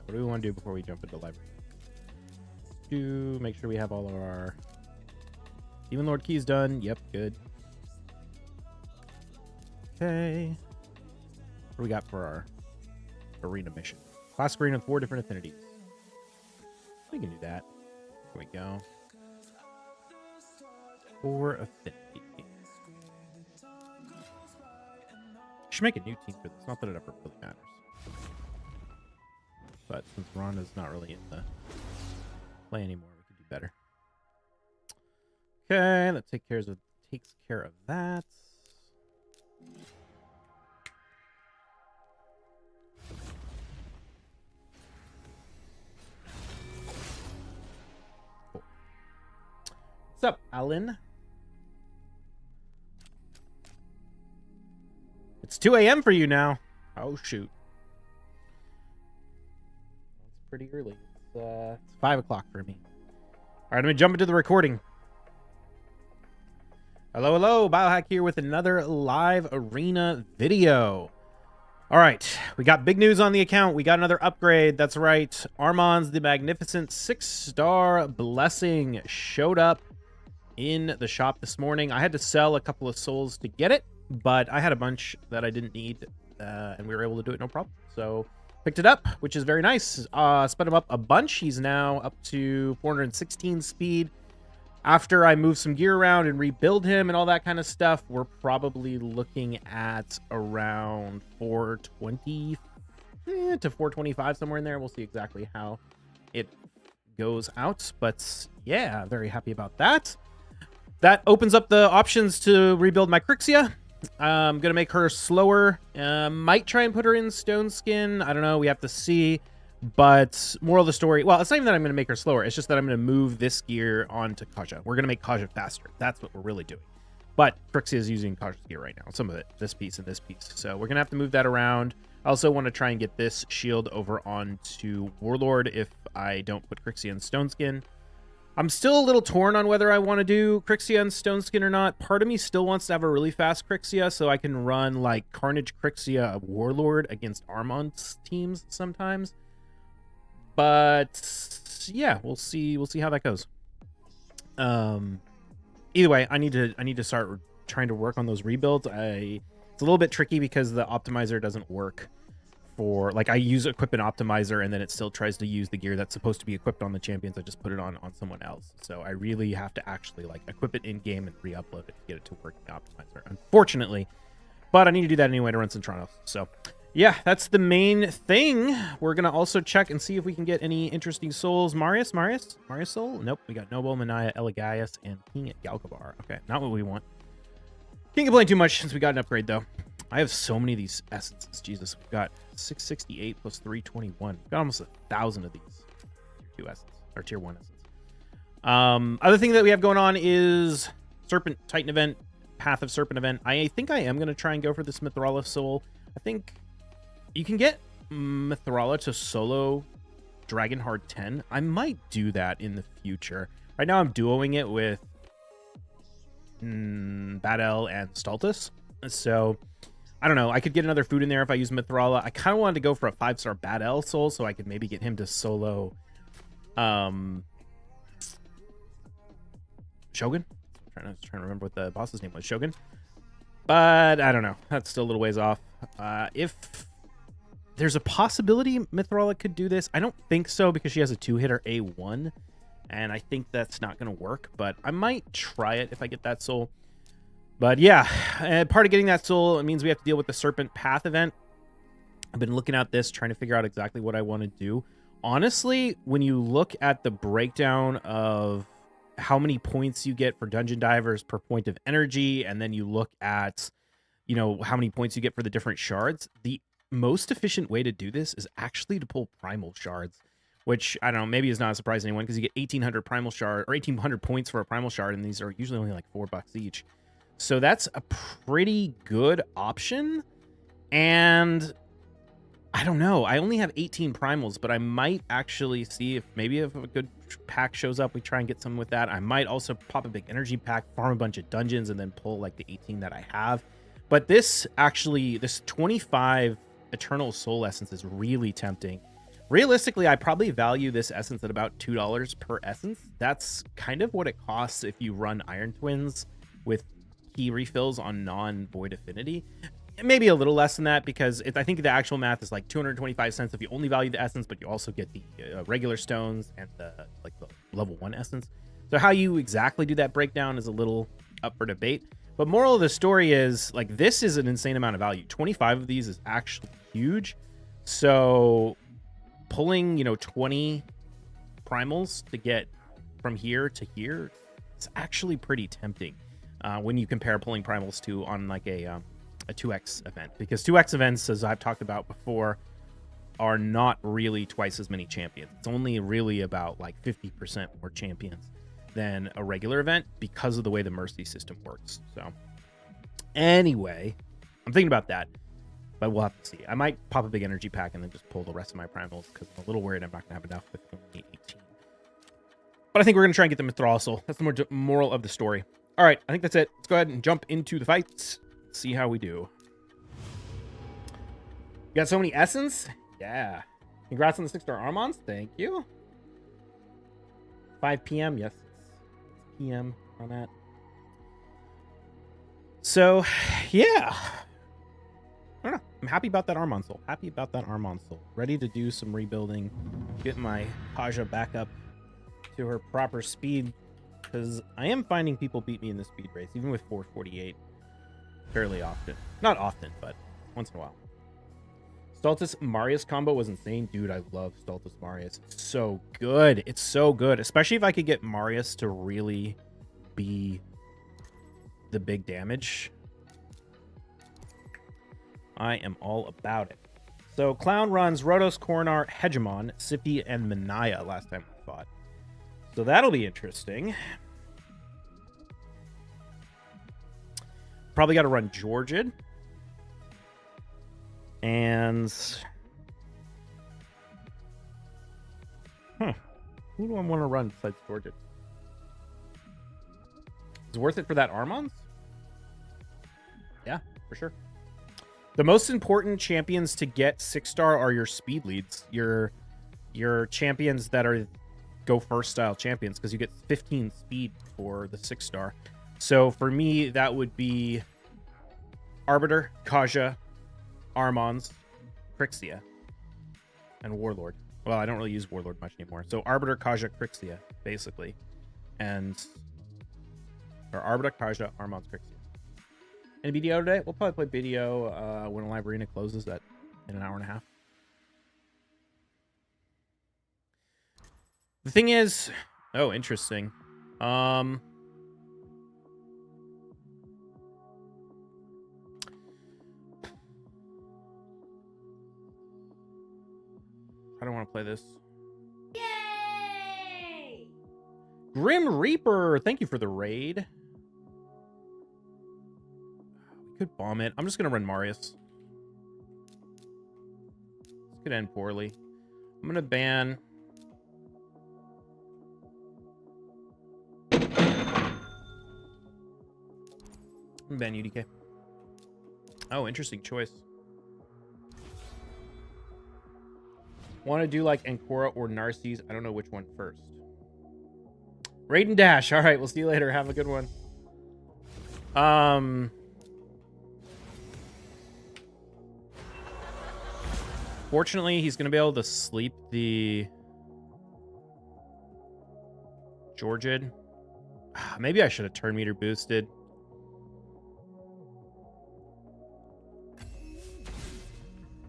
What do we want to do before we jump into the library? To make sure we have all of our Demon Lord keys done. Yep, good. Okay. What do we got for our arena mission? Classic arena with 4 different affinities. We can do that. Here we go. 4 affinities. Should make a new team for this. Not that it ever really matters. But since Rhonda's not really in the play anymore, we can do better. Okay, that takes care of that. Cool. What's up, Alan? It's 2 a.m. for you now. Oh, shoot. It's pretty early. It's 5 o'clock for me. All right, I'm going to jump into the recording. Hello, hello. Biohack here with another live arena video. All right, we got big news on the account. We got another upgrade. That's right. Armand's the Magnificent 6-star blessing showed up in the shop this morning. I had to sell a couple of souls to get it, but I had a bunch that I didn't need, and we were able to do it no problem. So picked it up, which is very nice. Sped him up a bunch. He's now up to 416 speed. After I move some gear around and rebuild him and all that kind of stuff, we're probably looking at around 420 to 425, somewhere in there. We'll see exactly how it goes out. But yeah, very happy about that. That opens up the options to rebuild my Crixia. I'm going to make her slower. Might try and put her in Stone Skin. I don't know. We have to see. But moral of the story, well, it's not even that I'm going to make her slower. It's just that I'm going to move this gear onto Kaja. We're going to make Kaja faster. That's what we're really doing. But Crixia is using Kaja's gear right now. Some of it, this piece and this piece. So we're going to have to move that around. I also want to try and get this shield over onto Warlord if I don't put Crixia in Stone Skin. I'm still a little torn on whether I want to do Crixia and Stone Skin or not. Part of me still wants to have a really fast Crixia so I can run like Carnage Crixia Warlord against Armand's teams sometimes. But yeah, we'll see how that goes. Either way, I need to start trying to work on those rebuilds. It's a little bit tricky because the optimizer doesn't work for, like, I use equipment optimizer and then it still tries to use the gear that's supposed to be equipped on the champions. I just put it on someone else. So I really have to actually like equip it in game and re-upload it to get it to work in the optimizer, unfortunately. But I need to do that anyway to run Centranos. So yeah, that's the main thing. We're going to also check and see if we can get any interesting souls. Marius soul? Nope. We got Noble, Manaya, Eligaius, and King Galkabar. Okay, not what we want. Can't complain too much since we got an upgrade, though. I have so many of these essences. Jesus, we've got 668 plus 321. We've got almost 1,000 of these. Tier 2 essence, or Tier 1 essence. Other thing that we have going on is Serpent Titan event, Path of Serpent event. I think I am going to try and go for this Mithrala soul. I think you can get Mithrala to solo Dragonheart 10. I might do that in the future. Right now I'm duoing it with Badel and Stultus. So I don't know. I could get another food in there if I use Mithrala. I kind of wanted to go for a 5-star Badel soul so I could maybe get him to solo Shogun. I'm trying to remember what the boss's name was. Shogun. But I don't know. That's still a little ways off. If there's a possibility Mithrala could do this, I don't think so because she has a 2-hitter A1, and I think that's not going to work, but I might try it if I get that soul. But yeah, part of getting that soul, it means we have to deal with the Serpent Path event. I've been looking at this, trying to figure out exactly what I want to do. Honestly, when you look at the breakdown of how many points you get for dungeon divers per point of energy, and then you look at, you know, how many points you get for the different shards, the most efficient way to do this is actually to pull primal shards, which I don't know, maybe is not a surprise to anyone because you get 1,800 primal shard or 1,800 points for a primal shard, and these are usually only like $4 each. So that's a pretty good option. And I don't know, I only have 18 primals, but I might actually see if maybe if a good pack shows up, we try and get some with that. I might also pop a big energy pack, farm a bunch of dungeons, and then pull like the 18 that I have. But this 25 Eternal Soul Essence is really tempting. Realistically, I probably value this essence at about $2 per essence. That's kind of what it costs if you run Iron Twins with key refills on non-void affinity. Maybe a little less than that, because I think the actual math is like 225 cents if you only value the essence, but you also get the regular stones and the level 1 essence. So how you exactly do that breakdown is a little up for debate. But moral of the story is, like, this is an insane amount of value. 25 of these is actually huge. So pulling, 20 primals to get from here to here is actually pretty tempting when you compare pulling primals to on like a 2x event, because 2x events, as I've talked about before, are not really twice as many champions. It's only really about like 50% more champions than a regular event because of the way the mercy system works. So anyway, I'm thinking about that, but we'll have to see. I might pop a big energy pack and then just pull the rest of my primals, because I'm a little worried I'm not gonna have enough with only 18. But I think we're gonna try and get the Mythrossal. That's the moral of the story. All right, I think that's it. Let's go ahead and jump into the fights. See how we do. You got so many essence? Yeah. Congrats on the 6-star Armons. Thank you. 5 p.m. Yes, it's p.m. on that. So, yeah. I don't know. I'm happy about that Armon Soul. Happy about that Armon Soul. Ready to do some rebuilding. Get my Kaja back up to her proper speed, because I am finding people beat me in the speed race, even with 448. Fairly often. Not often, but once in a while. Stultus Marius combo was insane. Dude, I love Stultus Marius. It's so good. It's so good. Especially if I could get Marius to really be the big damage. I am all about it. So Clown runs Rotos, Coronar, Hegemon, Sippy, and Manaya last time we fought. So that'll be interesting. Probably got to run Georgid. And who do I want to run besides Georgid? Is it worth it for that Armons? Yeah, for sure. The most important champions to get 6-star are your speed leads. Your champions that are go first style champions, because you get 15 speed for the 6-star. So for me, that would be Arbiter, Kaja, Armons, Crixia, and Warlord. Well, I don't really use Warlord much anymore. So Arbiter, Kaja, Crixia, basically. Or Arbiter, Kaja, Armons, Crixia. Any BDO today? We'll probably play BDO when Live Arena closes in an hour and a half. The thing is... Oh, interesting. I don't want to play this. Yay! Grim Reaper, thank you for the raid. We could bomb it. I'm just going to run Marius. This could end poorly. I'm going to ban... ban UDK. Oh, interesting choice. Want to do like Ancora or Narcisse? I don't know which one first. Raid and Dash. All right, we'll see you later. Have a good one. Fortunately, he's going to be able to sleep the Georgid. Maybe I should have turn meter boosted.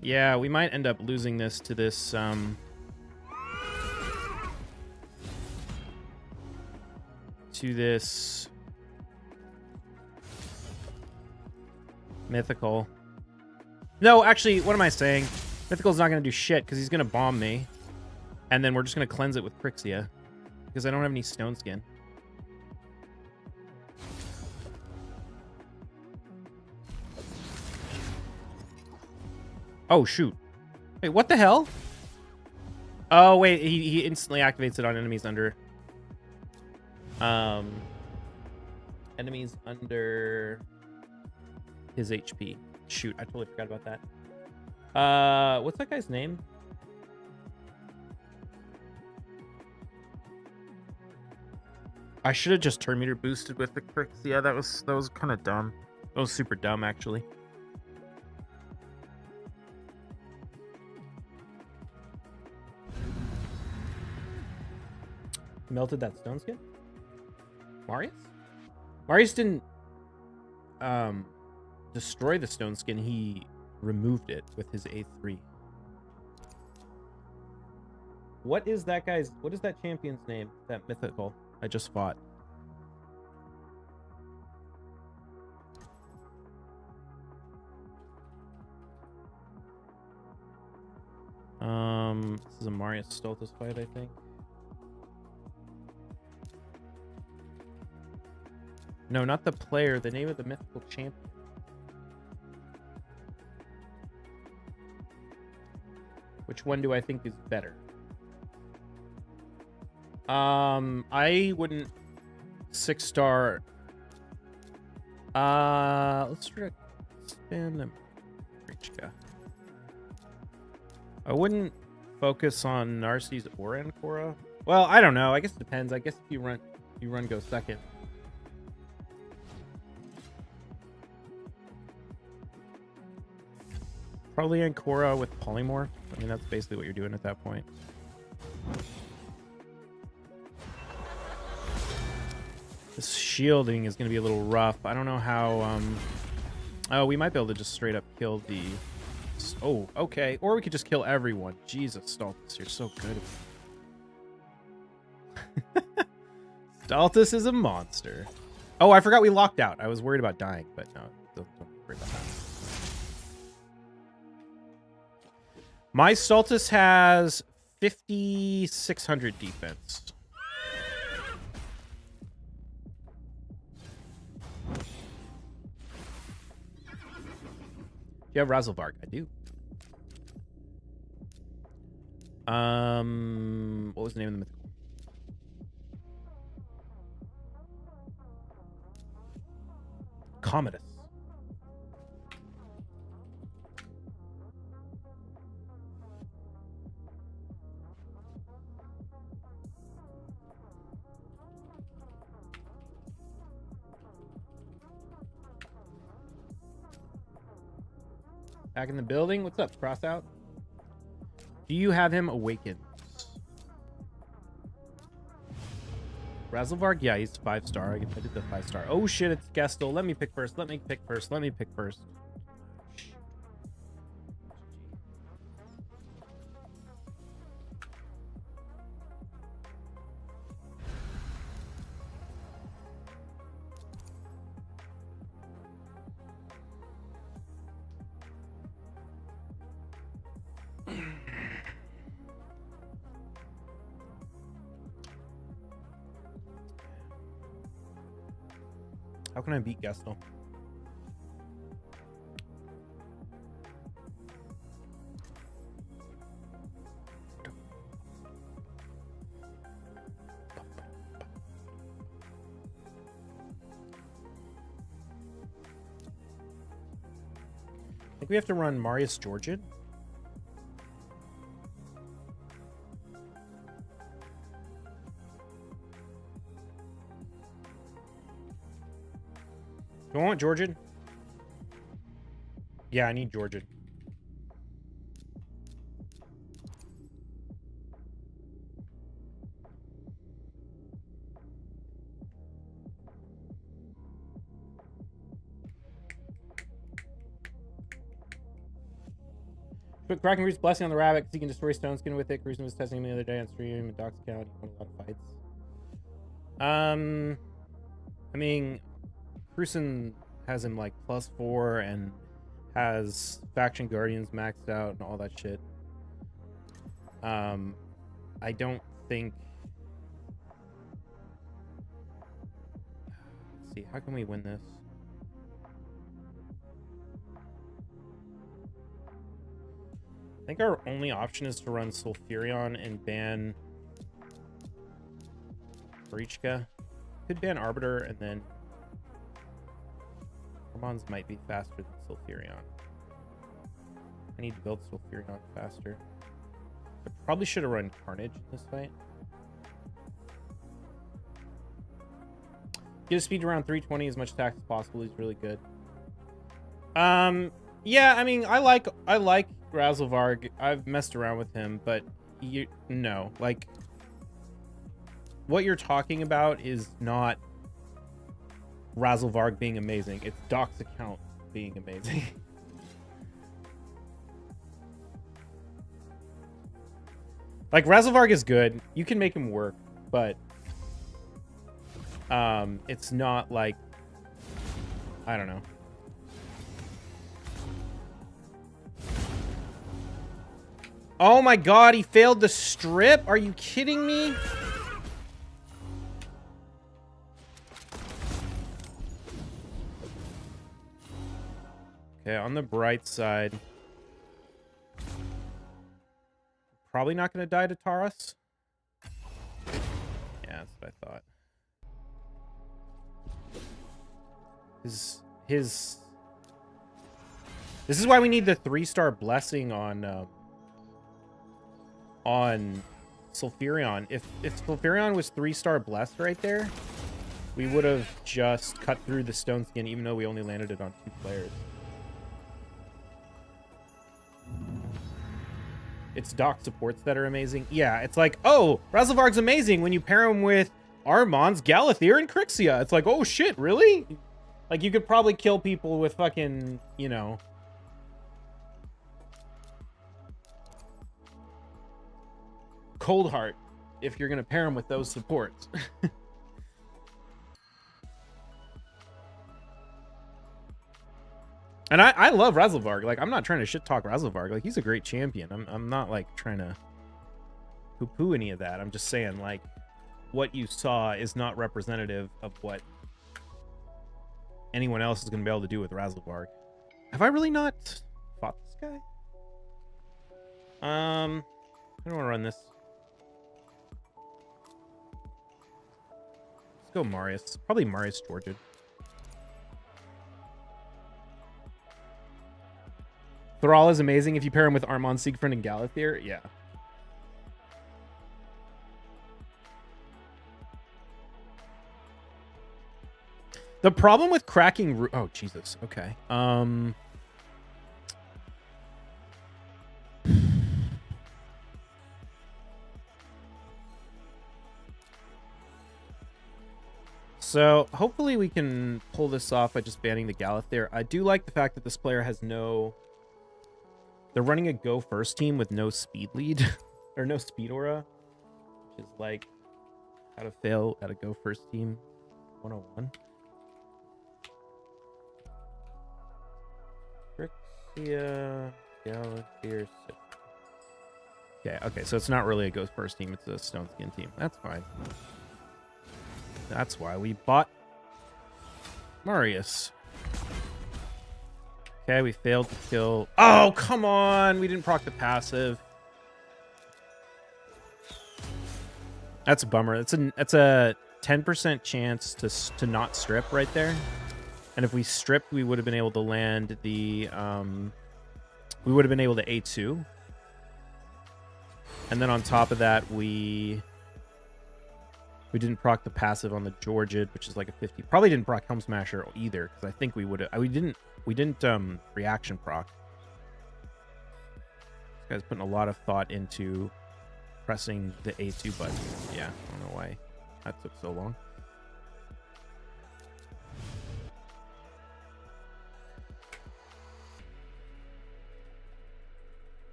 Yeah, we might end up losing this to this, Mythical. No, actually, what am I saying? Mythical's not going to do shit, because he's going to bomb me. And then we're just going to cleanse it with Crixia, because I don't have any Stone Skin. Oh, shoot. Wait, what the hell? Oh, wait, he instantly activates it on enemies under... enemies under his HP. Shoot, I totally forgot about that. What's that guy's name? I should have just turn meter boosted with the cricks. Yeah, that was kind of dumb. That was super dumb, actually. Melted that stone skin? Marius? Marius didn't destroy the stone skin. He removed it with his A3. What is that champion's name? That mythical I just fought. This is a Marius Stultus fight, I think. No, not the player, the name of the mythical champion. Which one do I think is better? I wouldn't 6-star. Let's try to expand them. I wouldn't focus on Narcis's or Ancora. Well, I don't know. I guess it depends. I guess if you run go second. Probably Ancora with Polymorph. I mean, that's basically what you're doing at that point. This shielding is going to be a little rough. I don't know how... Oh, we might be able to just straight up kill the... Oh, okay. Or we could just kill everyone. Jesus, Stultus, you're so good. Stultus is a monster. Oh, I forgot we locked out. I was worried about dying, but no, don't worry about that. My Stultus has 5,600 defense. Do you have Razelvarg? I do. What was the name of the mythical? Commodus. Back in the building. What's up, Cross Out? Do you have him awakened? Razelvarg? Yeah, he's 5-star. I did the 5-star. Oh shit, it's Gestel. Let me pick first. Let me pick first. Let me pick first. How can I beat Gestel? I think we have to run Marius Georgian. Do I want Georgian? Yeah, I need Georgian. Put Kraken Root's Blessing on the rabbit because he can destroy Stone Skin with it. Cruisin was testing him the other day on stream and Doc's account. He won a lot of fights. I mean, Cruisin has him like +4 and has Faction Guardians maxed out and all that shit. I don't think... Let's see, how can we win this? I think our only option is to run Sulfurion and ban Breachka. Could ban Arbiter and then Armons might be faster than Sulfurion. I need to build Sulfurion faster. I probably should have run Carnage in this fight. Get his speed around 320, as much attack as possible. He's really good. Yeah, I mean, I like Razelvarg. I've messed around with him, but no, like, what you're talking about is not Razelvarg being amazing. It's Doc's account being amazing. Like, Razelvarg is good. You can make him work, but it's not like, I don't know. Oh my god, he failed the strip? Are you kidding me? Okay, on the bright side, probably not going to die to Taurus. Yeah, that's what I thought. This is why we need the 3-star blessing on Sulfurion. If Sulfurion was 3-star blessed right there, we would have just cut through the stone skin, even though we only landed it on 2 players. It's Doc supports that are amazing. Yeah, it's like, oh, Razelvarg's amazing when you pair him with Armons, Galathir, and Crixia. It's like, oh shit, really? Like, you could probably kill people with fucking, you know, Cold Heart if you're gonna pair him with those supports. And I love Razelvarg. Like, I'm not trying to shit talk Razelvarg. Like, he's a great champion. I'm not like trying to poo-poo any of that. I'm just saying, like, what you saw is not representative of what anyone else is going to be able to do with Razelvarg. Have I really not fought this guy? I don't want to run this. Let's go Marius. Probably Marius Georgia. Thrall is amazing if you pair him with Armon, Siegfried, and Galathir. Yeah. The problem with cracking... Oh, Jesus. Okay. So, hopefully we can pull this off by just banning the Galathir. I do like the fact that this player has no... They're running a go first team with no speed lead. Or no speed aura. Which is like how to fail at a go first team 101. Crixia, Galathir. Okay, so it's not really a go first team, it's a stone skin team. That's fine. That's why we bought Marius. Okay, we failed to kill... Oh, come on! We didn't proc the passive. That's a bummer. That's a 10% chance to not strip right there. And if we stripped, we would have been able to land the... we would have been able to A2. And then on top of that, we didn't proc the passive on the Georgid, which is like a 50. Probably didn't proc Helm Smasher either, because I think we would have... We didn't reaction proc. This guy's putting a lot of thought into pressing the A2 button. Yeah, I don't know why that took so long.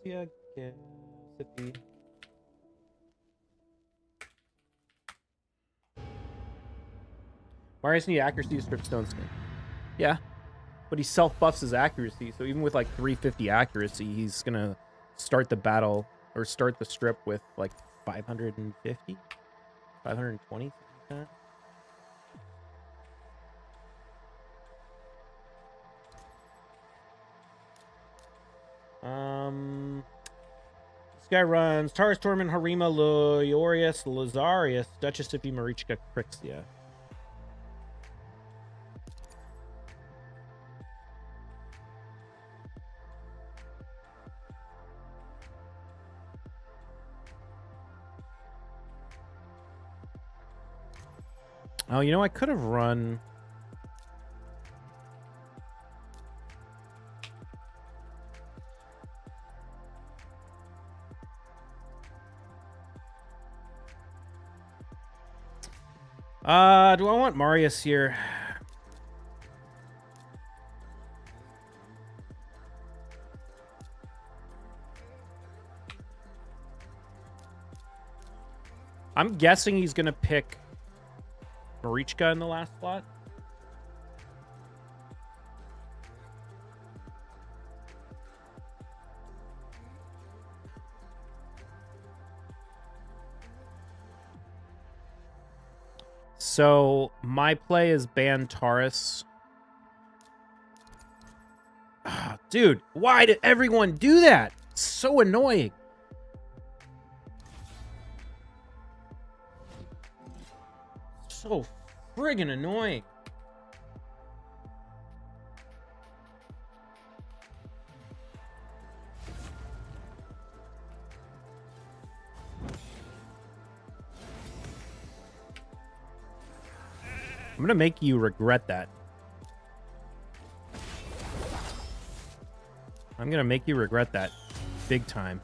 Yeah, city. Marius need accuracy to strip stone skin. Yeah, but he self-buffs his accuracy, so even with like 350 accuracy, he's gonna start the battle or start the strip with like 550, 520, something like that. This guy runs Taurus, Torment, Harima, Leorius, Lazarius, Duchess, Iffy, Marichka, Crixia. Oh, you know, I could have run... do I want Marius here? I'm guessing he's going to pick Marichka in the last slot. So my play is ban Taurus. Oh, dude, why did everyone do that? It's so annoying. So friggin' annoying. I'm gonna make you regret that. I'm gonna make you regret that big time.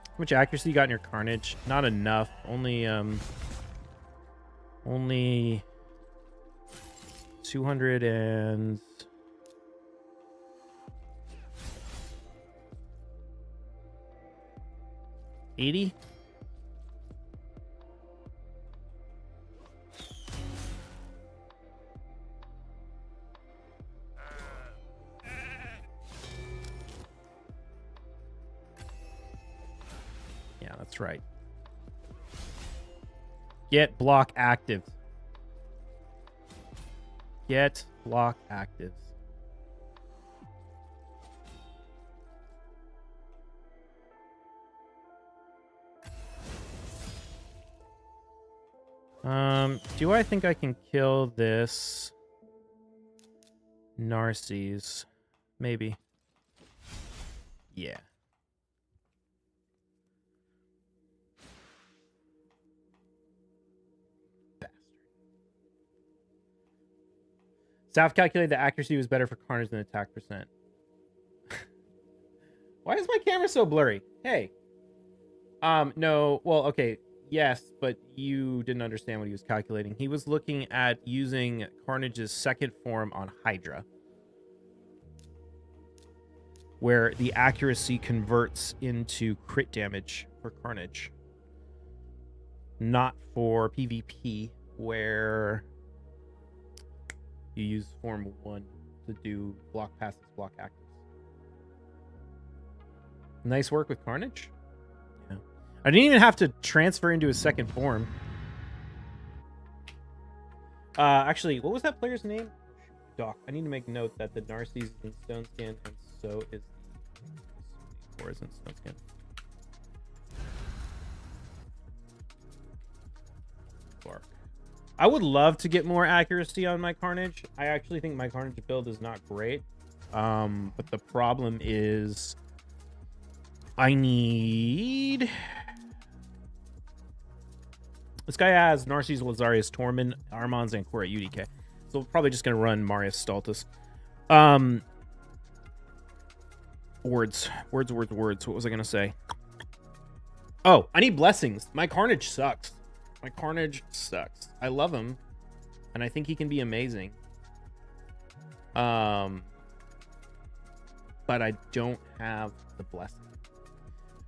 How much accuracy you got in your Carnage? Not enough. Only 200 and 80. Yeah, that's right. Get block active. Get block active. Do I think I can kill this Narcisse? Maybe. Yeah. Bastard. Staff calculated the accuracy was better for Carnage than attack percent. Why is my camera so blurry? Hey. No. Well, okay. Yes, but you didn't understand what he was calculating. He was looking at using Carnage's second form on Hydra, where the accuracy converts into crit damage for Carnage. Not for PvP, where you use Form 1 to do block passives, block actives. Nice work with Carnage. Yeah. I didn't even have to transfer into his second form. Actually, what was that player's name? Doc. I need to make note that the Narcisse is in Stone Skin, and so is the is in Stone Skin. Bark. I would love to get more accuracy on my Carnage. I actually think my Carnage build is not great. But the problem is I need... This guy has Narcisse, Lazarius, Tormund, Armans, and Cora UDK. So we're probably just going to run Marius Stultus. Words. What was I going to say? Oh, I need blessings. My Carnage sucks. My Carnage sucks. I love him, and I think he can be amazing. But I don't have the blessing.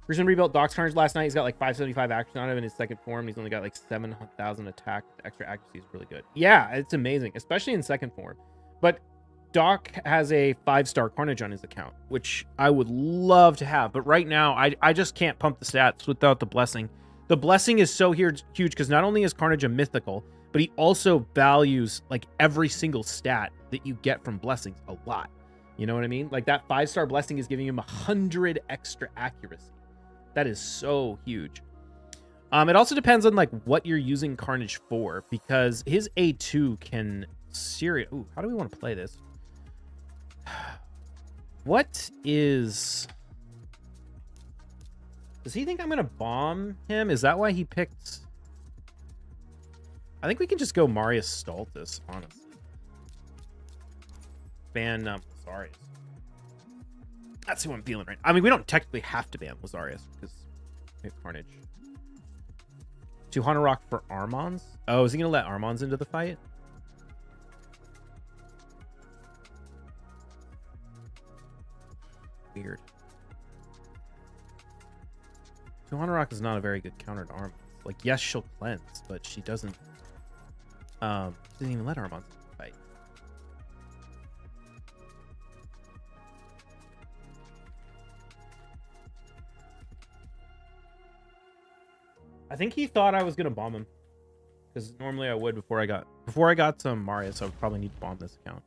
Person rebuilt Doc's Carnage last night. He's got like 575 action on him in his second form. He's only got like 7,000 attack. The extra accuracy is really good. Yeah, it's amazing, especially in second form. But Doc has a 5-star Carnage on his account, which I would love to have. But right now, I just can't pump the stats without the blessing. The blessing is so huge because not only is Carnage a mythical, but he also values like every single stat that you get from blessings a lot. You know what I mean? Like that 5-star blessing is giving him 100 extra accuracy. That is so huge. It also depends on like what you're using Carnage for, because his A2 can serious. Ooh, how do we want to play this? What is... Does he think I'm going to bomb him? Is that why he picked... I think we can just go Marius Stultus, honestly. Ban Lazarius. That's who I'm feeling right now. I mean, we don't technically have to ban Lazarius because we have Carnage. 200 Rock for Armons? Oh, is he going to let Armons into the fight? Weird. 200 Rock is not a very good counter to Armons. Like, yes, she'll cleanse, but she doesn't... she doesn't even let Armons into the fight. I think he thought I was gonna bomb him, because normally I would before I got some Marius. I would probably need to bomb this account.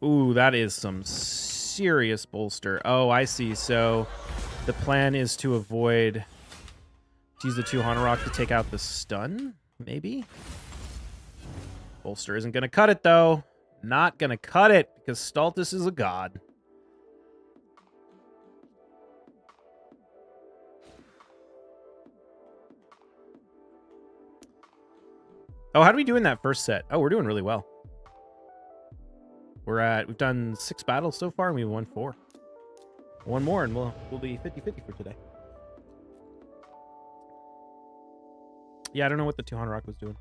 Ooh, that is some serious bolster. Oh, I see. So the plan is to avoid to use the 200 Rock to take out the stun, maybe. Bolster isn't gonna cut it though. Not gonna cut it because Stultus is a god. Oh, how do we do in that first set? Oh, we're doing really well. We've done 6 battles so far, and we won 4. One more, and we'll be 50-50 for today. Yeah, I don't know what the 200 Rock was doing.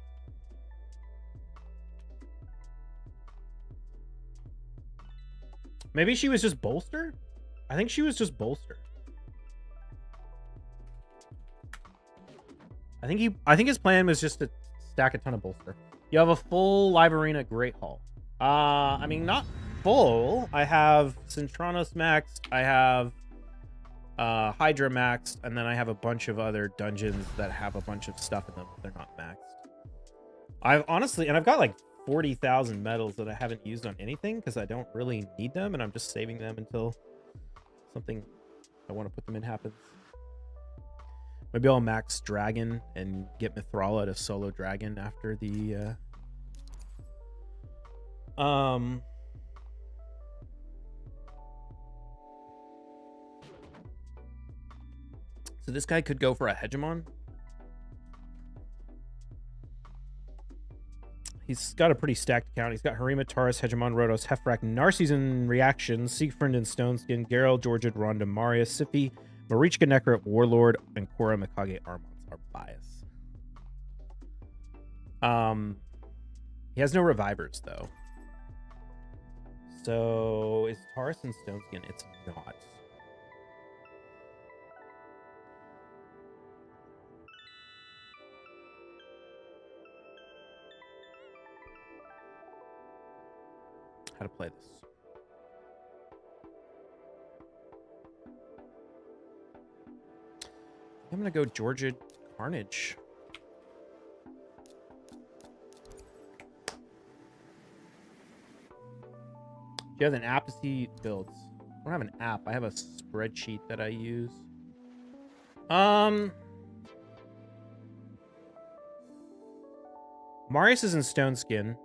Maybe she was just bolster? I think she was just bolster. I think his plan was just to stack a ton of bolster. You have a full live arena Great Hall. I mean, not full. I have Centranos maxed. I have Hydra maxed, and then I have a bunch of other dungeons that have a bunch of stuff in them. They're not maxed. I've got like 40,000 medals that I haven't used on anything because I don't really need them, and I'm just saving them until something I want to put them in happens. Maybe I'll max Dragon and get Mithrala to solo Dragon after the... So this guy could go for a Hegemon. He's got a pretty stacked account. He's got Harima, Taurus, Hegemon, Rhodos, Hefrak, Narses in Reaction, Siegfried and Stoneskin, Geralt, Georgid, Ronda, Marius, Siphi, Marichka, Necro, Warlord, and Korra Mikage Armons are bias. He has no revivers though. So is Taurus and Stoneskin? It's not. How to play this. I'm gonna go Georgid Carnage. Do you have an app to see builds? I don't have an app. I have a spreadsheet that I use. Marius is in Stoneskin.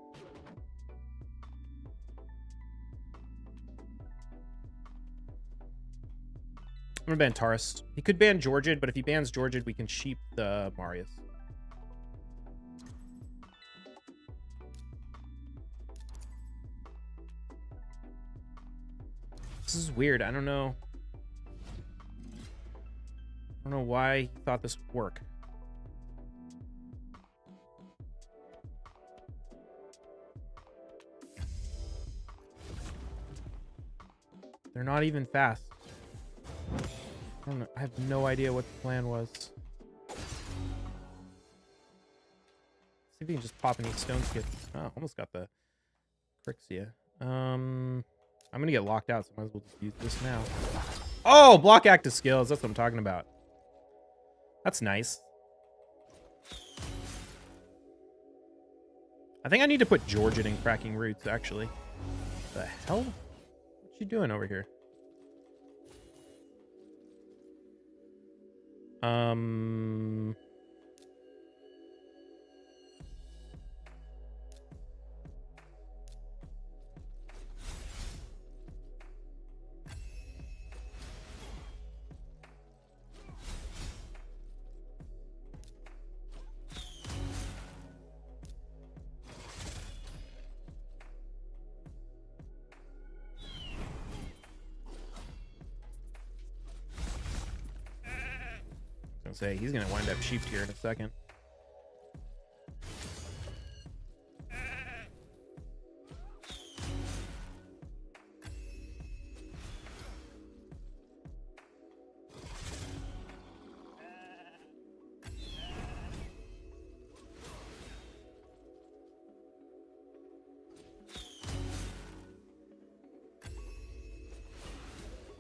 I'm gonna ban Taurus. He could ban Georgid, but if he bans Georgid, we can sheep the Marius. This is weird. I don't know. I don't know why he thought this would work. They're not even fast. I don't know. I have no idea what the plan was. See if we can just pop any stone skits. Oh, almost got the Crixia. I'm gonna get locked out, so I might as well just use this now. Oh, block active skills. That's what I'm talking about. That's nice. I think I need to put Georgid in Cracking Roots, actually. The hell? What you doing over here? say, he's going to wind up sheep here in a second.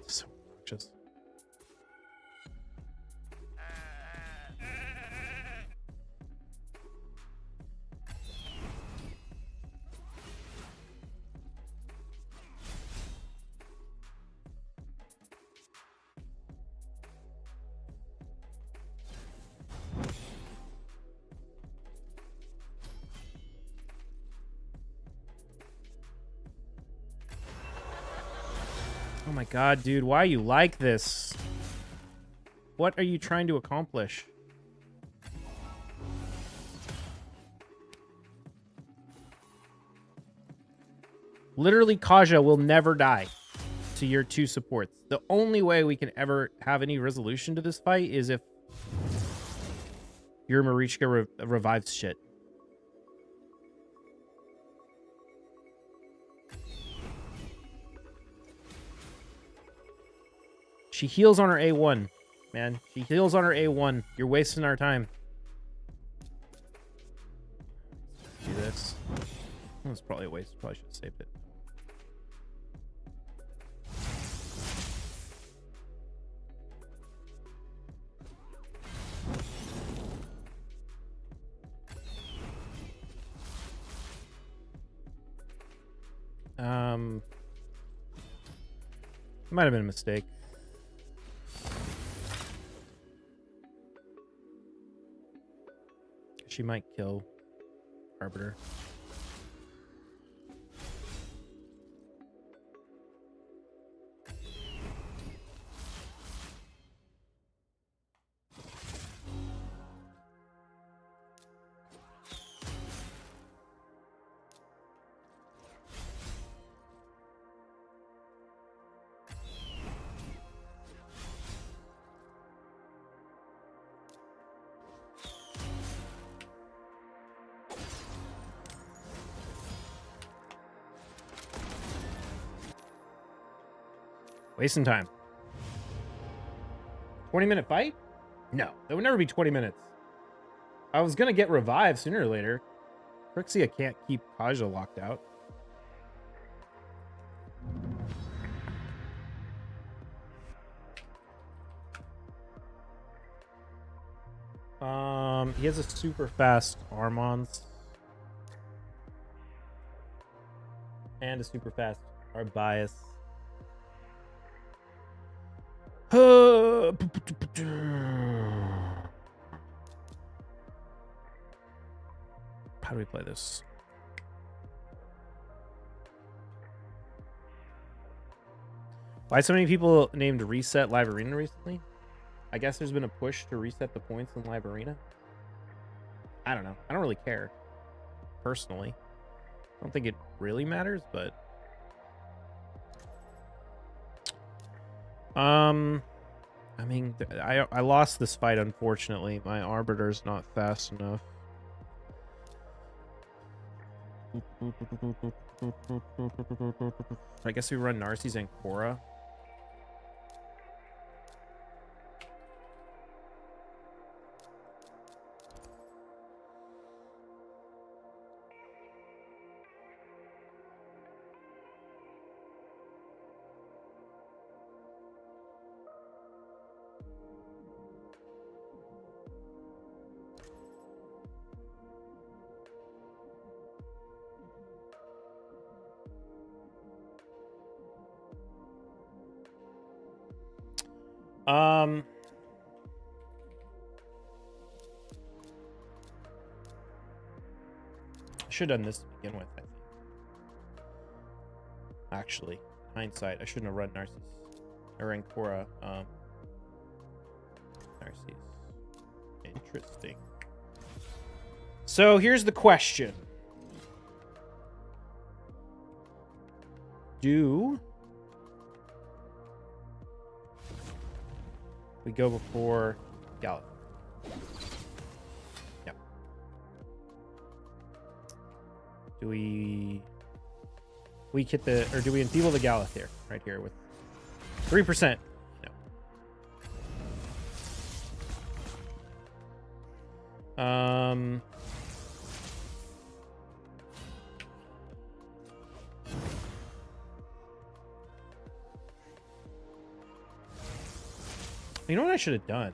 So just. Oh my god, dude, why are you like this? What are you trying to accomplish? Literally, Kaja will never die to your 2 supports. The only way we can ever have any resolution to this fight is if your Marichka revives shit. She heals on her A1, man. She heals on her A1. You're wasting our time. Let's do this. That's probably a waste. Probably should have saved it. Might have been a mistake. She might kill Arbiter. Wasting time. 20-minute fight? No, that would never be 20 minutes. I was gonna get revived sooner or later. Crixia can't keep Kaja locked out. He has a super fast Armons. And a super fast Arbias. How do we play this? Why so many people named Reset Live Arena recently? I guess there's been a push to reset the points in Live Arena. I don't know. I don't really care. Personally. I don't think it really matters, but... I mean, I lost this fight, unfortunately. My Arbiter's not fast enough. I guess we run Narcisse and Korra. I should have done this to begin with, I think. Actually, hindsight, I shouldn't have run Narcisse. Or Korra. Narcisse. Interesting. So here's the question. Do we go before Gallop? Do we hit the, or do we enfeeble the Galith here? Right here with 3%. No. You know what I should have done?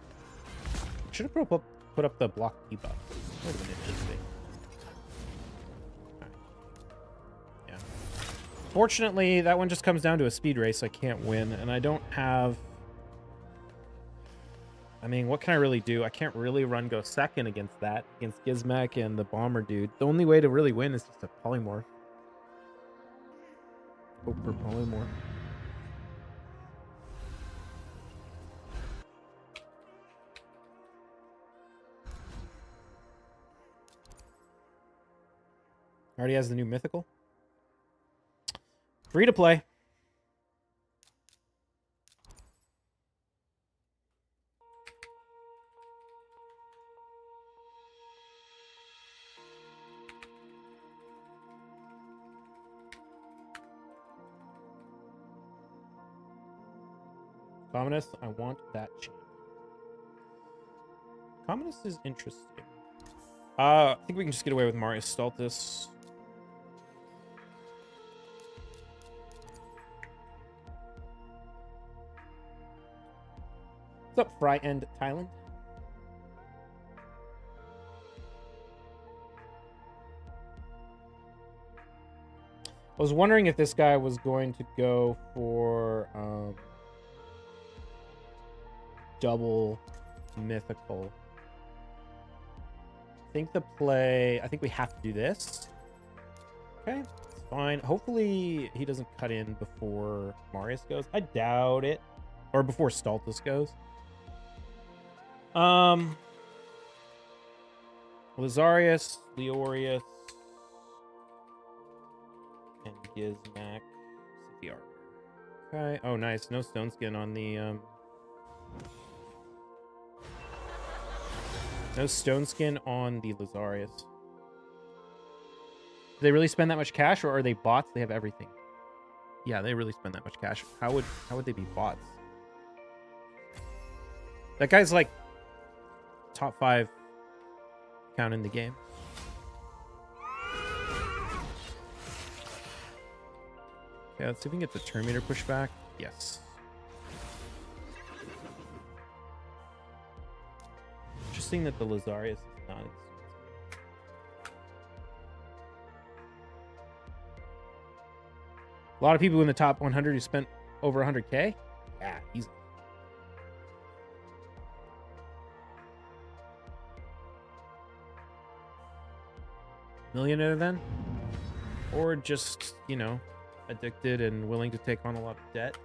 I should have put up the block debuff. Would have been interesting. Right. Yeah. Fortunately, that one just comes down to a speed race. I can't win, and I don't have. I mean, what can I really do? I can't really go second against that, against Gizmek and the Bomber dude. The only way to really win is just a polymorph. Hope for polymorph. Already has the new mythical. Free to play. Communist, I want that champ. Communist is interesting. I think we can just get away with Marius Stultus. What's up, Fry End Thailand? I was wondering if this guy was going to go for double mythical. I think we have to do this. Okay, it's fine. Hopefully he doesn't cut in before Marius goes. I doubt it. Or before Stultus goes. Lazarius, Leorius, and Gizmek. CPR. Okay. Oh, nice. No stone skin on the no stone skin on the Lazarius. Do they really spend that much cash, or are they bots? They have everything. Yeah, they really spend that much cash. How would they be bots? That guy's like top 5 count in the game. Okay, let's see if we can get the turn meter pushback. Yes. Interesting that the Lazarius is not. A lot of people in the top 100 who spent over 100K. Yeah, easy. Millionaire then? Or just, you know, addicted and willing to take on a lot of debt.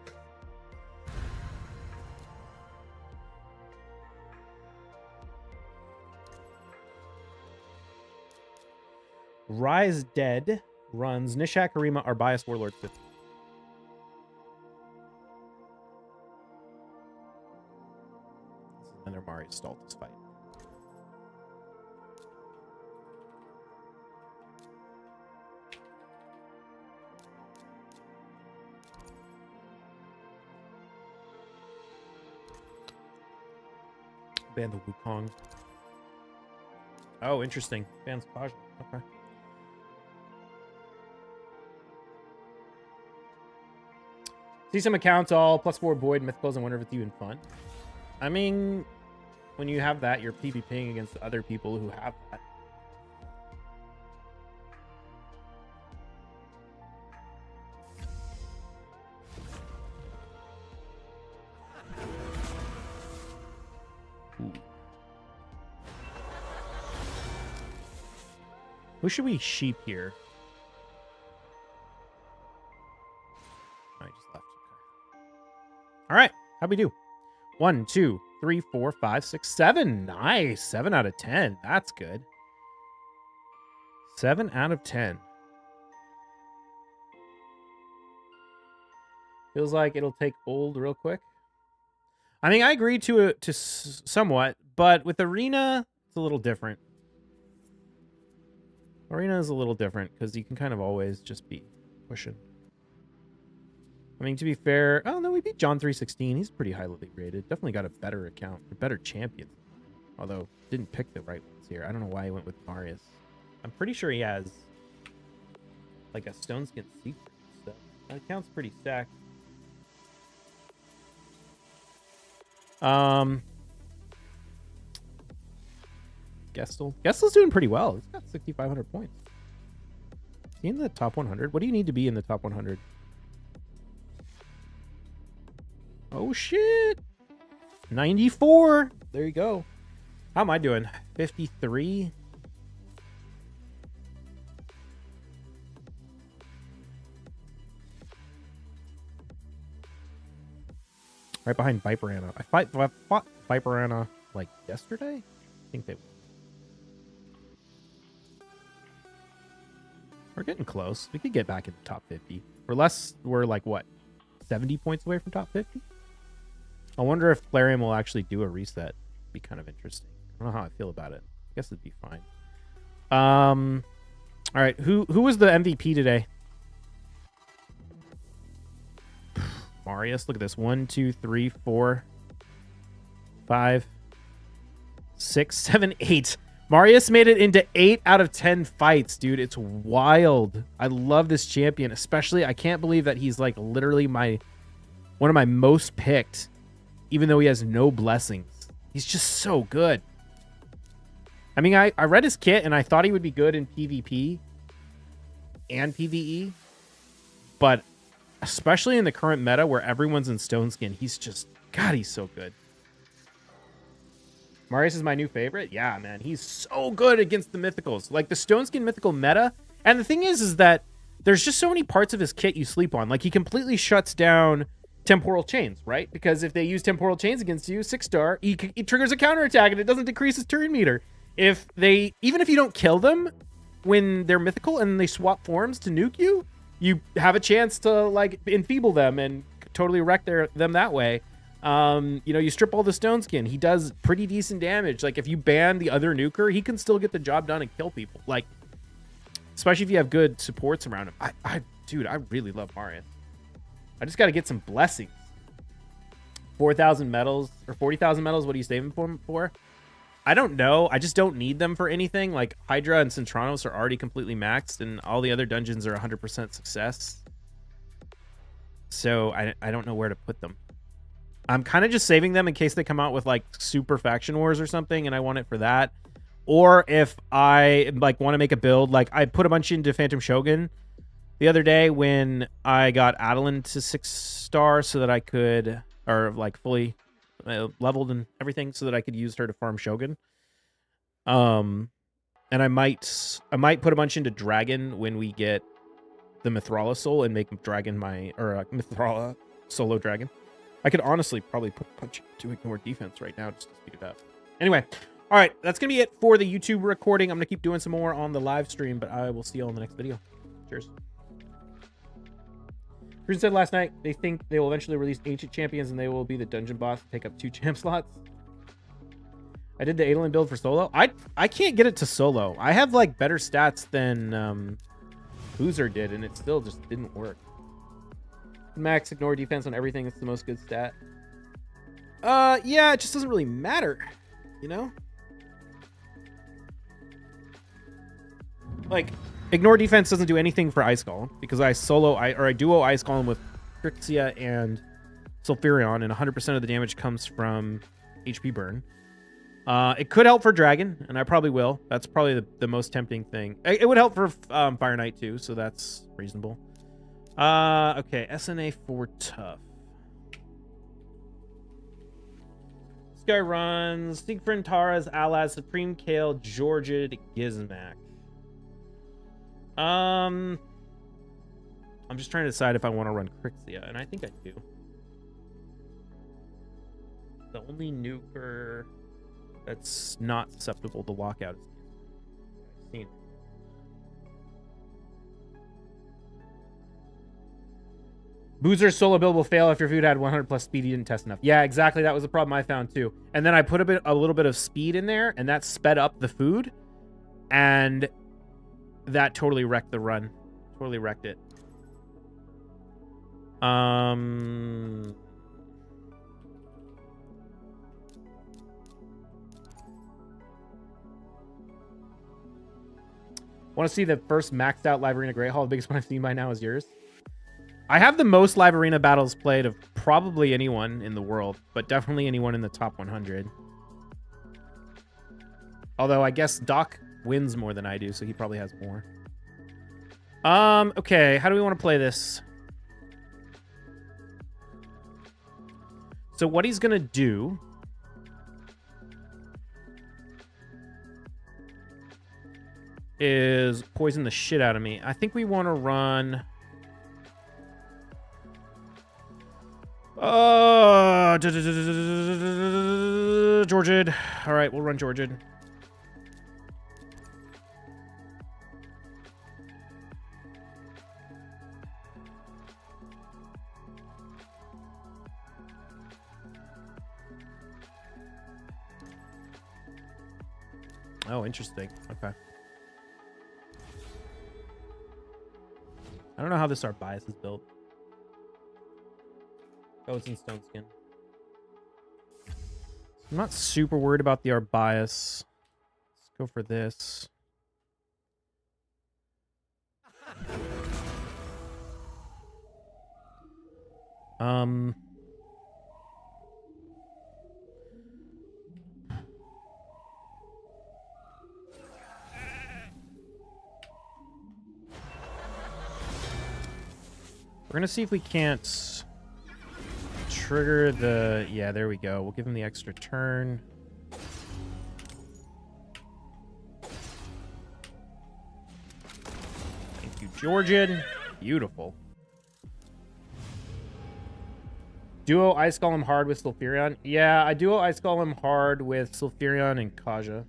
Rise Dead runs Nishak, Arima, our biased warlord 50. This is another Marius Stultus fight. Ban the Wukong. Oh, interesting. Bans Paj. Okay. See some accounts all +4 Void, Mythicals, and wonder if it's even fun. I mean, when you have that, you're PvPing against other people who have that. Who should we sheep here? I just left. Okay. All right. How'd we do? 1, 2, 3, 4, 5, 6, 7. Nice. 7 out of 10. That's good. 7 out of 10. Feels like it'll take old real quick. I mean, I agree to it to somewhat, but with Arena, it's a little different. Arena is a little different because you can kind of always just be pushing. I mean, to be fair, oh no, we beat John 316. He's pretty highly rated. Definitely got a better account, a better champion. Although, didn't pick the right ones here. I don't know why he went with Marius. I'm pretty sure he has like a stone skin secret stuff. That account's pretty stacked. Gestel's doing pretty well. He's got 6,500 points. Is he in the top 100? What do you need to be in the top 100? Oh, shit. 94. There you go. How am I doing? 53. Right behind Viperana. I fought Viperana like yesterday. I think they... We're getting close. We could get back in the top 50. We're like, what, 70 points away from top 50? I wonder if Plarium will actually do a reset. Be kind of interesting. I don't know how I feel about it. I guess it'd be fine. All right, who was the MVP today? Marius, look at this. 1, 2, 3, 4, 5, 6, 7, 8. Marius made it into 8 out of 10 fights, dude. It's wild. I love this champion, especially. I can't believe that he's like literally one of my most picked, even though he has no blessings. He's just so good. I mean, I read his kit and I thought he would be good in PvP and PvE, but especially in the current meta where everyone's in stone skin, he's just, God, he's so good. Marius is my new favorite. Yeah, man, he's so good against the mythicals, like the stone skin mythical meta. And the thing is that there's just so many parts of his kit you sleep on. Like he completely shuts down temporal chains, right? Because if they use temporal chains against you, 6-star, he triggers a counterattack and it doesn't decrease his turn meter. Even if you don't kill them when they're mythical and they swap forms to nuke you, you have a chance to like enfeeble them and totally wreck them that way. You strip all the stone skin. He does pretty decent damage. Like if you ban the other nuker, he can still get the job done and kill people. Like, especially if you have good supports around him. Dude, I really love Marius. I just got to get some blessings. 4,000 medals or 40,000 medals. What are you saving for? I don't know. I just don't need them for anything. Like Hydra and Centranos are already completely maxed and all the other dungeons are 100% success. So I don't know where to put them. I'm kind of just saving them in case they come out with like super faction wars or something and I want it for that. Or if I like want to make a build, like I put a bunch into Phantom Shogun the other day when I got Adeline to 6-star so that I could, or like fully leveled and everything so that I could use her to farm Shogun. And I might put a bunch into Dragon when we get the Mithrala soul and make Dragon Mithrala solo Dragon. I could honestly probably put a bunch to ignore defense right now just to speed it up. Anyway, all right, that's going to be it for the YouTube recording. I'm going to keep doing some more on the live stream, but I will see you all in the next video. Cheers. Cruiser said last night they think they will eventually release Ancient Champions and they will be the dungeon boss to take up 2 champ slots. I did the Adolin build for solo. I can't get it to solo. I have like better stats than Boozer did, and it still just didn't work. Max ignore defense on everything. It's the most good stat. Yeah, it just doesn't really matter, you know? Like, ignore defense doesn't do anything for Ice Golem because I duo Ice Golem with Crixia and Sulfurion, and 100% of the damage comes from HP burn. It could help for Dragon, and I probably will. That's probably the most tempting thing. It would help for Fire Knight too, so that's reasonable. Okay, SNA 4 tough. This guy runs Siegfried, Tara's, Alaz, Supreme Kale, Georgid, Gizmac. I'm just trying to decide if I want to run Crixia, and I think I do. The only nuker that's not susceptible to lockout is seen. Boozer's solo build will fail if your food had 100 plus speed. You didn't test enough. Yeah, exactly. That was the problem I found too. And then I put a little bit of speed in there, and that sped up the food. And that totally wrecked the run. Totally wrecked it. Want to see the first maxed out Live Arena Great Hall? The biggest one I've seen by now is yours. I have the most Live Arena battles played of probably anyone in the world, but definitely anyone in the top 100. Although I guess Doc wins more than I do, so he probably has more. Okay, how do we want to play this? So what he's gonna do is poison the shit out of me. I think we want to run... Georgid. All right, we'll run Georgid. Oh, interesting. Okay. I don't know how this our bias is built. Oh, it's in Stone Skin. I'm not super worried about the Arbias. Let's go for this. We're gonna see if we can't trigger the... Yeah, there we go. We'll give him the extra turn. Thank you, Georgian. Beautiful. Duo Ice Golem hard with Sulfurion. Yeah, I duo Ice Golem hard with Sulfurion and Kaja.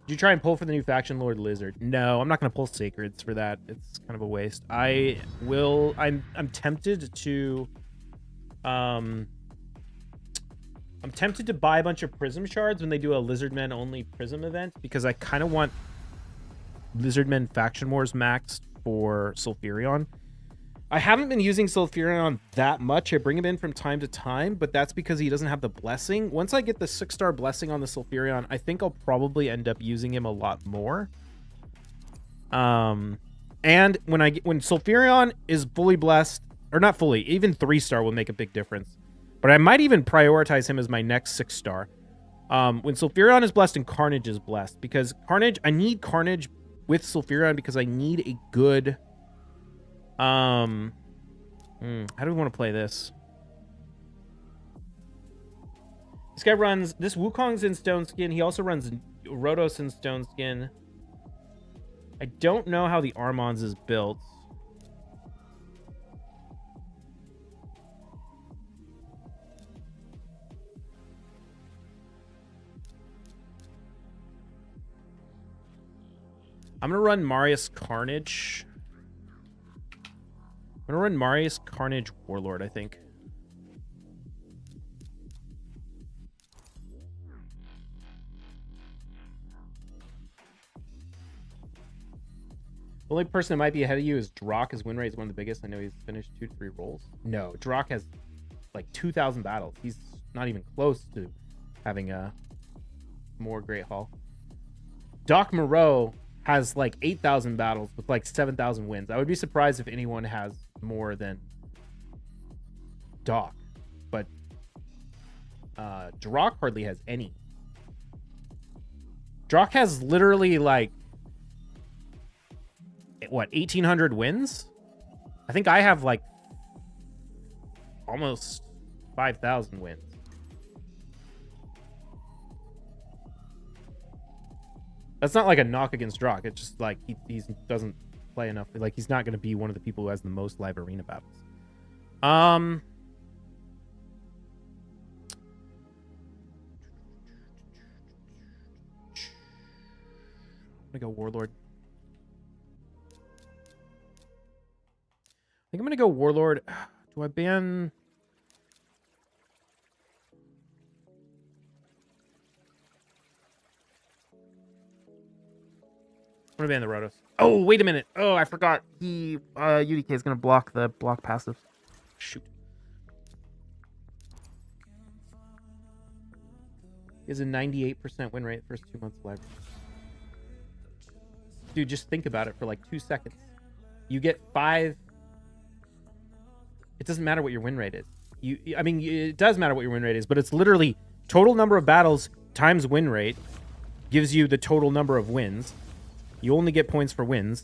Did you try and pull for the new faction Lord Lizard? No, I'm not going to pull Sacreds for that. It's kind of a waste. I will... I'm tempted to... I'm tempted to buy a bunch of Prism Shards when they do a Lizardmen only Prism event, because I kind of want Lizardmen Faction Wars maxed for Sulfurion. I haven't been using Sulfurion that much. I bring him in from time to time, but that's because he doesn't have the blessing. Once I get the 6-star blessing on the Sulfurion, I think I'll probably end up using him a lot more. And when Sulfurion is fully blessed, or not fully, even 3-star will make a big difference. But I might even prioritize him as my next 6-star. When Sulfurion is blessed and Carnage is blessed, because Carnage, I need Carnage with Sulfurion because I need a good... how do we want to play this? This guy runs... This Wukong's in Stone Skin. He also runs Rotos in Stone Skin. I don't know how the Armons is built. I'm going to run Marius Carnage. I'm going to run Marius Carnage Warlord, I think. The only person that might be ahead of you is Drock. His win rate is one of the biggest. I know he's finished 2 to 3 rolls. No, Drock has like 2,000 battles. He's not even close to having a more Great Hall. Doc Moreau has like 8,000 battles with like 7,000 wins. I would be surprised if anyone has more than Doc, but Drock hardly has any. Drock has literally like what, 1,800 wins? I think I have like almost 5,000 wins. That's not like a knock against Drock. It's just like he doesn't play enough. Like he's not going to be one of the people who has the most live arena battles. I'm gonna go Warlord. I think I'm gonna go Warlord. Do I ban? I'm gonna ban the Rotos. Oh, wait a minute. Oh, I forgot. He UDK is gonna block the passive. Shoot. He has a 98% win rate first 2 months of live. Dude, just think about it for like 2 seconds. You get 5. It doesn't matter what your win rate is. I mean, it does matter what your win rate is, but it's literally total number of battles times win rate gives you the total number of wins. You only get points for wins.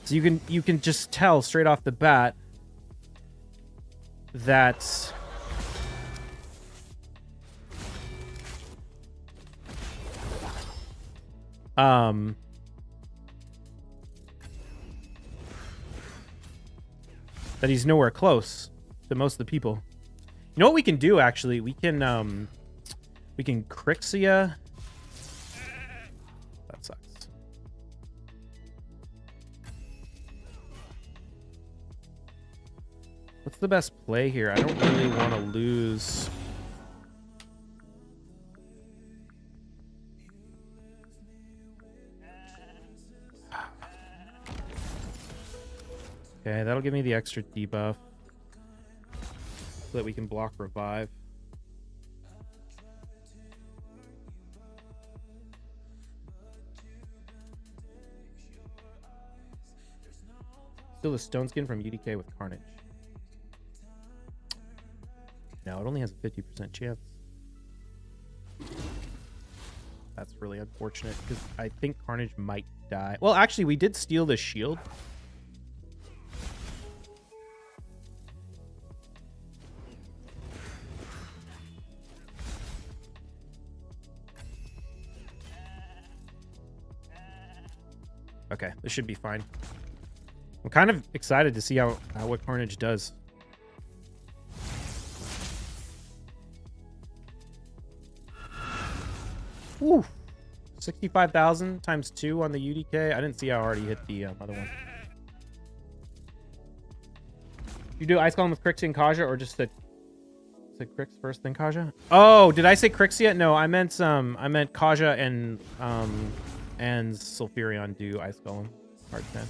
So you can just tell straight off the bat that that he's nowhere close to most of the people. You know what we can do, actually? We can Crixia. That sucks. What's the best play here? I don't really want to lose. Okay, that'll give me the extra debuff so that we can block revive. Still a stone skin from UDK with Carnage. No, it only has a 50% chance. That's really unfortunate because I think Carnage might die. Well, actually, we did steal the shield. Okay, this should be fine. I'm kind of excited to see how what Carnage does. Woo! 65,000 times 2 on the UDK. I didn't see how hard he hit the other one. You do Ice Golem with Crixia and Kaja, or just said Crix first, then Kaja? Oh, did I say Crixia? No, I meant Kaja and Sulfurion do Ice Golem. Hard 10.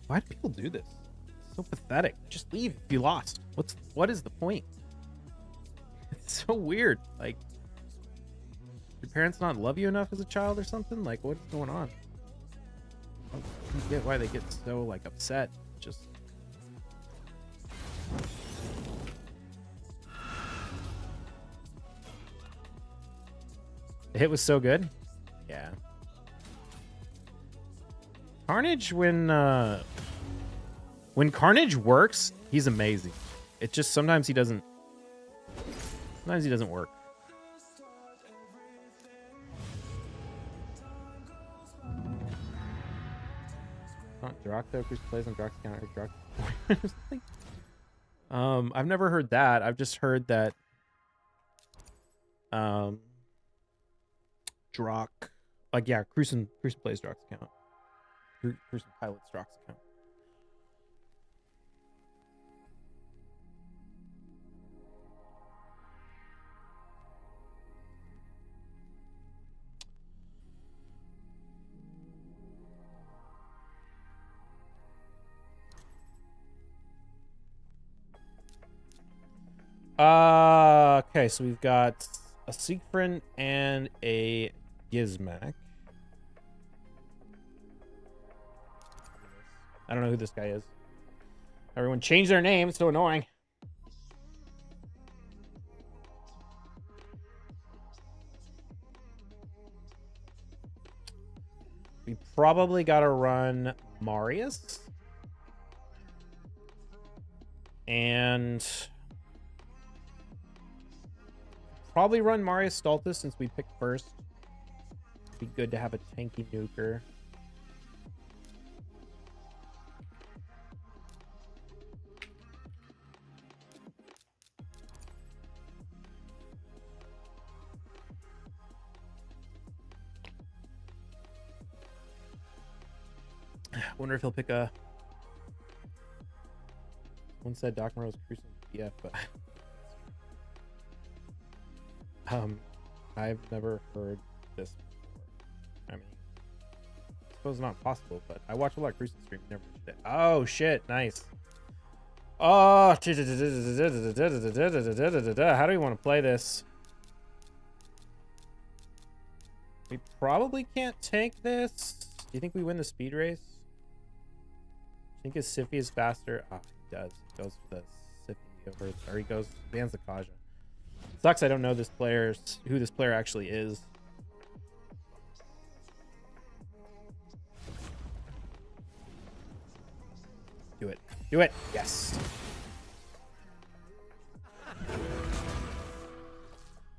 Why do people do this? It's so pathetic. Just leave if you lost. What is the point? It's so weird. Like, your parents not love you enough as a child or something? Like, what's going on? I don't get why they get so like upset. Just the hit was so good. Yeah. Carnage, when Carnage works, he's amazing. It's just sometimes he doesn't work. Not Drakto, Cruise plays on Drax counter Drax. I've never heard that. I've just heard that Drak, like, yeah, Cruise plays Drax account. Cruise pilots Drax account. Okay, so we've got a Siegfried and a Gizmak. I don't know who this guy is. Everyone changed their name. It's so annoying. We probably got to run Marius. And probably run Marius Stultus since we picked first. Be good to have a tanky nuker. Wonder if he'll pick a... One said Doc Monroe's cruising BF, but... I've never heard this before. I mean, I suppose it's not possible, but I watch a lot of cruising streams. Never mentioned it. Oh, shit. Nice. Oh, how do we want to play this? We probably can't tank this. Do you think we win the speed race? I think his Siffy is faster. Ah, he does. He goes for the Siffy over, or he goes, bans the Kaja. Sucks I don't know this player's, who this player actually is. Do it. Do it. Yes.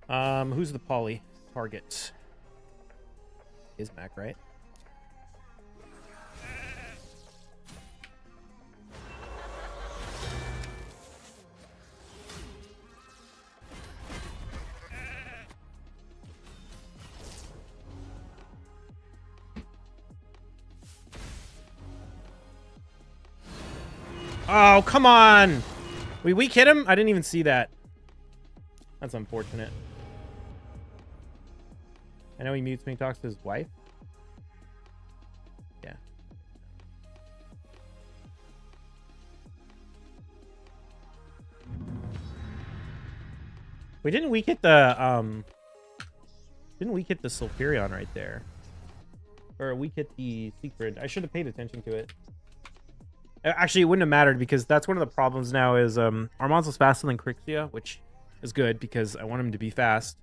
Who's the poly target? Is Mac, right? Oh, come on. We weak hit him? I didn't even see that. That's unfortunate. I know he mutes when he talks to his wife. Yeah. We didn't weak hit the Sulfurion right there. Or we hit the secret. I should have paid attention to it. Actually, it wouldn't have mattered because that's one of the problems now is Armanzo's faster than Crixia, which is good because I want him to be fast.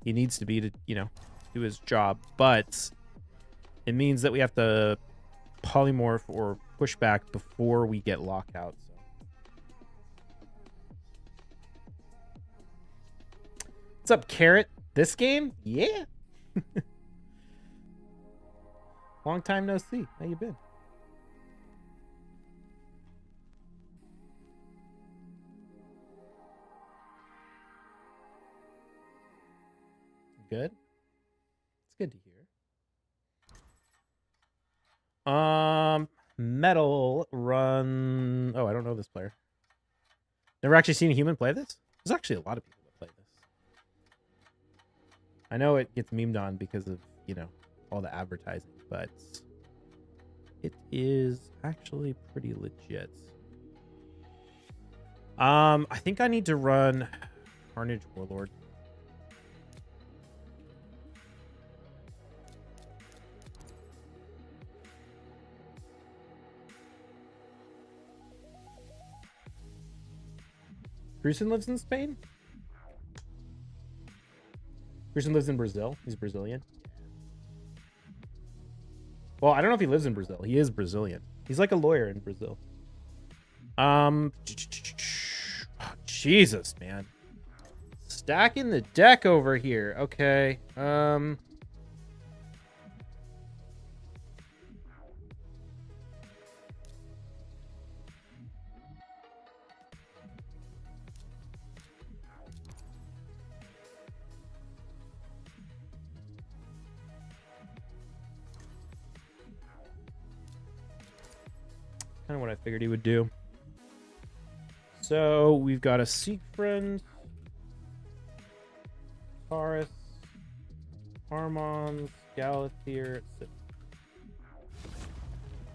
He needs to be to, you know, do his job. But it means that we have to polymorph or push back before we get lockout. So. What's up, Carrot? This game? Yeah. Long time no see. How you been? Good. It's good to hear. Metal run. Oh, I don't know this player. Never actually seen a human play this? There's actually a lot of people that play this. I know it gets memed on because of, you know, all the advertising, but it is actually pretty legit. I think I need to run Carnage Warlord. Grusin lives in Spain? Grusin lives in Brazil. He's Brazilian. Well, I don't know if he lives in Brazil. He is Brazilian. He's like a lawyer in Brazil. Jesus, man. Stacking the deck over here. Okay. Kind of what I figured he would do. So we've got a Siegfried, Taurus, Armons, Galathier.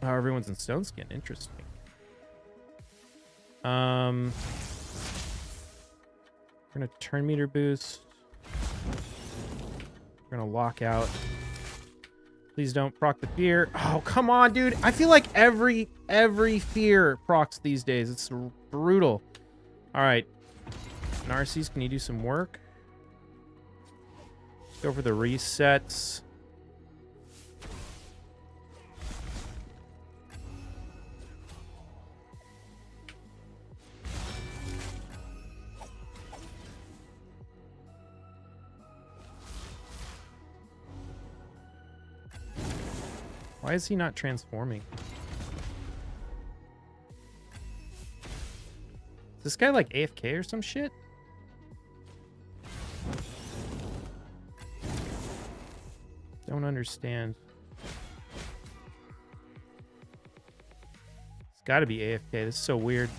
Oh, everyone's in Stone Skin. Interesting. We're gonna turn meter boost. We're gonna lock out. Please don't proc the fear. Oh, come on, dude. I feel like every fear procs these days. It's brutal. All right. Narcissus, can you do some work? Go for the resets. Why is he not transforming? Is this guy like AFK or some shit? Don't understand. Gotta be AFK. This is so weird.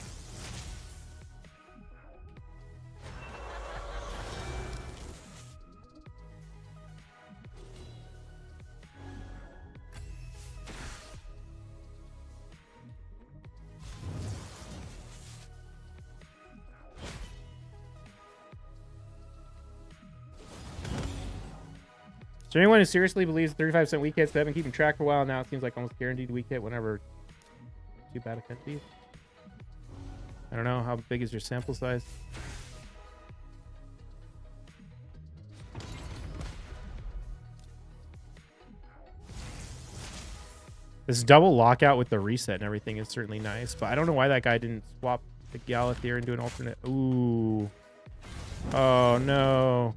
Is there anyone who seriously believes 35% weak hits? They've been keeping track for a while now. It seems like almost guaranteed weak hit whenever too bad a country. I don't know. How big is your sample size? This double lockout with the reset and everything is certainly nice, but I don't know why that guy didn't swap the Galathier and do an alternate. Ooh. Oh, no.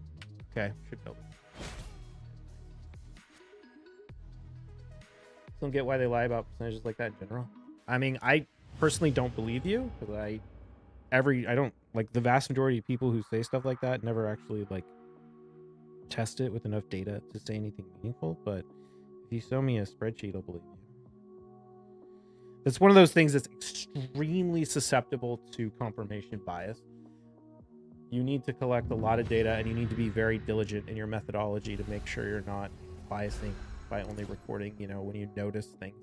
Okay. Should build it. Don't get why they lie about percentages like that in general. I mean, I personally don't believe you because I don't like the vast majority of people who say stuff like that never actually like test it with enough data to say anything meaningful. But if you show me a spreadsheet, I'll believe you. It's one of those things that's extremely susceptible to confirmation bias. You need to collect a lot of data and you need to be very diligent in your methodology to make sure you're not biasing by only recording, you know, when you notice things.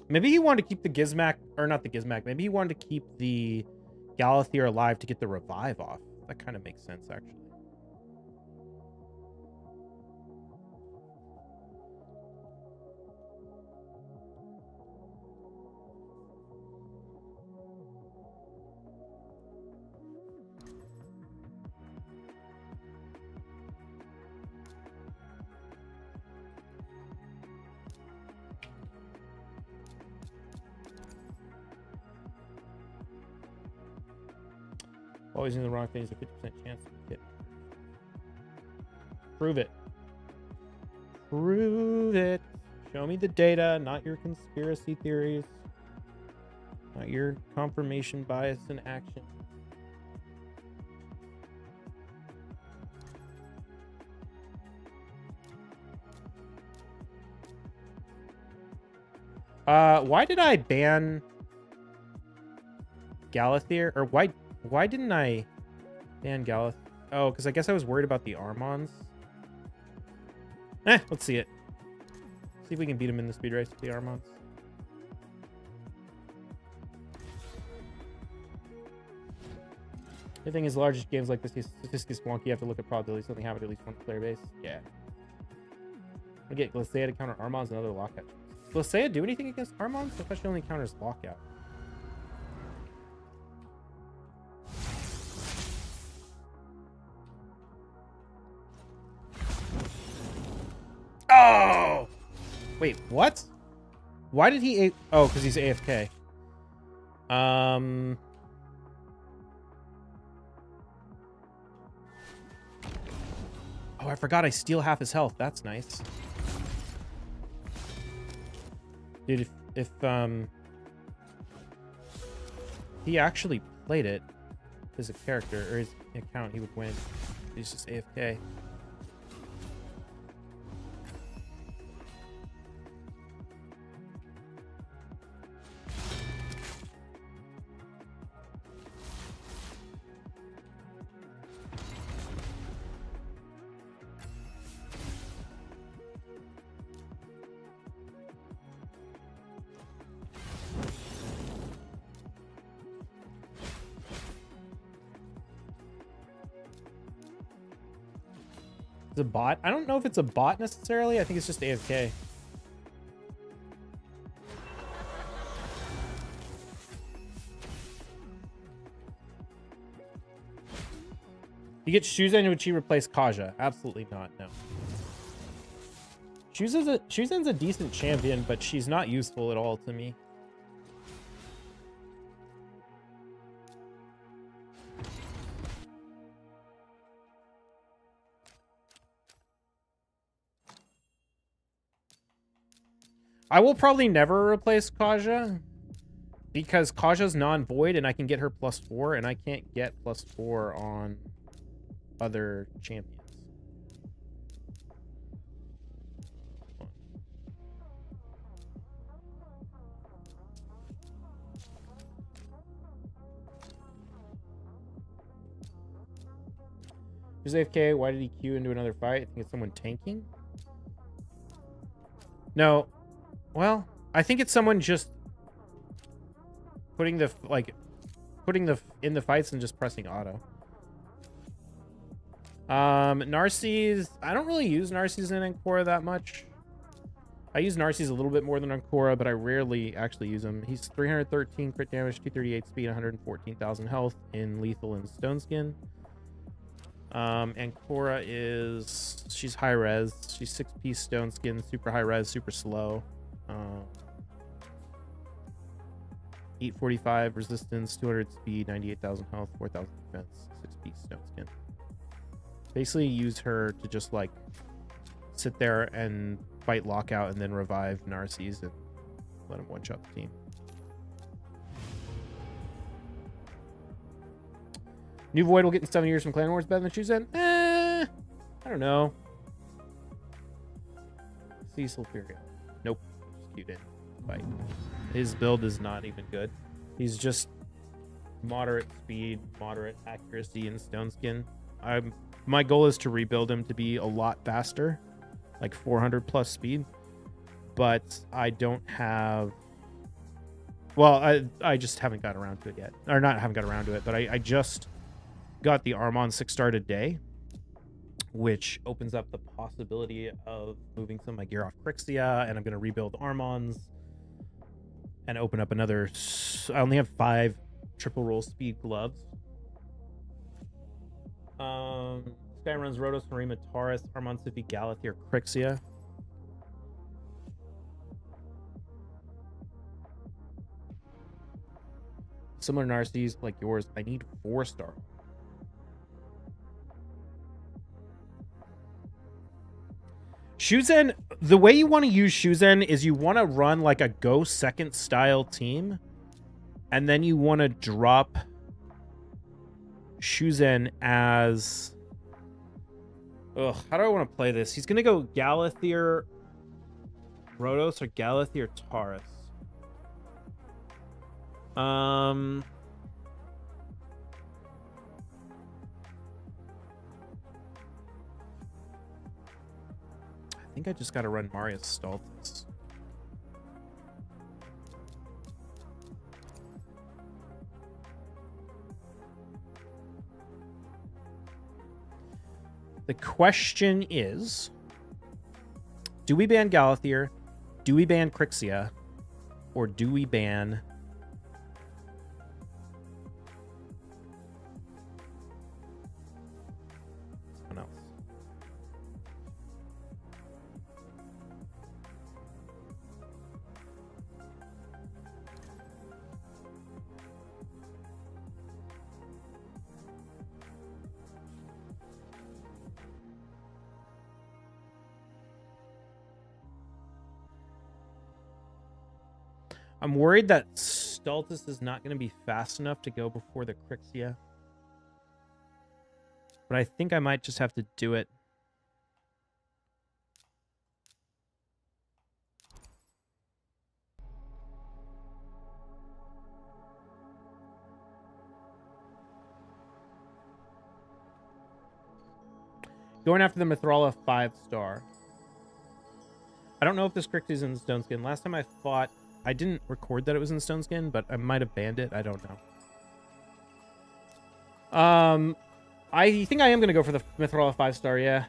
Maybe he wanted to keep the Gizmac, or not the Gizmac. Maybe he wanted to keep the Galathier alive to get the revive off. That kind of makes sense, actually. Always in the wrong thing is a 50% chance to hit. Prove it. Prove it. Show me the data, not your conspiracy theories. Not your confirmation bias in action. Why did I ban Galathier? Or why didn't I ban Galathier? Oh, because I guess I was worried about the Armons. Let's see it. See if we can beat him in the speed race with the Armons. The thing is, largest games like this, statistics wonky. You have to look at probability. Something happened to at least one player base. Yeah. I get Glacea to counter Armons and other lockout. Does Glacea do anything against Armons? The question only counters lockout. Oh! Wait, what? Why did he... Oh, because he's AFK. Oh, I forgot I steal half his health. That's nice. Dude, if he actually played it as a character, or his account, he would win. He's just AFK. It's a bot. I don't know if it's a bot necessarily. I think it's just AFK. You get Shuzen, would she replace Kaja? Absolutely not, no. Shuzen's a decent champion, but she's not useful at all to me. I will probably never replace Kaja because Kaja's non-void and I can get her +4 and I can't get +4 on other champions. Who's AFK? Why did he queue into another fight? I think it's someone tanking. No. Well, I think it's someone just putting the in the fights and just pressing auto. Narcisse, I don't really use Narcisse in Ancora that much. I use Narcisse a little bit more than Ancora, but I rarely actually use him. He's 313 crit damage, 238 speed, 114,000 health in lethal and stone skin. Ancora is, she's high res. She's 6-piece stone skin, super high res, super slow. 845 resistance, 200 speed, 98,000 health, 4,000 defense, 6-piece stone skin. Basically use her to just like sit there and fight lockout and then revive Narcisse and let him one-shot the team. New Void will get in 7 years from Clan Wars better than Chuzen? I don't know. Cecil Furio. Nope. Just queued in. Fight. His build is not even good. He's just moderate speed, moderate accuracy, and stone skin. My goal is to rebuild him to be a lot faster, like 400 plus speed. But I don't have. Well, I just haven't got around to it yet, or not haven't got around to it. But I just got the Armon 6-star today, which opens up the possibility of moving some of my gear off Crixia, and I'm going to rebuild Armons and open up another. I only have 5 triple roll speed gloves. This guy runs Rotos, Harima, Taurus, Armon, Sifi, Galathier, Crixia. Similar Narcisse like yours, I need 4-star. Shuzen, the way you want to use Shuzen is you want to run like a go second style team, and then you want to drop Shuzen as... Ugh, how do I want to play this? He's going to go Galathier Rotos or Galathier Taurus. I think I just got to run Marius Stultus. The question is, do we ban Galathier? Do we ban Crixia? Or do we ban someone else? I'm worried that Stultus is not going to be fast enough to go before the Crixia. But I think I might just have to do it. Going after the Mithrala 5-star. I don't know if this Crixia is in Stone Skin. Last time I fought, I didn't record that it was in Stone Skin, but I might have banned it. I don't know. I think I am going to go for the Mithrala 5-star, yeah.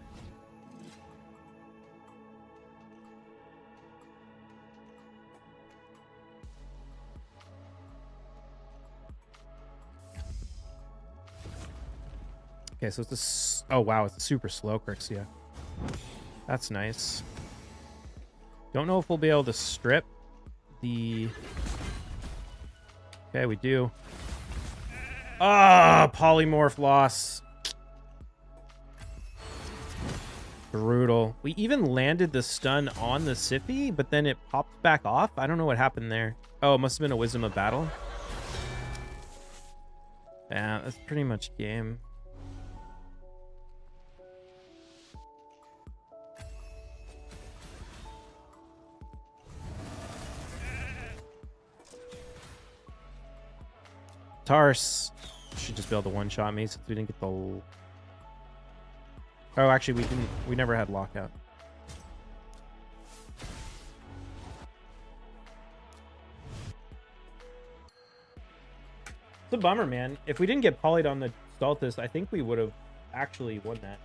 Okay, so it's a... Oh, wow, it's a super slow Crixia. That's nice. Don't know if we'll be able to strip the... Okay, we do. Ah, polymorph loss. Brutal. We even landed the stun on the Siffy, but then it popped back off. I don't know what happened there. Oh, it must have been a Wisdom of Battle. Yeah, that's pretty much game. Tars should just be able to one-shot me since we didn't get the... Oh, actually, we didn't. We never had lockout. It's a bummer, man. If we didn't get polyed on the Stultus, I think we would have actually won that.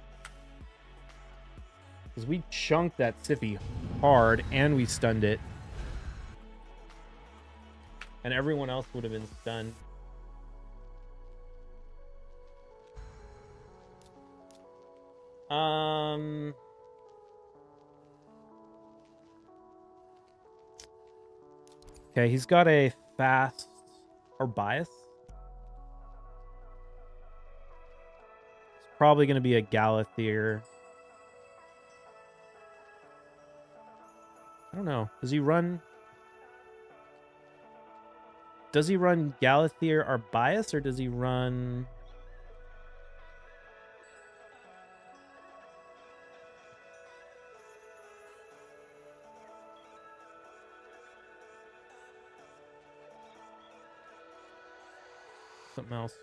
Because we chunked that Siffy hard, and we stunned it. And everyone else would have been stunned. Okay, he's got a fast or bias. It's probably going to be a Galathier. I don't know. Does he run Galathier or bias, or does he run... something else?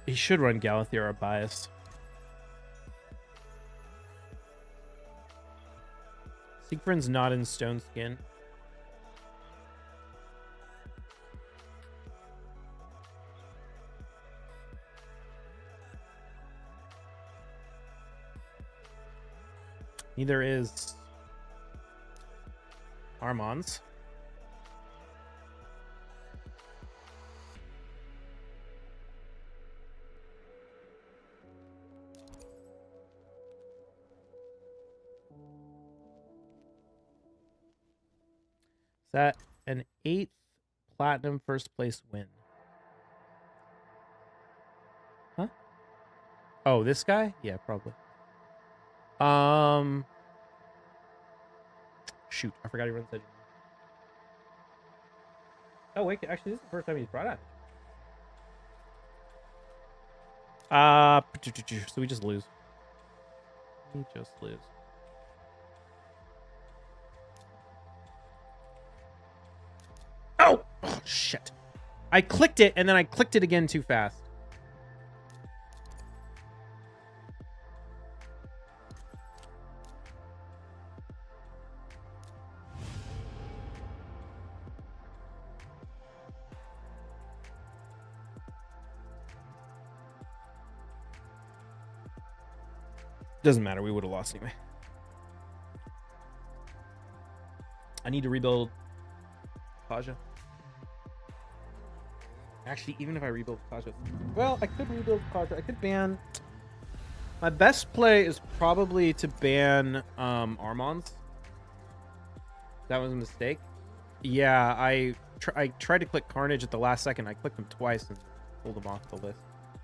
He should run Galathier or bias. Siegfried's not in Stone Skin. Neither is Armand's. Is that an 8th platinum first place win? Huh? Oh, this guy? Yeah, probably. Shoot, I forgot he runs that. Oh wait, actually, this is the first time he's brought up. So we just lose. We just lose. Oh! Oh, shit. I clicked it, and then I clicked it again too fast. Doesn't matter. We would have lost anyway. I need to rebuild Kaja. Actually, even if I rebuild Kaja... Well, I could rebuild Kaja. I could ban... My best play is probably to ban Armand's. That was a mistake. Yeah, I tried to click Carnage at the last second. I clicked him twice and pulled him off the list.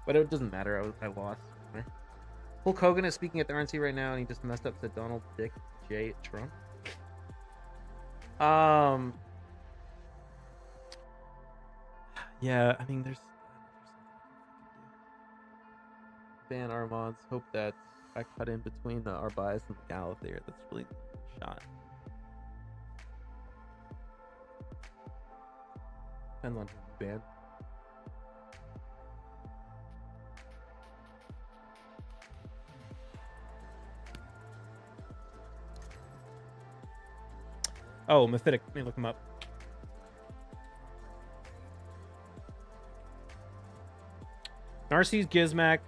But it doesn't matter. I lost. Hulk Hogan is speaking at the RNC right now, and he just messed up, said Donald Dick J. Trump. Yeah, I mean, there's ban Armand's. Hope that I cut in between our bias and the Galathier. That's really a shot. Depends on who's banned. Oh, Mephitic. Let me look him up. Narcissus Gizmac.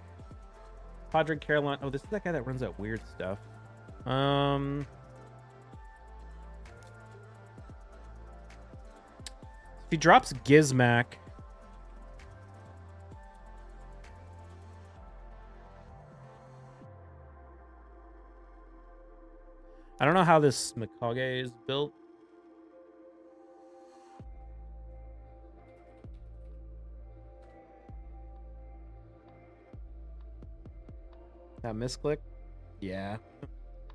Padre Caroline. Oh, this is that guy that runs that weird stuff. If he drops Gizmac... I don't know how this Mikage is built. That misclick? Yeah.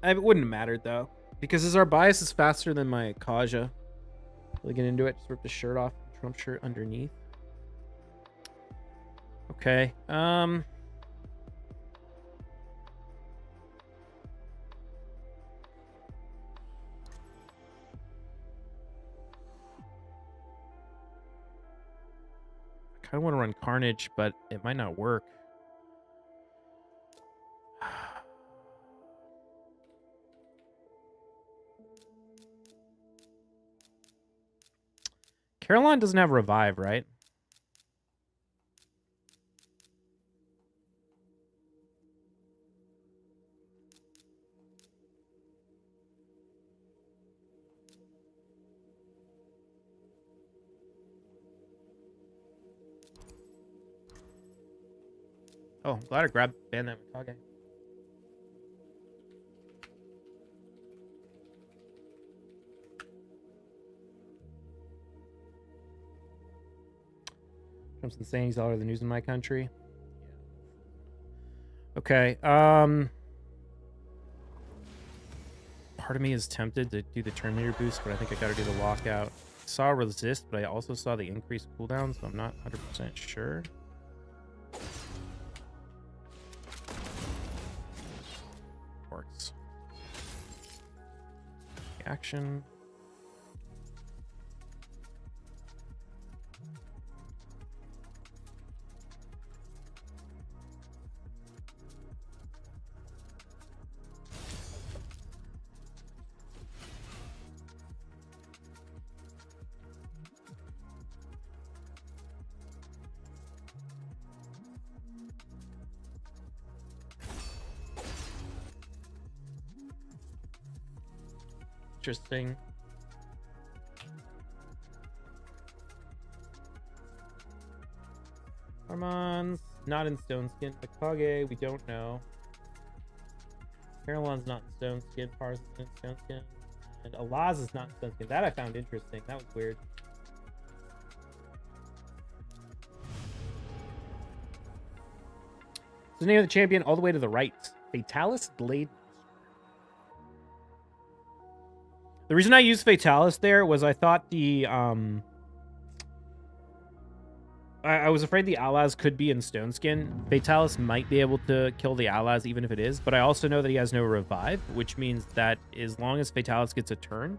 It wouldn't have mattered, though. Because as our bias is faster than my Kaja. Really get into it. Just rip the shirt off. Trump shirt underneath. Okay. I kind of want to run Carnage, but it might not work. Caroline doesn't have Revive, right? Oh, I'm glad I grabbed Ban that Mikage. Trump's insane. He's all over the news in my country. Okay. Part of me is tempted to do the Terminator boost, but I think I gotta do the lockout. I saw resist, but I also saw the increased cooldown, so I'm not 100% sure. Works. Action. Interesting. Armand's not in Stone Skin. Mikage, we don't know. Carolyn's not in Stone Skin. Pars is in Stone Skin. And Alaz is not in Stone Skin. That I found interesting. That was weird. So the name of the champion all the way to the right. Fatalis Blade. The reason I used Fatalis there was I thought the I was afraid the Alaz could be in Stone Skin. Fatalis might be able to kill the Alaz even if it is, but I also know that he has no revive, which means that as long as Fatalis gets a turn,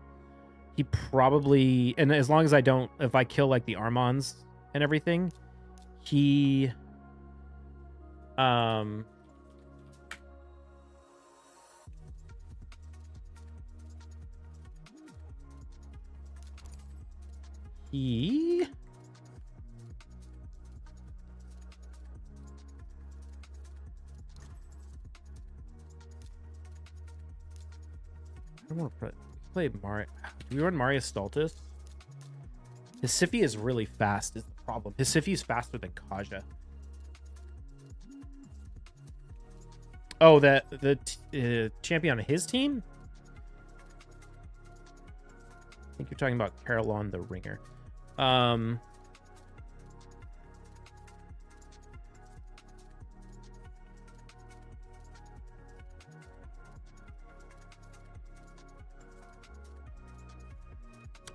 he probably, and as long as I don't, if I kill like the Armons and everything, he I don't want to play Mario. Do we run Mario Stultus? His Siphi is really fast is the problem. His Siphi is faster than Kaja. Oh, the champion on his team? I think you're talking about Carolyn the Ringer. I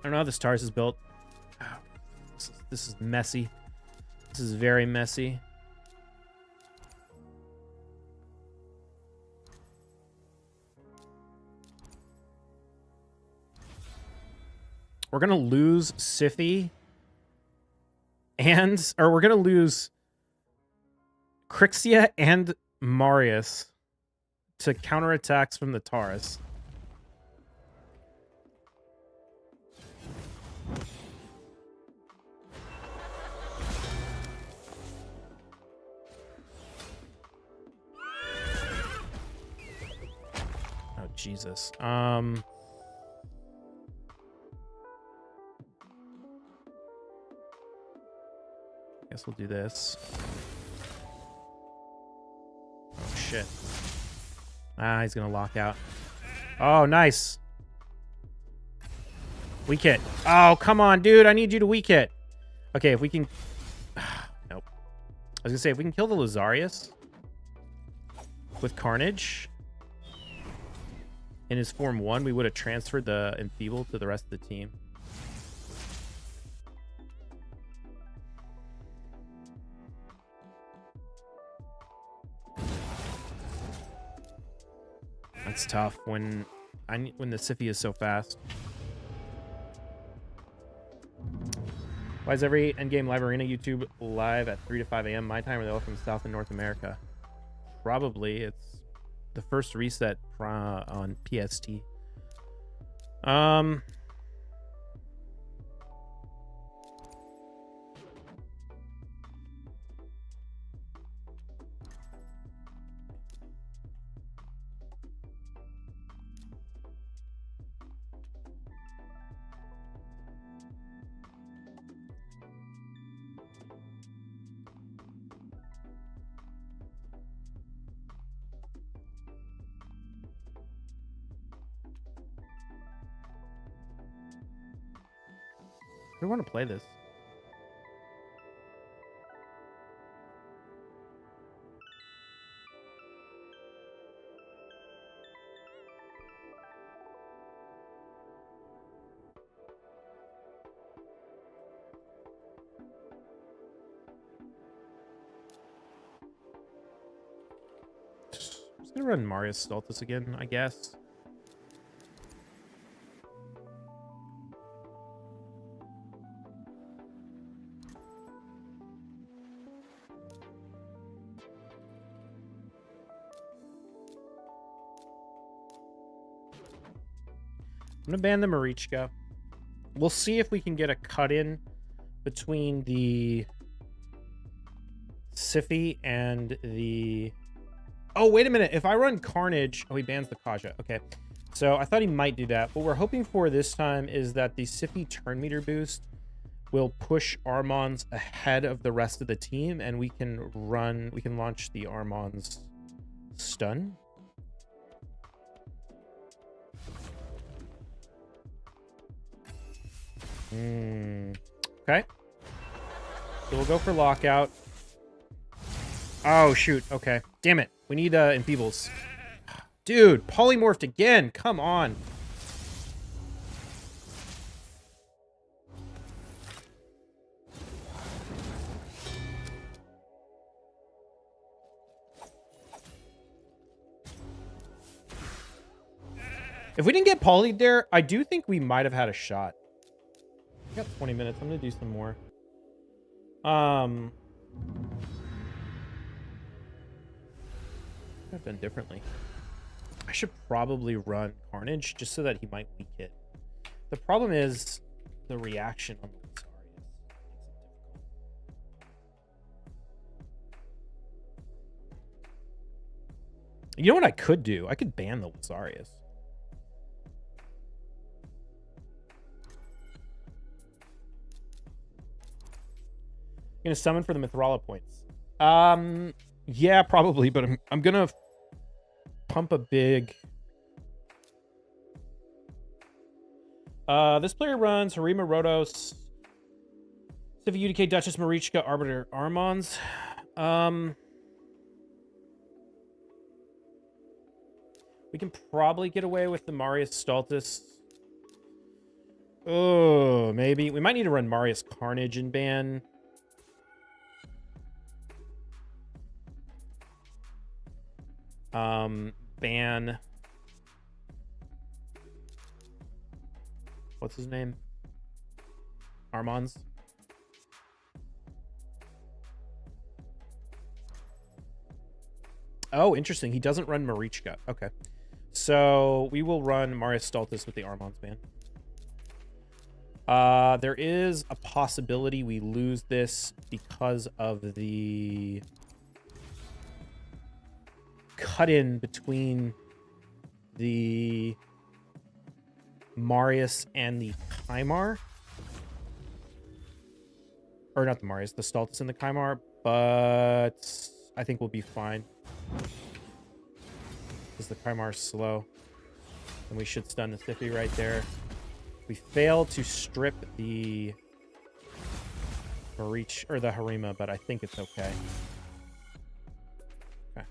don't know how the stars is built. Oh, this is messy. This is very messy. We're gonna lose Siphi or we're gonna lose Crixia and Marius to counterattacks from the Taurus. Oh, Jesus. Guess we'll do this. Oh, shit. Ah, he's gonna lock out. Oh, nice. Weak hit. Oh, come on, dude. I need you to weak hit. Okay, if we can... Nope. I was gonna say, if we can kill the Lazarius... with Carnage in his form 1, we would have transferred the Enfeeble to the rest of the team. That's tough when the Siphi is so fast. Why is every endgame live arena YouTube live at 3 to 5 a.m. my time, or they all from South and North America? Probably. It's the first reset on PST. I want to play this. I'm just gonna run Marius Stultus again, I guess. I'm going to ban the Marichka. We'll see if we can get a cut in between the Siphi and the... Oh, wait a minute. If I run Carnage... Oh, he bans the Kaja. Okay. So I thought he might do that. What we're hoping for this time is that the Siphi turn meter boost will push Armons ahead of the rest of the team, and we can launch the Armons stun. Okay. So we'll go for lockout. Oh, shoot. Okay. Damn it. We need Enfeebles. Dude, polymorphed again. Come on. If we didn't get polyed there, I do think we might have had a shot. I got 20 minutes. I'm going to do some more. I've done differently. I should probably run Carnage just so that he might weak hit. The problem is the reaction on the Lazarius. You know what I could do? I could ban the Lazarius. Gonna summon for the Mithrala points. Yeah, probably, but I'm gonna pump a big. This player runs Harima, Rhodos, Siphi, UDK, Duchess, Marichka, Arbiter, Armons. We can probably get away with the Marius Stultus. Oh, maybe. We might need to run Marius Carnage and ban. Ban. What's his name? Armons. Oh, interesting. He doesn't run Marichka. Okay. So we will run Marius Stultus with the Armons ban. There is a possibility we lose this because of the cut in between the Marius and the Kymar. Or not the Marius, the Stultus and the Kymar, but I think we'll be fine. Because the Kymar's slow. And we should stun the Siphi right there. We failed to strip the Marich or the Harima, but I think it's okay. Okay.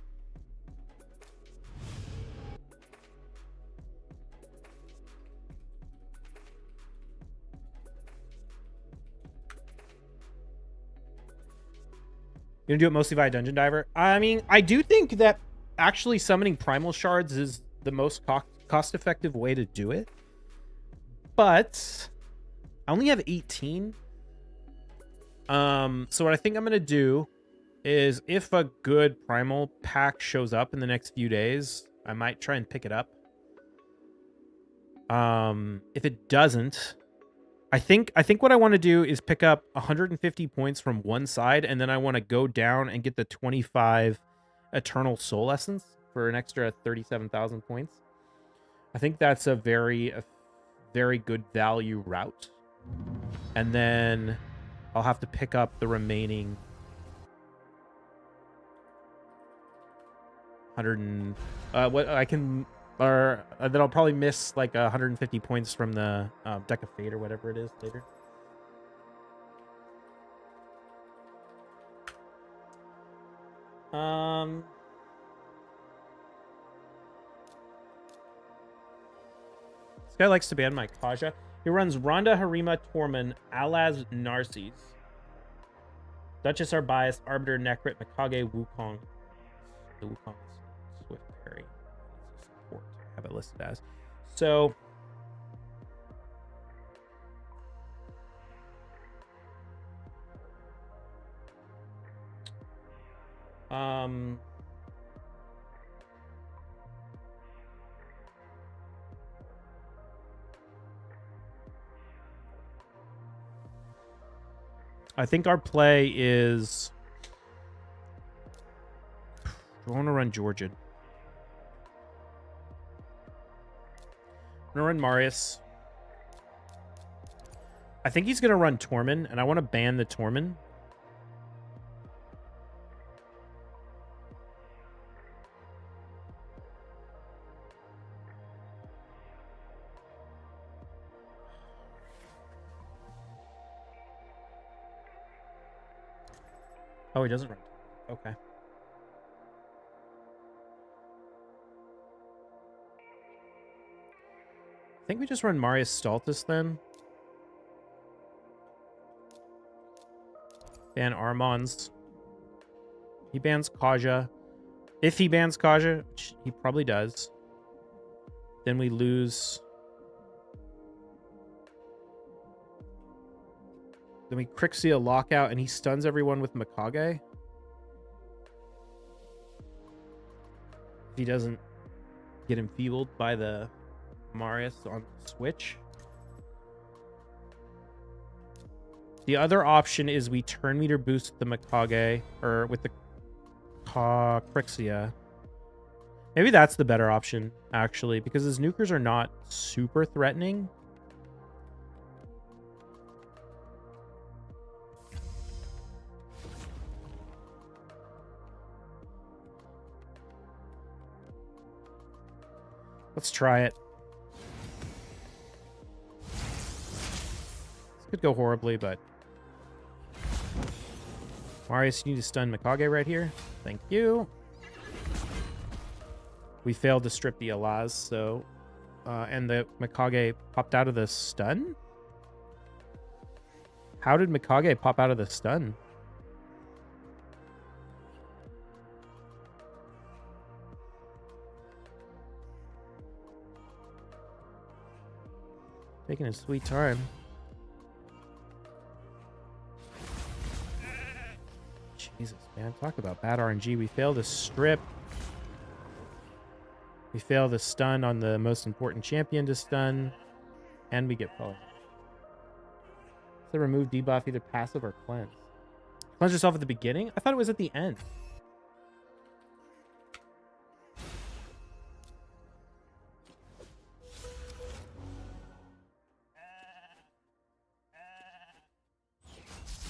You're gonna do it mostly via Dungeon Diver? I mean, I do think that actually summoning Primal Shards is the most cost-effective way to do it. But I only have 18. So what I think I'm gonna do is if a good Primal pack shows up in the next few days, I might try and pick it up. If it doesn't, I think what I want to do is pick up 150 points from one side, and then I want to go down and get the 25 Eternal Soul Essence for an extra 37,000 points. I think that's a very good value route. And then I'll have to pick up the remaining 100 and what I can, or then I'll probably miss like 150 points from the Deck of Fate or whatever it is later. This guy likes to ban my Kaja. He runs Rhonda, Harima, Tormund, Alaz, Narses, Duchess Arbias, Arbiter, Necrit, Mikage, Wukong. The Wukong is Swift Parry. It's a support. I have it listed as. So I think our play is I want to run Georgian. I'm going to run Marius. I think he's going to run Tormund, and I want to ban the Tormund. Oh, he doesn't run. Okay. I think we just run Marius Stultus then. Ban Armons. He bans Kaja. If he bans Kaja, which he probably does, then we lose. Then we Crixia Lockout and he stuns everyone with Mikage. If he doesn't get enfeebled by the Marius on Switch. The other option is we turn meter boost the Mikage, or with the Crixia. Maybe that's the better option, actually, because his nukers are not super threatening. Let's try it. This could go horribly, but Marius, you need to stun Mikage right here. Thank you. We failed to strip the Alaz, so and the Mikage popped out of the stun? How did Mikage pop out of the stun? Taking his sweet time. Jesus, man. Talk about bad RNG. We failed to strip. We fail to stun on the most important champion to stun. And we get power. So remove debuff either passive or cleanse. Cleanse yourself at the beginning? I thought it was at the end.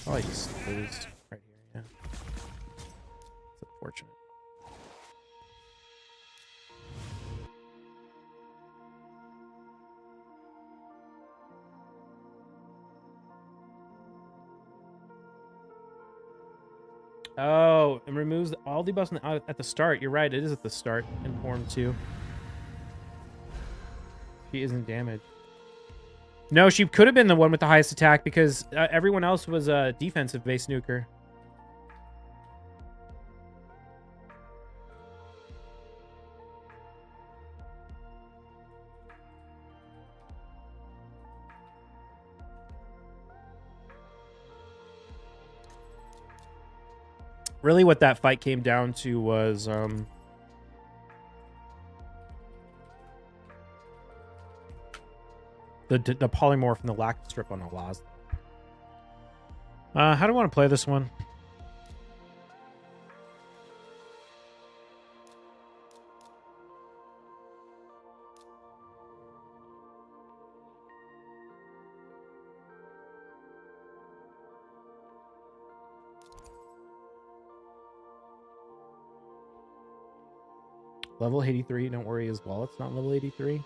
Oh, I just lose right here, yeah. It's unfortunate. Oh, it removes all debuffs at the start. You're right, it is at the start in Form 2. She isn't damaged. No, she could have been the one with the highest attack because everyone else was a defensive-based nuker. Really what that fight came down to was the polymorph and the lack of strip on Alaz. How do I want to play this one? Level 83, don't worry as well. It's not level 83.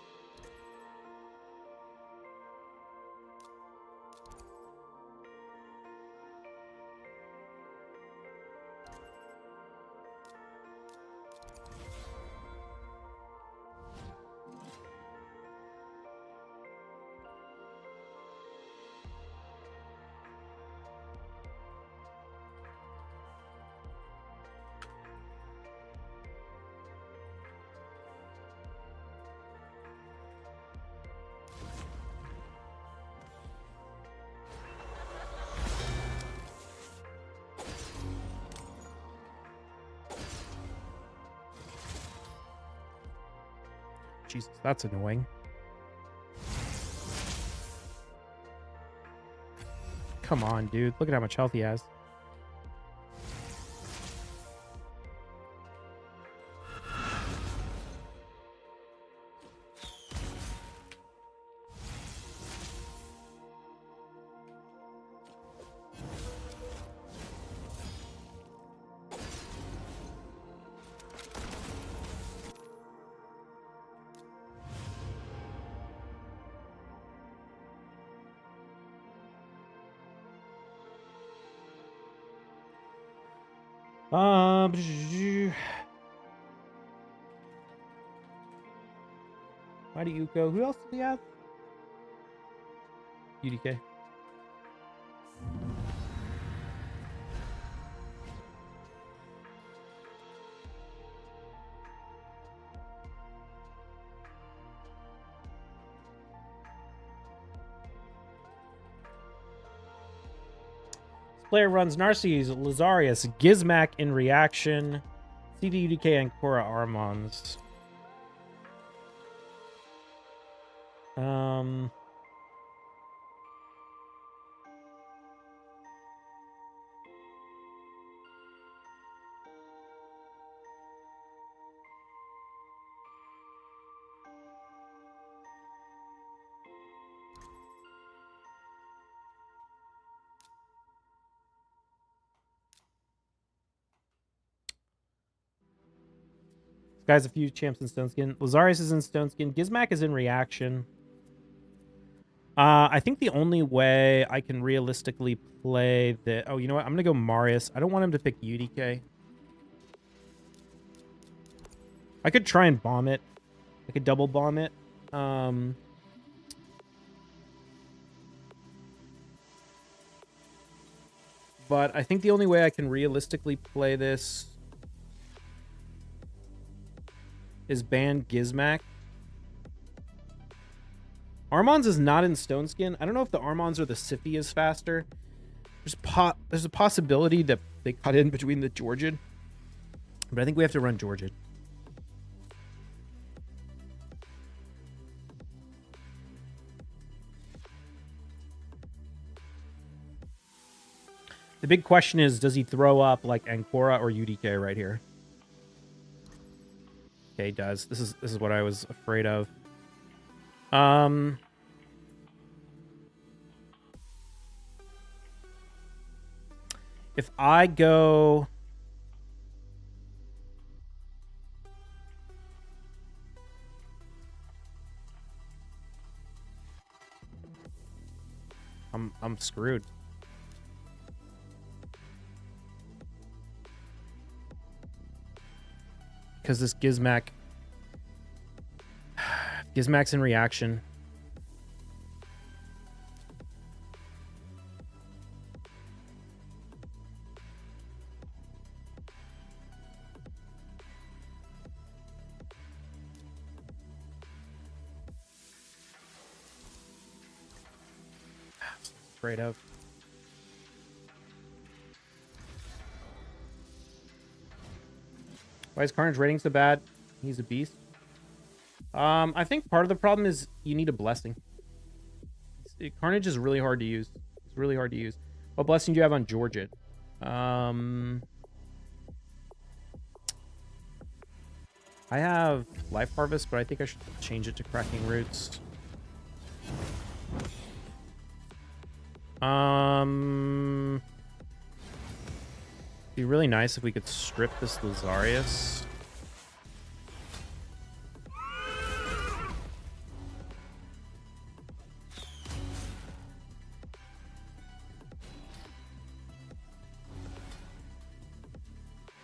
Jesus, that's annoying. Come on, dude. Look at how much health he has. Why do you go? Who else do we have? UDK. Player runs Narcissus, Lazarius, Gizmac in reaction, CDUDK, and Cora Armons. Guy's a few champs in Stone Skin. Lazarius is in Stone Skin. Gizmac is in reaction. I think the only way I can realistically play the... Oh, you know what? I'm going to go Marius. I don't want him to pick UDK. I could try and bomb it. I could double bomb it. But I think the only way I can realistically play this is ban Gizmac. Armons is not in Stone Skin. I don't know if the Armons or the Siffy is faster. There's a possibility that they cut in between the Georgian. But I think we have to run Georgian. The big question is, does he throw up like Ancora or UDK right here? Okay, he does. This is what I was afraid of. If I go... I'm screwed. Because this Gizmac... Gizmac's in reaction. Afraid of. Why is Carnage rating so bad? He's a beast. I think part of the problem is you need a blessing. Carnage is really hard to use. It's really hard to use. What blessing do you have on Georgia? I have Life Harvest, but I think I should change it to Cracking Roots. Be really nice if we could strip this Lazarius.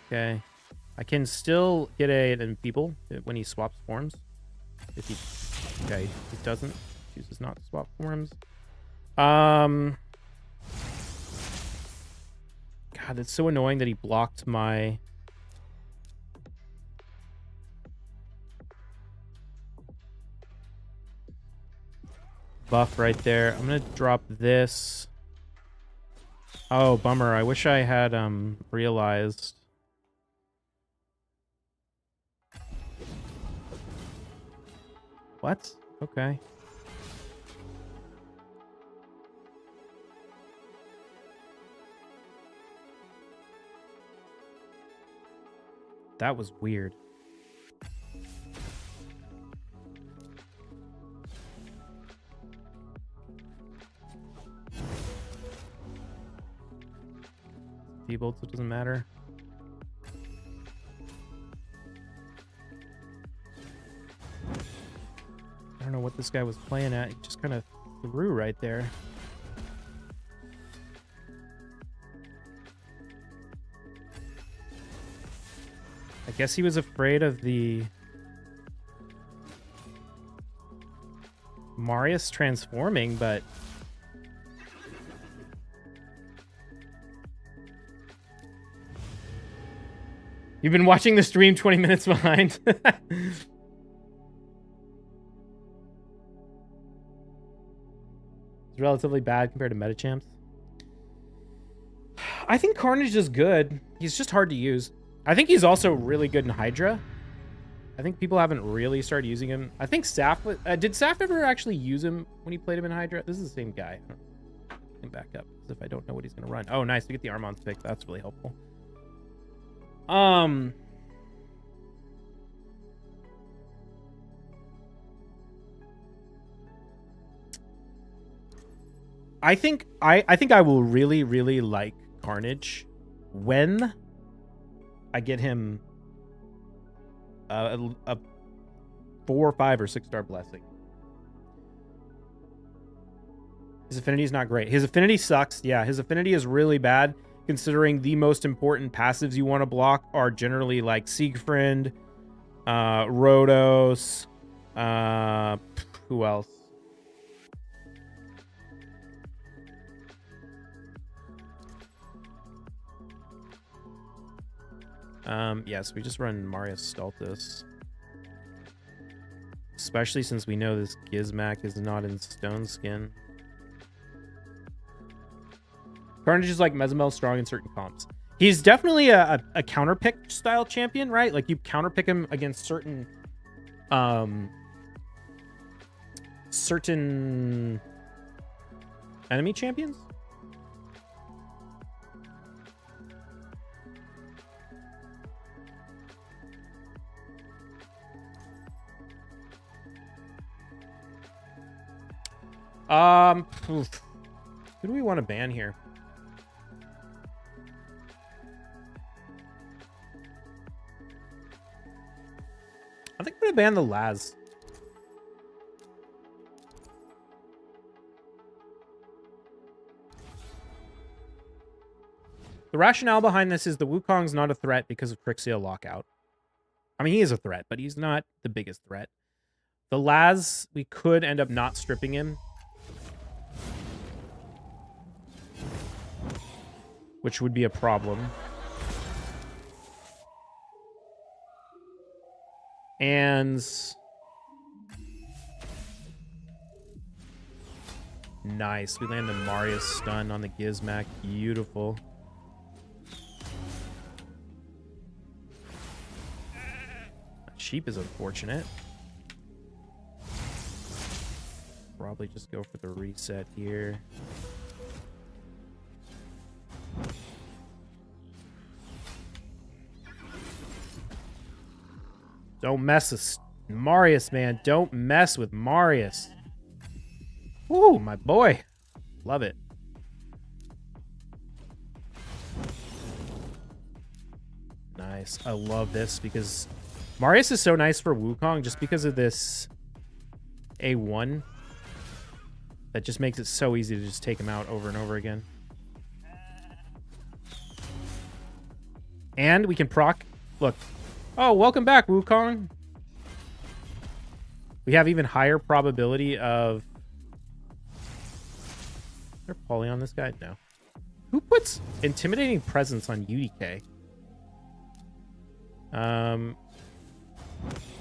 Okay. I can still get an Enfeeble when he swaps forms. If he... Okay, he doesn't. Chooses not to swap forms. God, it's so annoying that he blocked my... buff right there. I'm gonna drop this. Oh, bummer. I wish I had realized... What? Okay. That was weird. T-bolts, it doesn't matter. I don't know what this guy was playing at. He just kind of threw right there. I guess he was afraid of the Marius transforming, but you've been watching the stream 20 minutes behind. It's relatively bad compared to Metachamps. I think Carnage is good. He's just hard to use. I think he's also really good in Hydra. I think people haven't really started using him. I think Saf... did Saf ever actually use him when he played him in Hydra? This is the same guy. Let me back up, as if I don't know what he's going to run. Oh, nice. We get the Armons pick. That's really helpful. I think I will really, really like Carnage when I get him a 4, 5, or 6 star blessing. His affinity is not great. His affinity sucks. Yeah, his affinity is really bad, considering the most important passives you want to block are generally like Siegfried, Rhodos, who else? Yes, we just run Marius Stultus. Especially since we know this Gizmak is not in Stone Skin. Carnage is like Mezimel strong in certain comps. He's definitely a counterpick style champion, right? Like you counterpick him against certain enemy champions. Who do we want to ban here? I think I'm gonna ban the Laz. The rationale behind this is the Wukong's not a threat because of Crixia lockout. I mean, he is a threat, but he's not the biggest threat. The Laz, we could end up not stripping him, which would be a problem. And nice. We land the Marius stun on the Gizmak. Beautiful. sheep is unfortunate. Probably just go for the reset here. Don't mess with Marius, man. Don't mess with Marius. Woo, my boy. Love it. Nice. I love this because Marius is so nice for Wukong just because of this A1 that just makes it so easy to just take him out over and over again. And we can proc. Look. Oh, welcome back, Wukong. We have even higher probability of... Is there poly on this guy? No. Who puts intimidating presence on UDK? I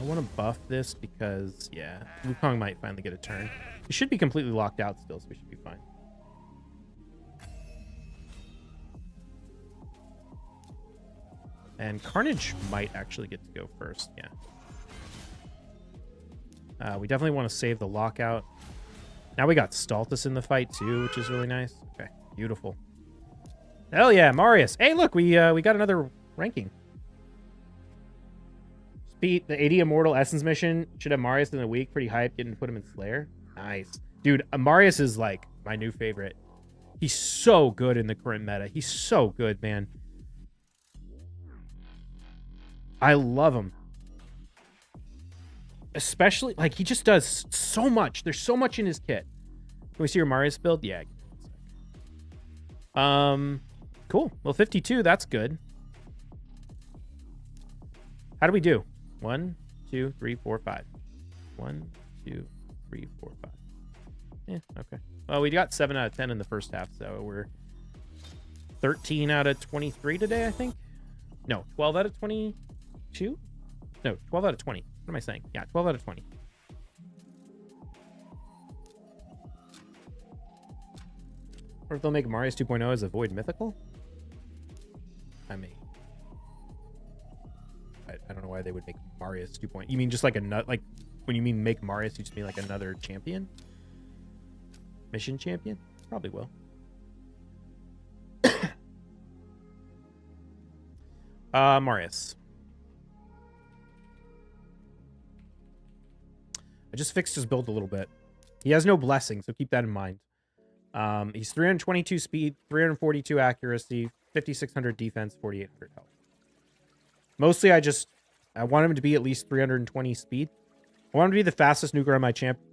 want to buff this because, yeah, Wukong might finally get a turn. He should be completely locked out still, so we should be fine. And Carnage might actually get to go first, yeah. We definitely want to save the lockout. Now we got Stultus in the fight too, which is really nice. Okay, beautiful. Hell yeah, Marius. Hey, look, we got another ranking. Speed, the 80 Immortal Essence mission should have Marius in a week. Pretty hype, getting to put him in Slayer. Nice. Dude, Marius is like my new favorite. He's so good in the current meta. He's so good, man. I love him. Especially, like, he just does so much. There's so much in his kit. Can we see your Marius build? Yeah. Cool. Well, 52, that's good. How do we do? 1, 2, 3, 4, 5. 1, 2, 3, 4, 5. Yeah, okay. Well, we got 7 out of 10 in the first half, so we're 13 out of 23 today, I think. No, 12 out of 22? No, 12 out of 20. What am I saying? Yeah, 12 out of 20. Or if they'll make Marius 2.0 as a Void Mythical? I mean, I don't know why they would make Marius 2.0. You mean just like like when you mean make Marius, you just mean like another champion? Mission champion? Probably will. Marius. I just fixed his build a little bit. He has no blessing, so keep that in mind. He's 322 speed, 342 accuracy, 5600 defense, 4800 health. Mostly, I want him to be at least 320 speed. I want him to be the fastest nuker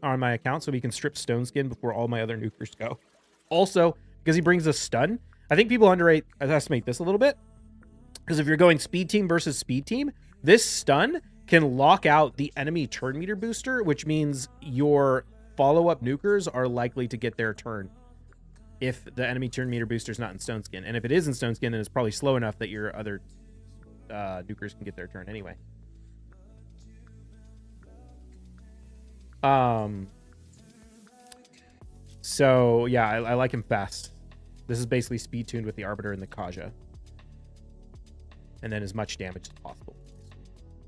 on my account, so he can strip Stone Skin before all my other nukers go. Also, because he brings a stun, I think people underestimate this a little bit. Because if you're going speed team versus speed team, this stun can lock out the enemy turn meter booster, which means your follow-up nukers are likely to get their turn if the enemy turn meter booster is not in Stone Skin. And if it is in Stone Skin, then it's probably slow enough that your other nukers can get their turn anyway. So, yeah, I like him fast. This is basically speed tuned with the Arbiter and the Kaja. And then as much damage as possible.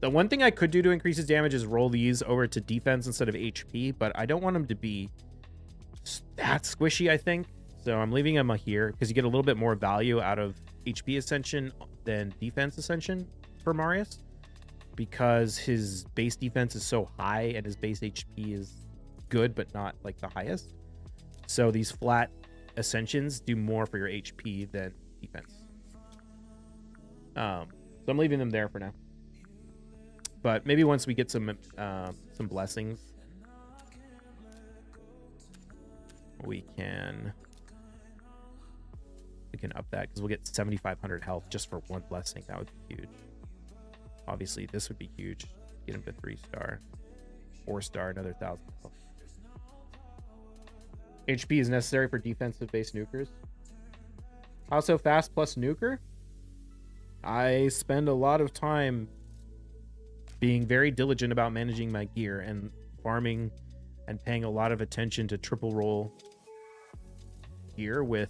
The one thing I could do to increase his damage is roll these over to defense instead of HP, but I don't want him to be that squishy, I think. So I'm leaving him here because you get a little bit more value out of HP Ascension than defense Ascension for Marius, because his base defense is so high and his base HP is good, but not like the highest. So these flat Ascensions do more for your HP than defense. So I'm leaving them there for now. But maybe once we get some blessings, we can up that, because we'll get 7,500 health just for one blessing. That would be huge. Obviously, this would be huge. Get him to 3-star, 4-star, another 1,000 health. HP is necessary for defensive base nukers. Also, fast plus nuker. I spend a lot of time being very diligent about managing my gear and farming and paying a lot of attention to triple roll gear with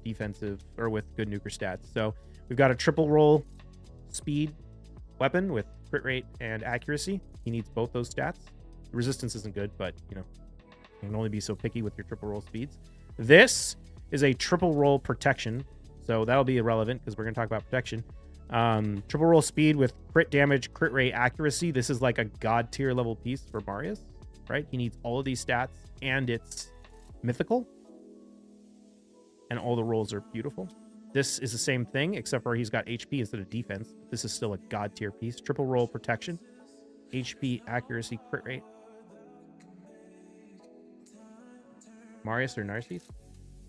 defensive or with good nuker stats. So we've got a triple roll speed weapon with crit rate and accuracy. He needs both those stats. Resistance isn't good, but you know, you can only be so picky with your triple roll speeds. This is a triple roll protection, so that'll be irrelevant because we're going to talk about protection. Triple roll speed with crit damage, crit rate, accuracy. This is like a god tier level piece for Marius, right? He needs all of these stats, and it's mythical, and all the rolls are beautiful. This is the same thing, except for he's got HP instead of defense. This is still a god tier piece. Triple roll protection, HP, accuracy, crit rate. Marius or Narcisse?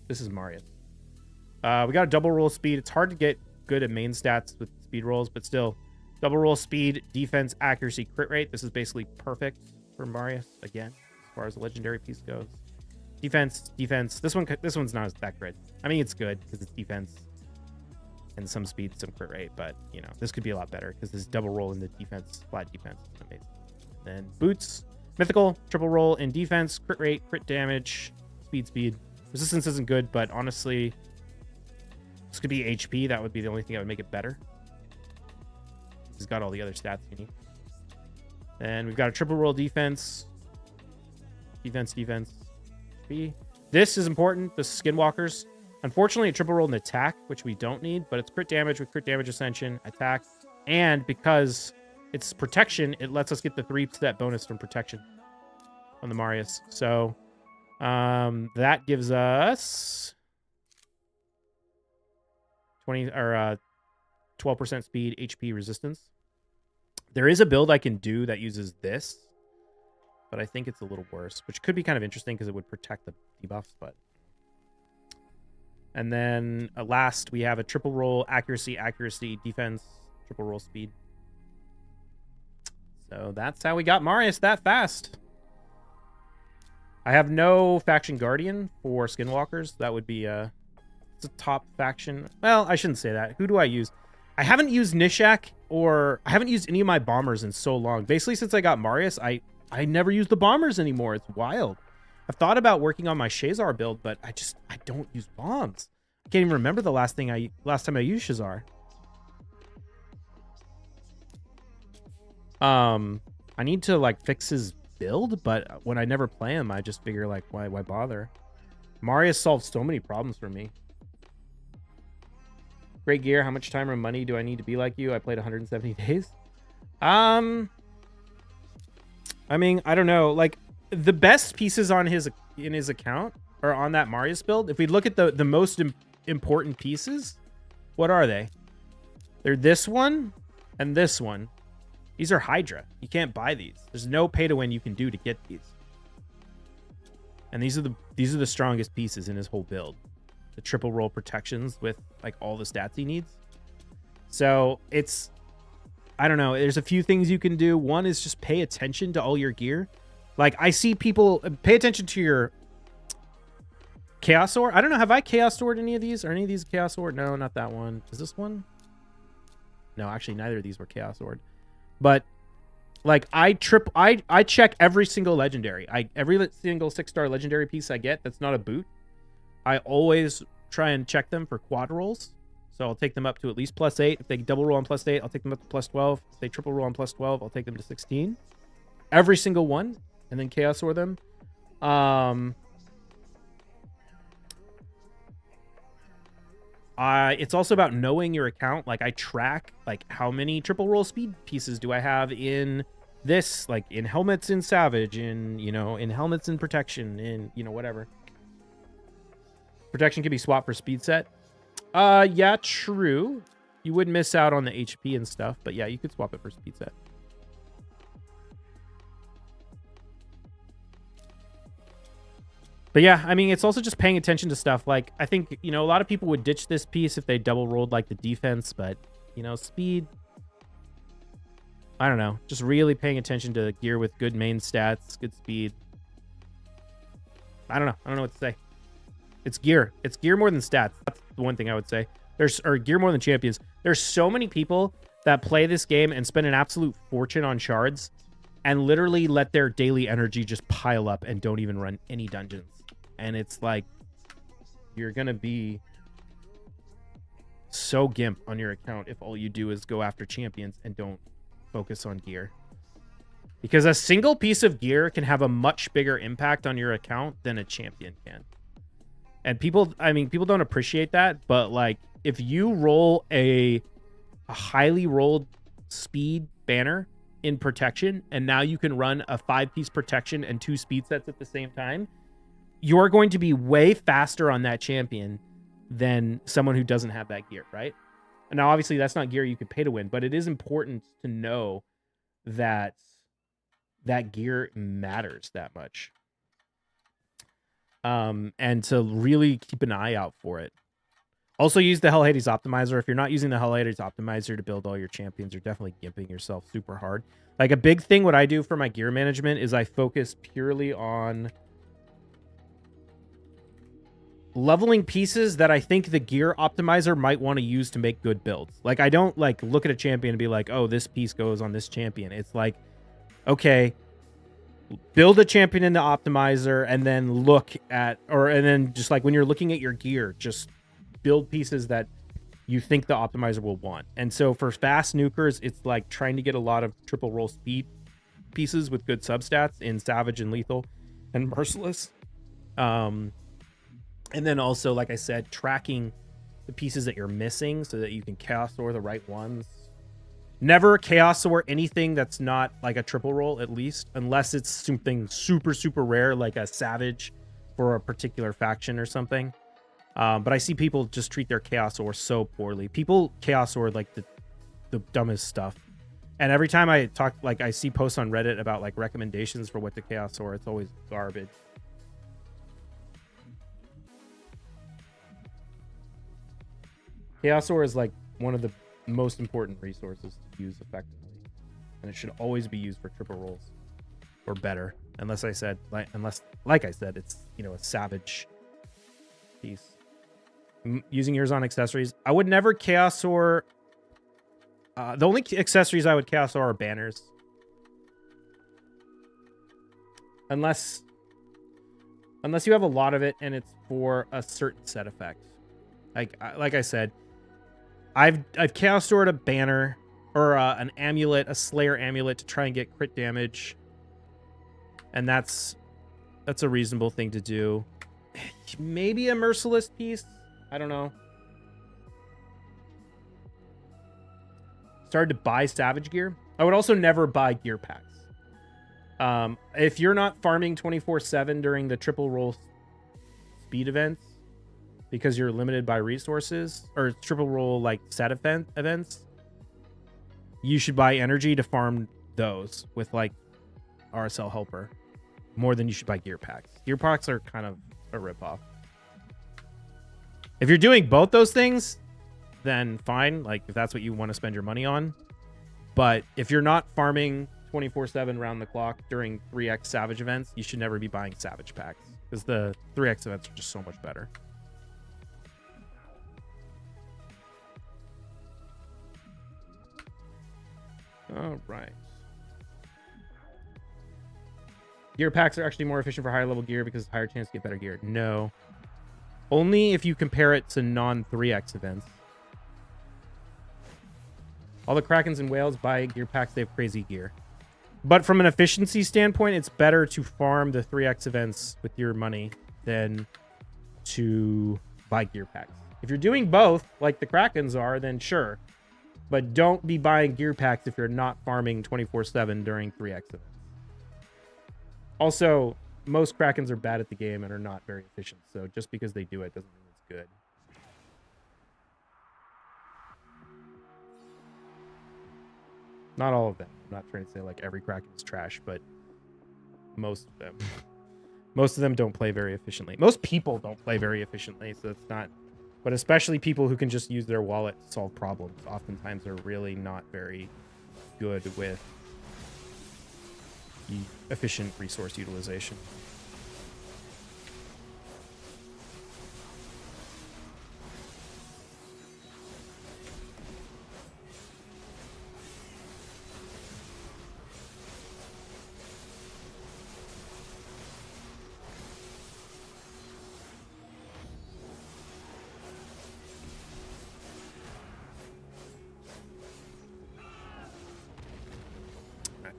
This is Marius. We got a double roll speed. It's hard to get good at main stats with speed rolls, but still, double roll speed, defense, accuracy, crit rate. This is basically perfect for Marius again, as far as the legendary piece goes. Defense. This one's not that great. I mean, it's good because it's defense and some speed, some crit rate, but you know, this could be a lot better because this double roll in the defense, flat defense is amazing. Then boots, mythical, triple roll in defense, crit rate, crit damage, speed. Resistance isn't good, but honestly, this could be HP. That would be the only thing that would make it better. He's got all the other stats you need. And we've got a triple roll defense. Defense. HP. This is important. The skinwalkers. Unfortunately, a triple roll in attack, which we don't need, but it's crit damage with crit damage ascension, attack. And because it's protection, it lets us get the 3-step bonus from protection on the Marius. So that gives us 20 or 12% speed, HP, resistance. There is a build I can do that uses this, but I think it's a little worse, which could be kind of interesting because it would protect the debuffs. But and then last we have a triple roll accuracy, defense, triple roll speed. So that's how we got Marius that fast. I have no faction guardian for skinwalkers. That would be it's a top faction. Well, I shouldn't say that. Who do I use? I haven't used Nishak, or I haven't used any of my bombers in so long. Basically, since I got Marius, I never use the bombers anymore. It's wild. I've thought about working on my Shazar build, but I don't use bombs. I can't even remember the last time I used Shazar. I need to like fix his build, but when I never play him, I just figure like why bother? Marius solved so many problems for me. Great gear. How much time or money do I need to be like you? I played 170 days. I mean, I don't know. Like the best pieces on in his account are on that Marius build. If we look at the most important pieces, what are they? They're this one and this one. These are Hydra. You can't buy these. There's no pay to win you can do to get these. And these are the strongest pieces in his whole build. The triple roll protections with like all the stats he needs. So it's, I don't know. There's a few things you can do. One is just pay attention to all your gear. Like I see people pay attention to your Chaos Sword. I don't know. Have I Chaos Sword any of these? Are any of these Chaos Sword? No, not that one. Is this one? No, actually neither of these were Chaos Sword. But like I check every single legendary. Every single 6-star legendary piece I get that's not a boot, I always try and check them for quad rolls. So I'll take them up to at least +8. If they double roll on +8, I'll take them up to +12. If they triple roll on +12, I'll take them to 16. Every single one, and then Chaos Sword them. It's also about knowing your account. Like I track like how many triple roll speed pieces do I have in this, like in helmets in Savage, in in helmets in protection, in whatever. Protection can be swapped for speed set. Yeah, true. You would miss out on the HP and stuff, but yeah, you could swap it for speed set. But yeah, I mean, it's also just paying attention to stuff. Like, I think, a lot of people would ditch this piece if they double rolled like the defense, but, speed, I don't know. Just really paying attention to gear with good main stats, good speed. I don't know. I don't know what to say. It's gear. It's gear more than stats. That's the one thing I would say. Or gear more than champions. There's so many people that play this game and spend an absolute fortune on shards and literally let their daily energy just pile up and don't even run any dungeons. And it's like, you're going to be so gimp on your account if all you do is go after champions and don't focus on gear. Because a single piece of gear can have a much bigger impact on your account than a champion can. And people don't appreciate that, but like if you roll a highly rolled speed banner in protection, and now you can run a 5-piece protection and 2 speed sets at the same time, you're going to be way faster on that champion than someone who doesn't have that gear, right? And now, obviously, that's not gear you can pay to win, but it is important to know that that gear matters that much. And to really keep an eye out for it. Also use the Hell Hades Optimizer. If you're not using the Hell Hades Optimizer to build all your champions, you're definitely gimping yourself super hard. Like a big thing, what I do for my gear management is I focus purely on leveling pieces that I think the gear optimizer might want to use to make good builds. Like I don't like look at a champion and be like, oh, this piece goes on this champion. It's like, okay, build a champion in the optimizer and then look at, and then just like when you're looking at your gear, just build pieces that you think the optimizer will want. And so for fast nukers, it's like trying to get a lot of triple roll speed pieces with good substats in Savage and Lethal and Merciless. And then also, like I said, tracking the pieces that you're missing so that you can Chaos Sword the right ones. Never Chaos Sword anything that's not like a triple roll, at least, unless it's something super, super rare, like a Savage for a particular faction or something. But I see people just treat their Chaos Sword so poorly. People Chaos Sword like the dumbest stuff. And every time I talk, like I see posts on Reddit about like recommendations for what to Chaos Sword, it's always garbage. Chaos Sword is like one of the most important resources to use effectively, and it should always be used for triple rolls or better, unless I said it's, you know, a Savage piece. Using yours on accessories, I would never Chaos Sword. The only accessories I would Chaos Sword are banners, unless you have a lot of it and it's for a certain set effect. Like I said, I've Chaos Sword a banner or an amulet, a Slayer amulet to try and get crit damage, and that's a reasonable thing to do. Maybe a Merciless piece. I don't know. Started to buy Savage gear. I would also never buy gear packs. If you're not farming 24/7 during the triple roll speed events, because you're limited by resources, or triple roll like set events, you should buy energy to farm those with like RSL helper more than you should buy gear packs. Gear packs are kind of a ripoff. If you're doing both those things, then fine, like if that's what you want to spend your money on. But if you're not farming 24/7 round the clock during 3x Savage events, you should never be buying Savage packs, because the 3x events are just so much better. All right. Gear packs are actually more efficient for higher level gear because higher chance to get better gear. No. Only if you compare it to non-3x events. All the Krakens and Whales buy gear packs, they have crazy gear. But from an efficiency standpoint, it's better to farm the 3x events with your money than to buy gear packs. If you're doing both, like the Krakens are, then sure. But don't be buying gear packs if you're not farming 24/7 during 3x events. Also, most Krakens are bad at the game and are not very efficient, so just because they do it doesn't mean it's good. Not all of them. I'm not trying to say like every Kraken is trash, but most of them. Most of them don't play very efficiently. Most people don't play very efficiently, so it's not... But especially people who can just use their wallet to solve problems oftentimes are really not very good with efficient resource utilization.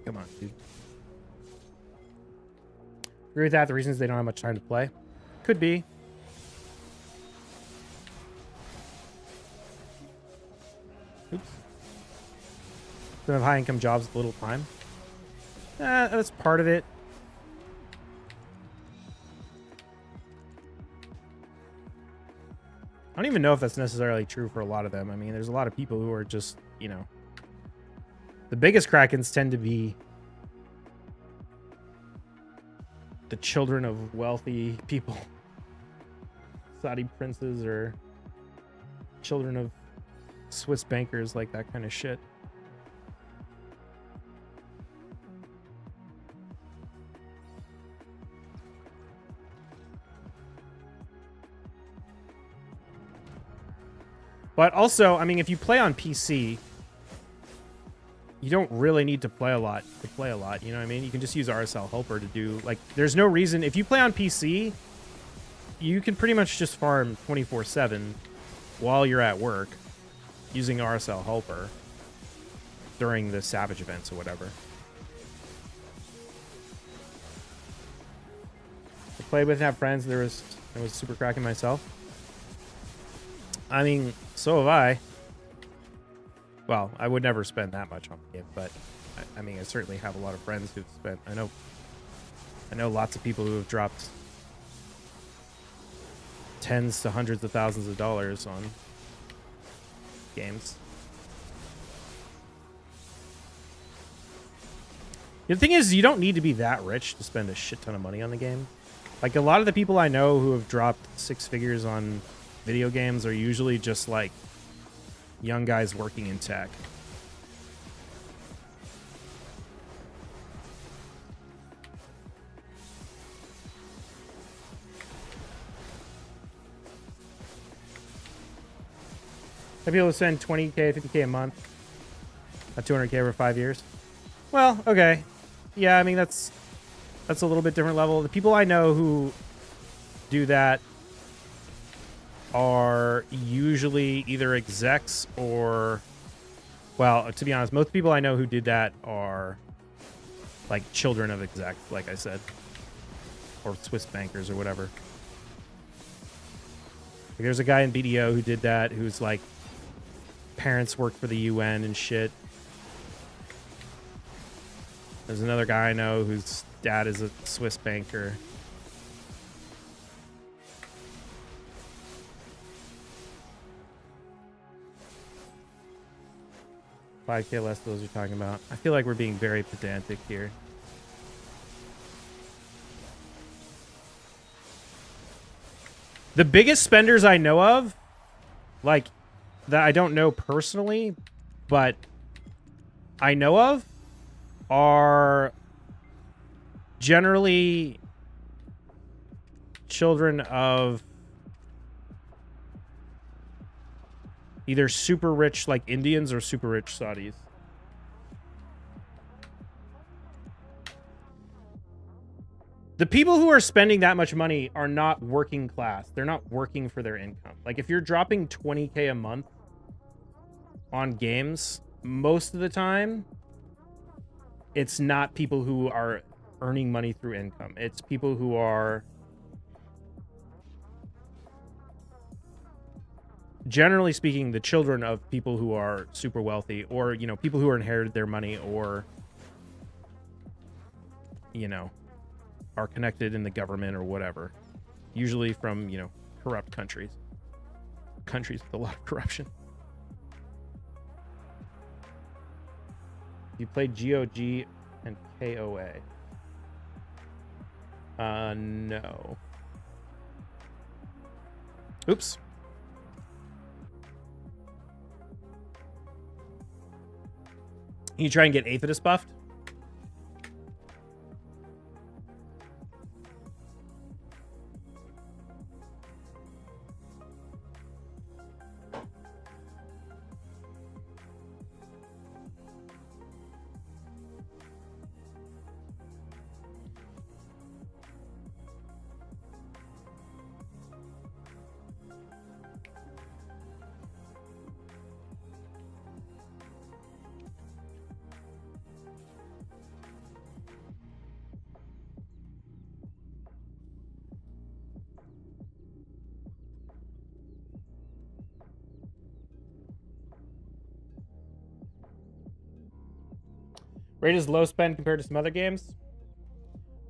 Come on, dude. Agree with that. The reason is they don't have much time to play. Could be. Oops. Don't have high-income jobs with little time. That's part of it. I don't even know if that's necessarily true for a lot of them. I mean, there's a lot of people who are just, you know... The biggest Krakens tend to be the children of wealthy people. Saudi princes or children of Swiss bankers, like that kind of shit. But also, I mean, if you play on PC, you don't really need to play a lot you know what I mean? You can just use RSL Helper to do, like, there's no reason. If you play on PC, you can pretty much just farm 24/7 while you're at work using RSL Helper during the Savage events or whatever. I played with and have friends. I was super cracking myself. I mean, so have I. Well, I would never spend that much on the game, but I mean, I certainly have a lot of friends who've spent. I know lots of people who have dropped tens to hundreds of thousands of dollars on games. The thing is, you don't need to be that rich to spend a shit ton of money on the game. Like, a lot of the people I know who have dropped six figures on video games are usually just like young guys working in tech. I'd be able to spend 20K, 50K a month at 200K over 5 years. Well, okay. Yeah, I mean, that's a little bit different level. The people I know who do that are usually either execs or, well, to be honest, most people I know who did that are like children of execs, like I said, or Swiss bankers or whatever. Like, there's a guy in BDO who did that, who's like, parents work for the UN and shit. There's another guy I know whose dad is a Swiss banker. $5K less, those you're talking about. I feel like we're being very pedantic here. The biggest spenders I know of, like, that I don't know personally, but I know of, are generally children of either super rich, like Indians, or super rich Saudis. The people who are spending that much money are not working class. They're not working for their income. Like, if you're dropping 20K a month on games, most of the time, it's not people who are earning money through income. It's people who are, generally speaking, the children of people who are super wealthy, or, you know, people who are inherited their money, or, you know, are connected in the government or whatever. Usually from, you know, corrupt countries. Countries with a lot of corruption. You played GOG and KOA. No. Oops. You try and get Aethidus buffed? Raid is low spend compared to some other games.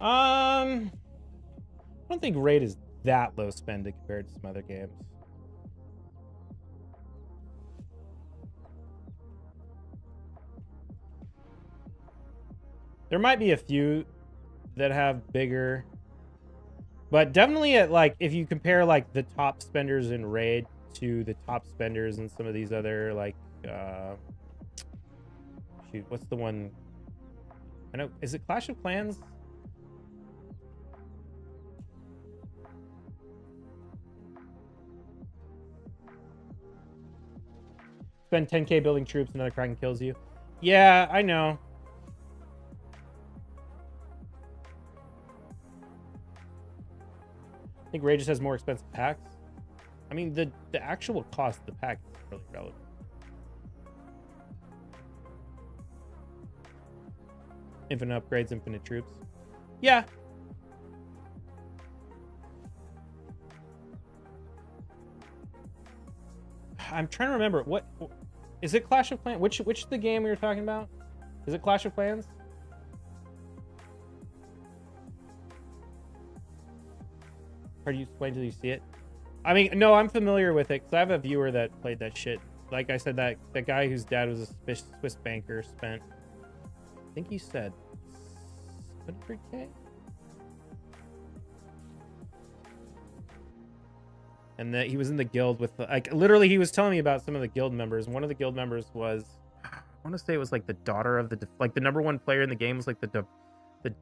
I don't think Raid is that low spend compared to some other games. There might be a few that have bigger, but definitely at like, if you compare like the top spenders in Raid to the top spenders in some of these other like, shoot, what's the one? I know, is it Clash of Clans? Spend 10K building troops, another Kraken kills you. Yeah, I know. I think Raid just has more expensive packs. I mean, the actual cost of the pack is really relevant. Infinite upgrades, infinite troops. Yeah. I'm trying to remember. What is it? Clash of Clans? Which is the game we were talking about? Is it Clash of Clans? How do you explain till you see it? I mean, no, I'm familiar with it because I have a viewer that played that shit. Like I said, that guy whose dad was a Swiss banker spent, I think he said 100K? And that he was in the guild with, like, literally he was telling me about some of the guild members. One of the guild members was, I want to say it was like the daughter of the, like the #1 player in the game was like the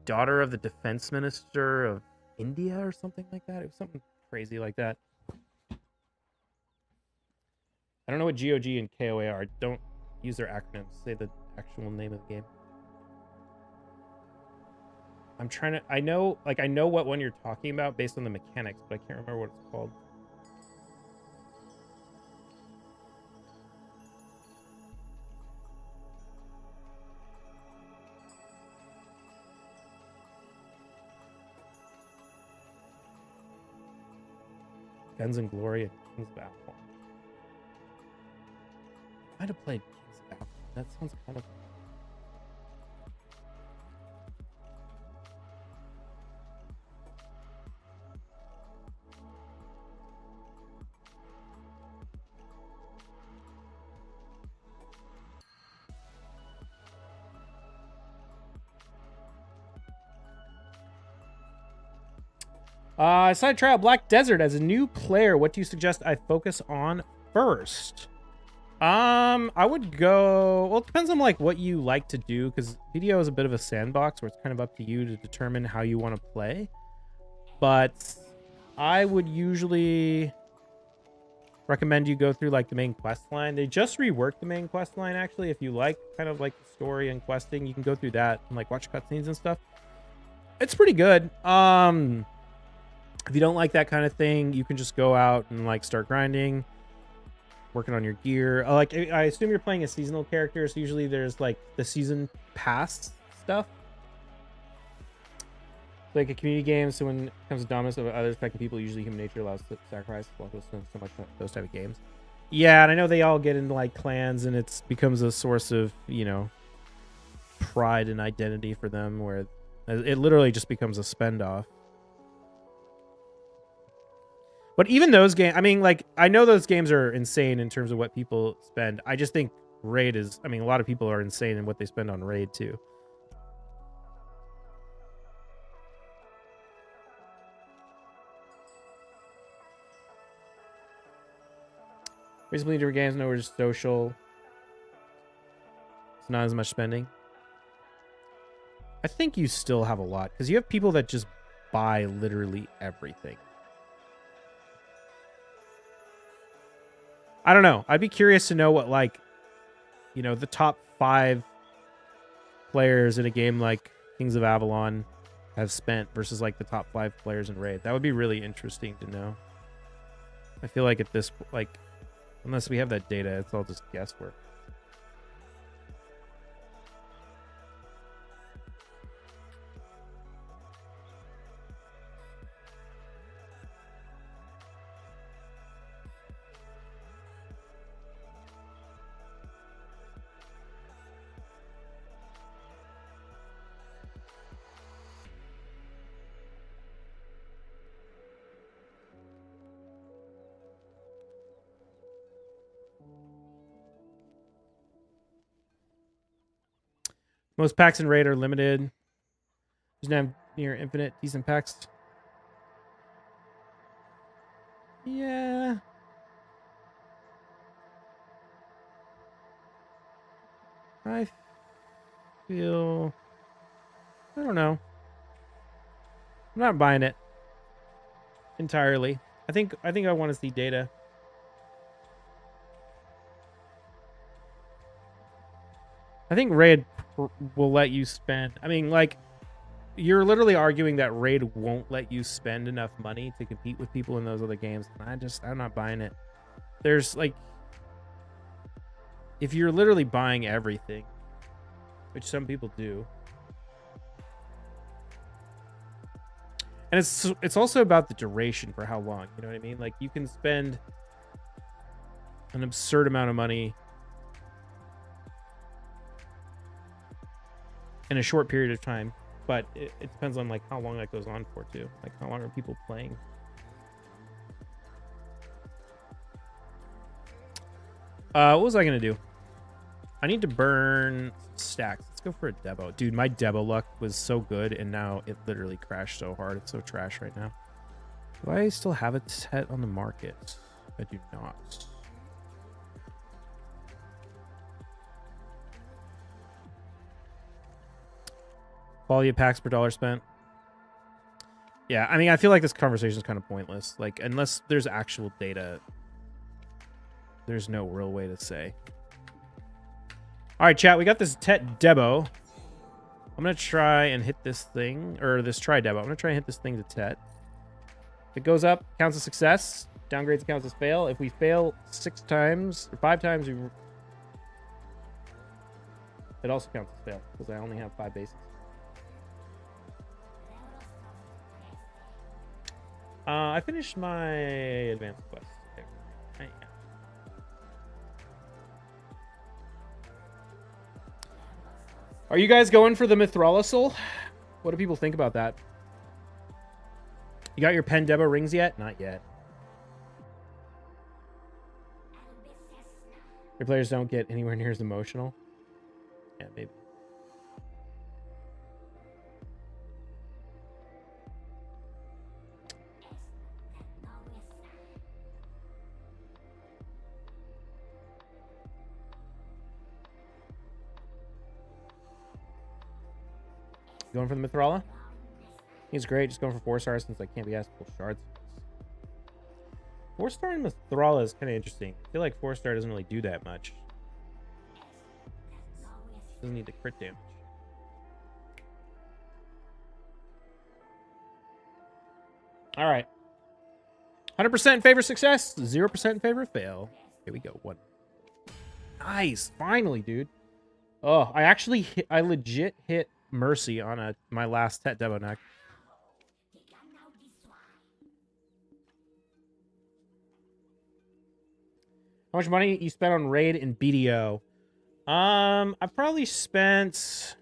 daughter of the defense minister of India or something like that. It was something crazy like that. I don't know what GOG and KOA are. Don't use their acronyms. Say the actual name of the game. I'm trying to, I know what one you're talking about based on the mechanics, but I can't remember what it's called. Guns and Glory and Kings of Avalon. I might have played Kings of Avalon. That sounds kind of... I decided to try out Black Desert as a new player. What do you suggest I focus on first? I would go, well, it depends on like what you like to do, because video is a bit of a sandbox where it's kind of up to you to determine how you want to play. But I would usually recommend you go through like the main quest line. They just reworked the main quest line, actually. If you like kind of like the story and questing, you can go through that and like watch cutscenes and stuff. It's pretty good. If you don't like that kind of thing, you can just go out and like start grinding, working on your gear. Like, I assume you're playing a seasonal character, so usually there's like the season pass stuff. Like a community game, so when it comes to dominance of others affecting people, usually human nature allows to sacrifice. Well, so much those type of games. Yeah, and I know they all get into like clans, and it becomes a source of, you know, pride and identity for them, where it literally just becomes a spend off. But even those games, I mean, like, I know those games are insane in terms of what people spend. I just think Raid is, I mean, a lot of people are insane in what they spend on Raid, too. Basically, different games, no, we're just social. It's not as much spending. I think you still have a lot, because you have people that just buy literally everything. I don't know. I'd be curious to know what, like, you know, the top 5 players in a game like Kings of Avalon have spent versus, like, the top 5 players in Raid. That would be really interesting to know. I feel like at this, like, unless we have that data, it's all just guesswork. Most packs in raid are limited. There's now near infinite decent packs. Yeah. I feel... I don't know. I'm not buying it entirely. I think I want to see data. I think raid will let you spend. I mean, like, you're literally arguing that raid won't let you spend enough money to compete with people in those other games. And I'm not buying it. There's like, if you're literally buying everything, which some people do, and it's also about the duration for how long. You know what I mean? Like, you can spend an absurd amount of money in a short period of time, but it depends on like how long that goes on for too. Like, how long are people playing? What was I gonna do? I need to burn stacks. Let's go for a Debo. Dude, my Debo luck was so good, and now it literally crashed so hard. It's so trash right now. Do I still have a set on the market? I do not. Quality of packs per dollar spent. Yeah, I mean, I feel like this conversation is kind of pointless. Like, unless there's actual data, there's no real way to say. All right, chat, we got this Tet Debo. I'm going to try and hit this thing, or this Tri Debo. I'm going to try and hit this thing to Tet. If it goes up, counts as success. Downgrades counts as fail. If we fail 6 times, or 5 times, it also counts as fail, because I only have 5 bases. I finished my advanced quest. Yeah. Are you guys going for the Mithralosul? What do people think about that? You got your Pen Debo rings yet? Not yet. Your players don't get anywhere near as emotional? Yeah, maybe. Going for the Mithrala? He's great. Just going for 4 stars since I can't be asked to pull shards. 4-star in Mithrala is kind of interesting. I feel like 4-star doesn't really do that much. Doesn't need the crit damage. All right. 100% in favor of success. 0% in favor of fail. Here we go. 1. Nice. Finally, dude. Oh, I legit hit Mercy on my last Tet Debo neck. How much money you spent on raid and BDO? I probably spent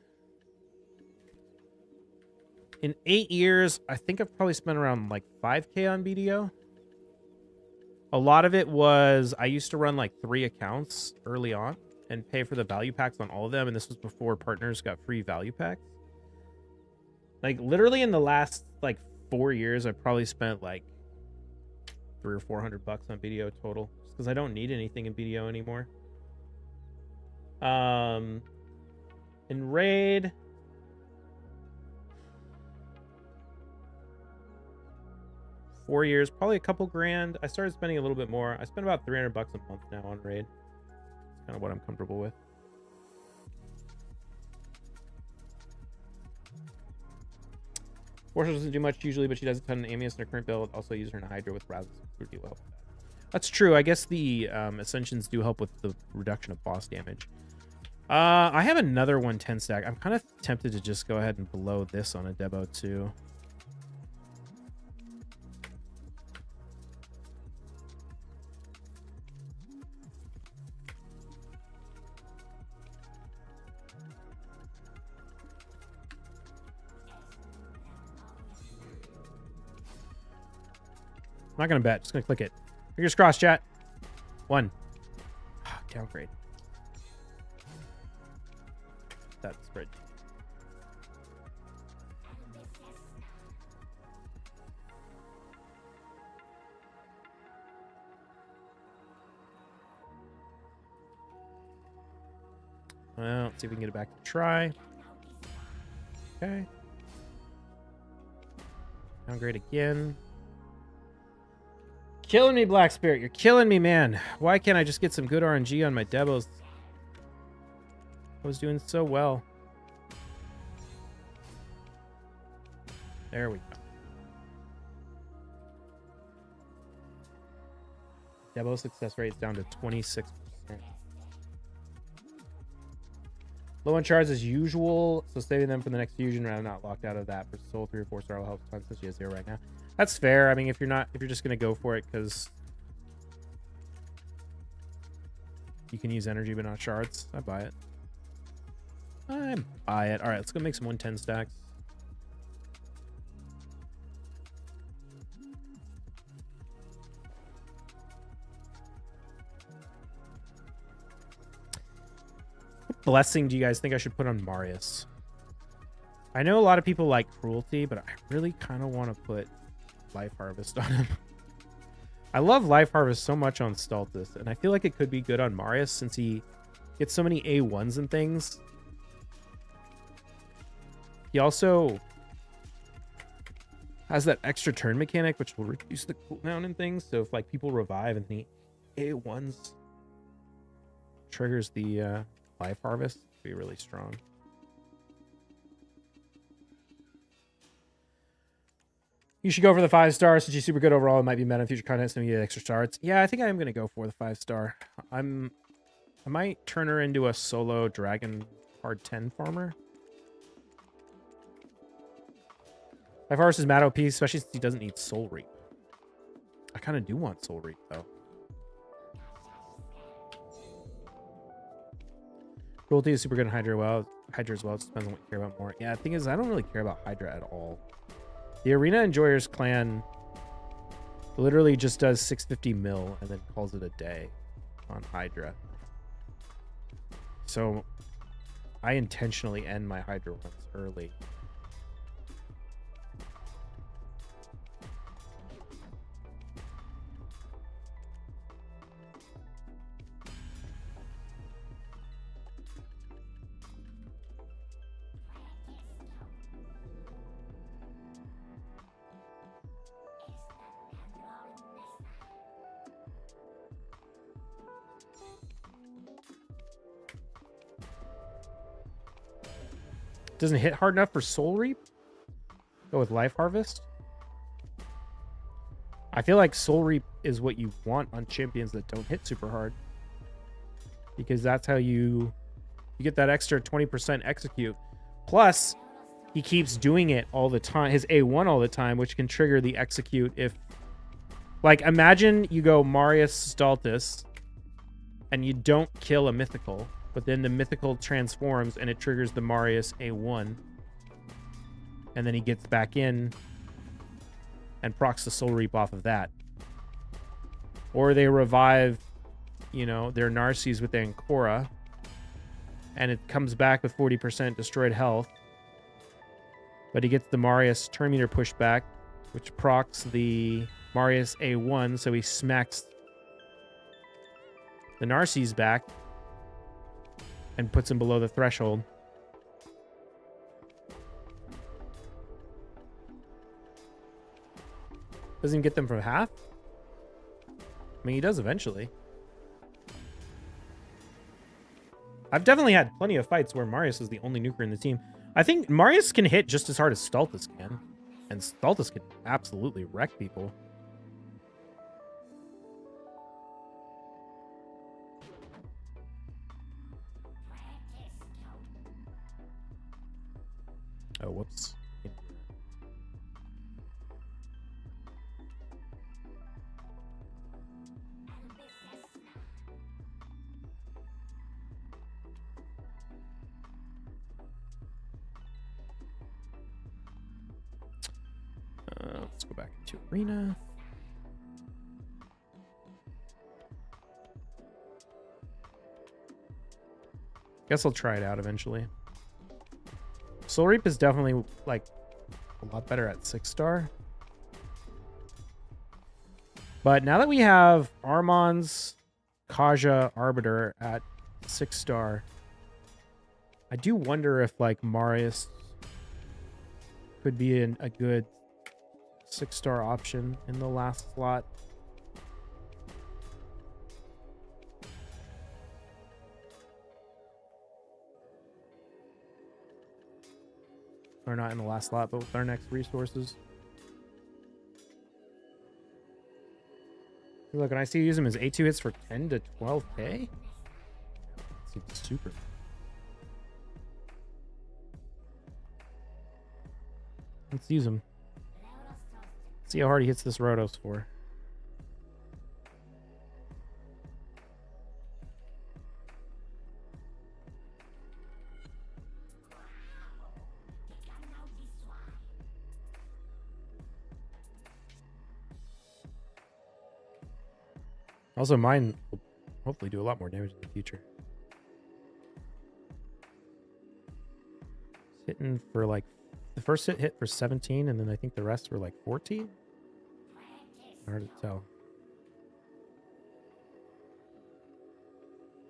in 8 years. I think I've probably spent around like 5K on BDO. A lot of it was I used to run like 3 accounts early on and pay for the value packs on all of them, and this was before partners got free value packs. Like, literally in the last like 4 years, I probably spent like $300 or $400 on BDO total, just because I don't need anything in BDO anymore. In raid, four years, probably a couple grand. I started spending a little bit more. I spend about $300 a month now on raid. It's kind of what I'm comfortable with. Force doesn't do much usually, but she does a ton of Amius in her current build. Also use her in a Hydra with Razzles. Will help with that. That's true. I guess the Ascensions do help with the reduction of boss damage. I have another 110 stack. I'm kind of tempted to just go ahead and blow this on a Debo too. I'm not gonna bet. Just gonna click it. Fingers crossed, chat. 1. Downgrade. That spread. Well, let's see if we can get it back to try. Okay. Downgrade again. Killing me, Black Spirit. You're killing me, man. Why can't I just get some good RNG on my Devos? I was doing so well. There we go. Debo success rate is down to 26%. Low on shards as usual, so saving them for the next fusion round. Not locked out of that for soul 3 or 4 star will help tons since she has 0 right now. That's fair. I mean, if you're just gonna go for it because you can use energy but not shards, I buy it. I buy it. All right, let's go make some 110 stacks. What blessing do you guys think I should put on Marius? I know a lot of people like Cruelty, but I really kind of want to put Life Harvest on him. I love Life Harvest so much on Stultus, and I feel like it could be good on Marius since he gets so many A1s and things. He also has that extra turn mechanic, which will reduce the cooldown and things. So if like people revive and the A1s triggers the Life Harvest, it'd be really strong. You should go for the 5 star since she's super good overall. It might be meta in future content, so you get extra stars. Yeah, I think I am going to go for the 5 star. I might turn her into a solo dragon hard 10 farmer. Life Harvest is mad OP, especially since he doesn't need Soul Reap. I kind of do want Soul Reap, though. Cruelty is super good in Hydra as well. It just depends on what you care about more. Yeah, the thing is, I don't really care about Hydra at all. The Arena Enjoyers clan literally just does 650 mil and then calls it a day on Hydra. So I intentionally end my Hydra ones early. Doesn't hit hard enough for Soul Reap? Go with Life Harvest? I feel like Soul Reap is what you want on champions that don't hit super hard. Because that's how you get that extra 20% execute. Plus, he keeps doing it all the time. His A1 all the time, which can trigger the execute if... Like, imagine you go Marius Stultus and you don't kill a mythical. But then the mythical transforms and it triggers the Marius A1. And then he gets back in and procs the Soul Reap off of that. Or they revive, you know, their Narcies with Ancora. And it comes back with 40% destroyed health. But he gets the Marius turn meter pushed back, which procs the Marius A1. So he smacks the Narcies back. And puts him below the threshold. Doesn't he get them from half? I mean, he does eventually. I've definitely had plenty of fights where Marius is the only nuker in the team. I think Marius can hit just as hard as Stultus can. And Stultus can absolutely wreck people. Oh, whoops. Let's go back into Arena. Guess I'll try it out eventually. Soul Reap is definitely, like, a lot better at 6 star. But now that we have Armand's Kaja Arbiter at 6 star, I do wonder if like Marius could be a good 6-star option in the last slot. Or not in the last slot, but with our next resources. Look, and I see you use him as A2 hits for 10 to 12k. It's super. Let's use him. See how hard he hits this Rotos for. Also, mine will hopefully do a lot more damage in the future. It's hitting for like, the first hit for 17, and then I think the rest were like 14. Hard to tell.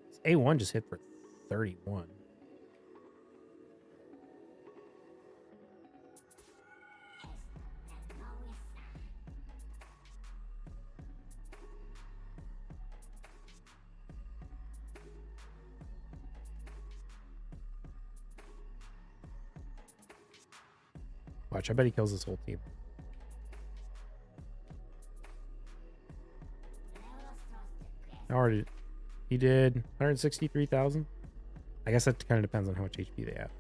This A1 just hit for 31. Watch, I bet he kills this whole team. Already, he did 163,000. I guess that kind of depends on how much HP they have.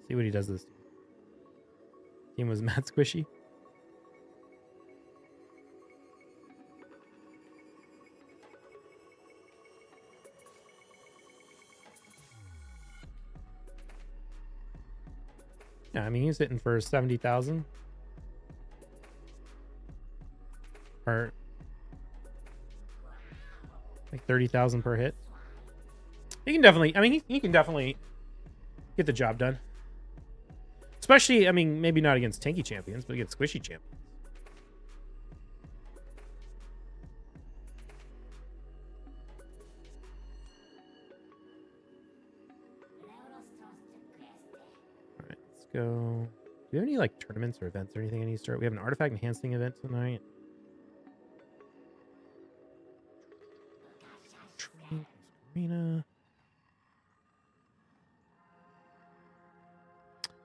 See what he does this team was mad squishy. Yeah, I mean he's hitting for 70,000. Or like 30,000 per hit. He can definitely, I mean he can definitely get the job done. Especially, I mean, maybe not against tanky champions, but against squishy champions. All right, let's go. Do we have any like tournaments or events or anything I need to start? We have an artifact enhancing event tonight. Arena.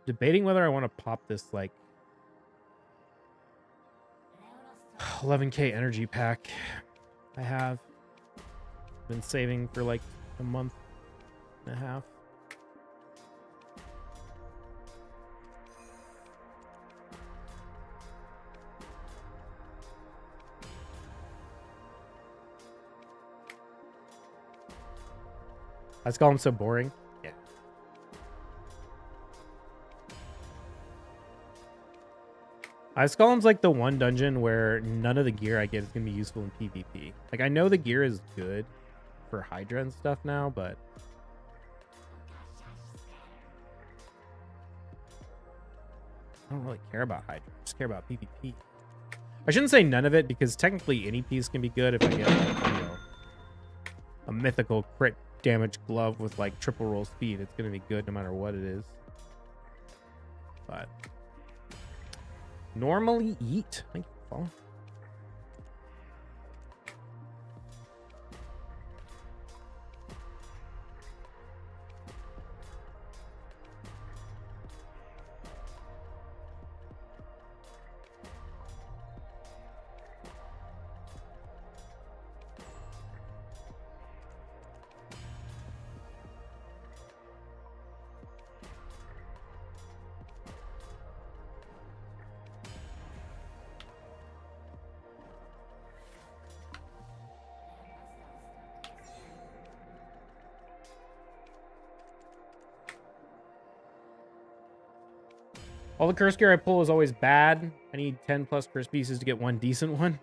Debating whether I want to pop this like 11k energy pack I have been saving for like a month and a half. I just call him so boring. Yeah. Ice Golem's like the one dungeon where none of the gear I get is going to be useful in PvP. Like, I know the gear is good for Hydra and stuff now, but I don't really care about Hydra. I just care about PvP. I shouldn't say none of it, because technically any piece can be good if I get, like, you know, a mythical crit damage glove with like triple roll speed. It's going to be good no matter what it is. But normally eat. Thank you, Paul. All the curse gear I pull is always bad. I need 10 plus curse pieces to get one decent one.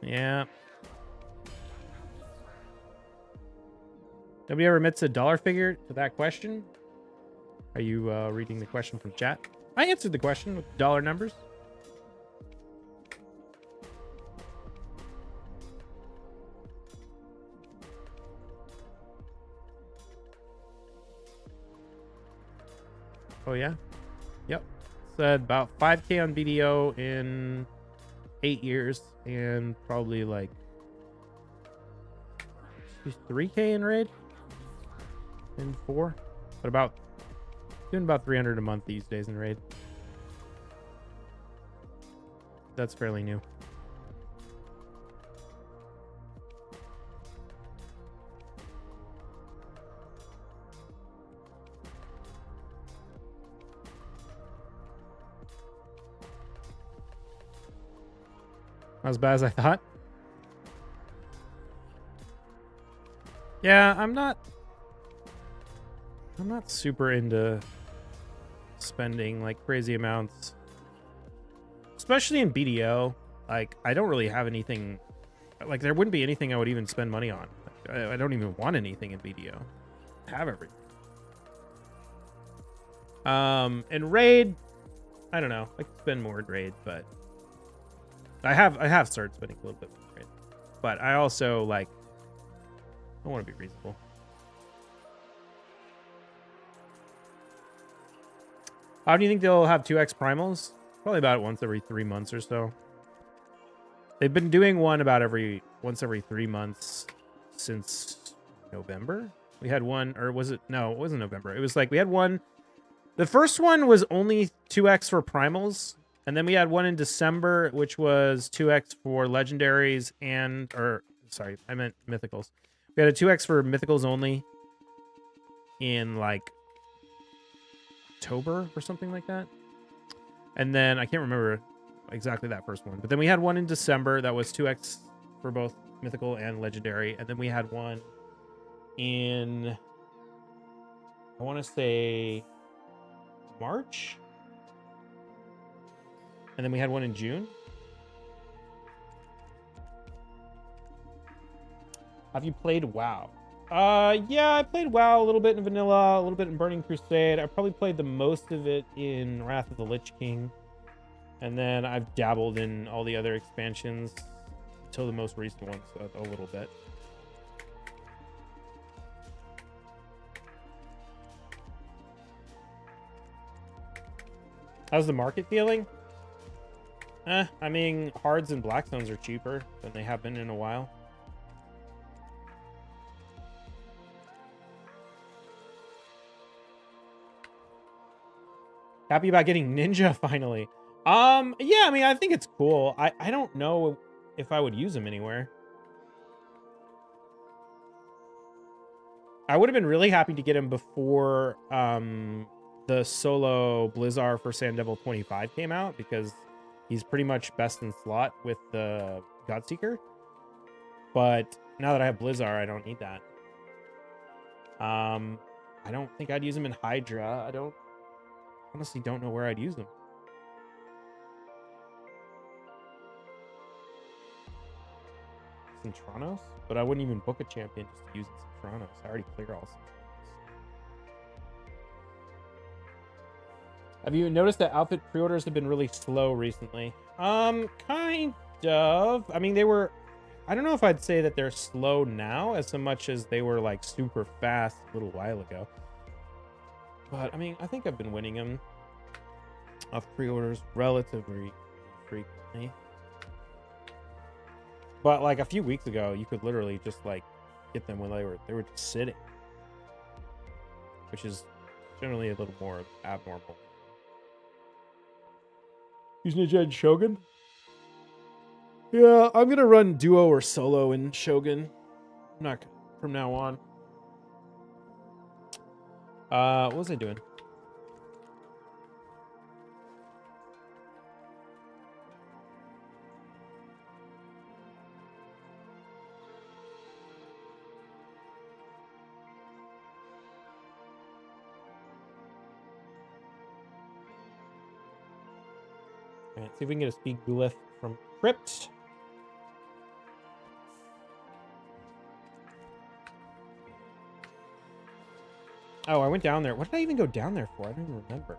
Yeah. Nobody ever admits a dollar figure to that question? Are you reading the question from chat? I answered the question with dollar numbers. Oh, yeah? Yep. Said about 5K on BDO in 8 years and probably like 3K in raid in 4. But about doing about 300 a month these days in raid. That's fairly new. Not as bad as I thought. Yeah, I'm not super into spending like crazy amounts, especially in BDO. Like, I don't really have anything. Like, there wouldn't be anything I would even spend money on. I don't even want anything in BDO. I have everything. In raid, I don't know. I could spend more in raid, but I have started spending a little bit more in raid. But I also like, I want to be reasonable. How do you think they'll have 2x primals? Probably about once every 3 months or so. They've been doing one about once every 3 months since November. We had one, or was it? No, it wasn't November. It was like we had one. The first one was only 2x for primals, and then we had one in December, which was 2x for legendaries sorry, I meant mythicals. We had a 2x for mythicals only in like October or something like that. And then I can't remember exactly that first one, but then we had one in December that was 2x for both mythical and legendary. And then we had one in, I want to say March. And then we had one in June. Have you played WoW? Yeah, I played WoW a little bit in Vanilla, a little bit in Burning Crusade. I probably played the most of it in Wrath of the Lich King. And then I've dabbled in all the other expansions until the most recent ones, so a little bit. How's the market feeling? I mean, Hards and Blackstones are cheaper than they have been in a while. Happy about getting Ninja finally. Yeah, I mean, I think it's cool. I don't know if I would use him anywhere. I would have been really happy to get him before the solo Blizzard for Sand Devil 25 came out, because he's pretty much best in slot with the Godseeker. But now that I have Blizzard, I don't need that. I don't think I'd use him in Hydra. Honestly don't know where I'd use him. Centranos? But I wouldn't even book a champion just to use Centranos. I already clear all Centranos. Have you noticed that outfit pre-orders have been really slow recently? Kind of. I mean, I don't know if I'd say that they're slow now as so much as they were like super fast a little while ago. But I mean, I think I've been winning them off pre-orders relatively frequently. But like a few weeks ago, you could literally just like get them when they were just sitting, which is generally a little more abnormal. Use Ninja and Shogun? Yeah, I'm gonna run duo or solo in Shogun. I'm not from now on. What was I doing? All right, see if we can get a speed glyph from Crypt. Oh, I went down there. What did I even go down there for? I don't even remember.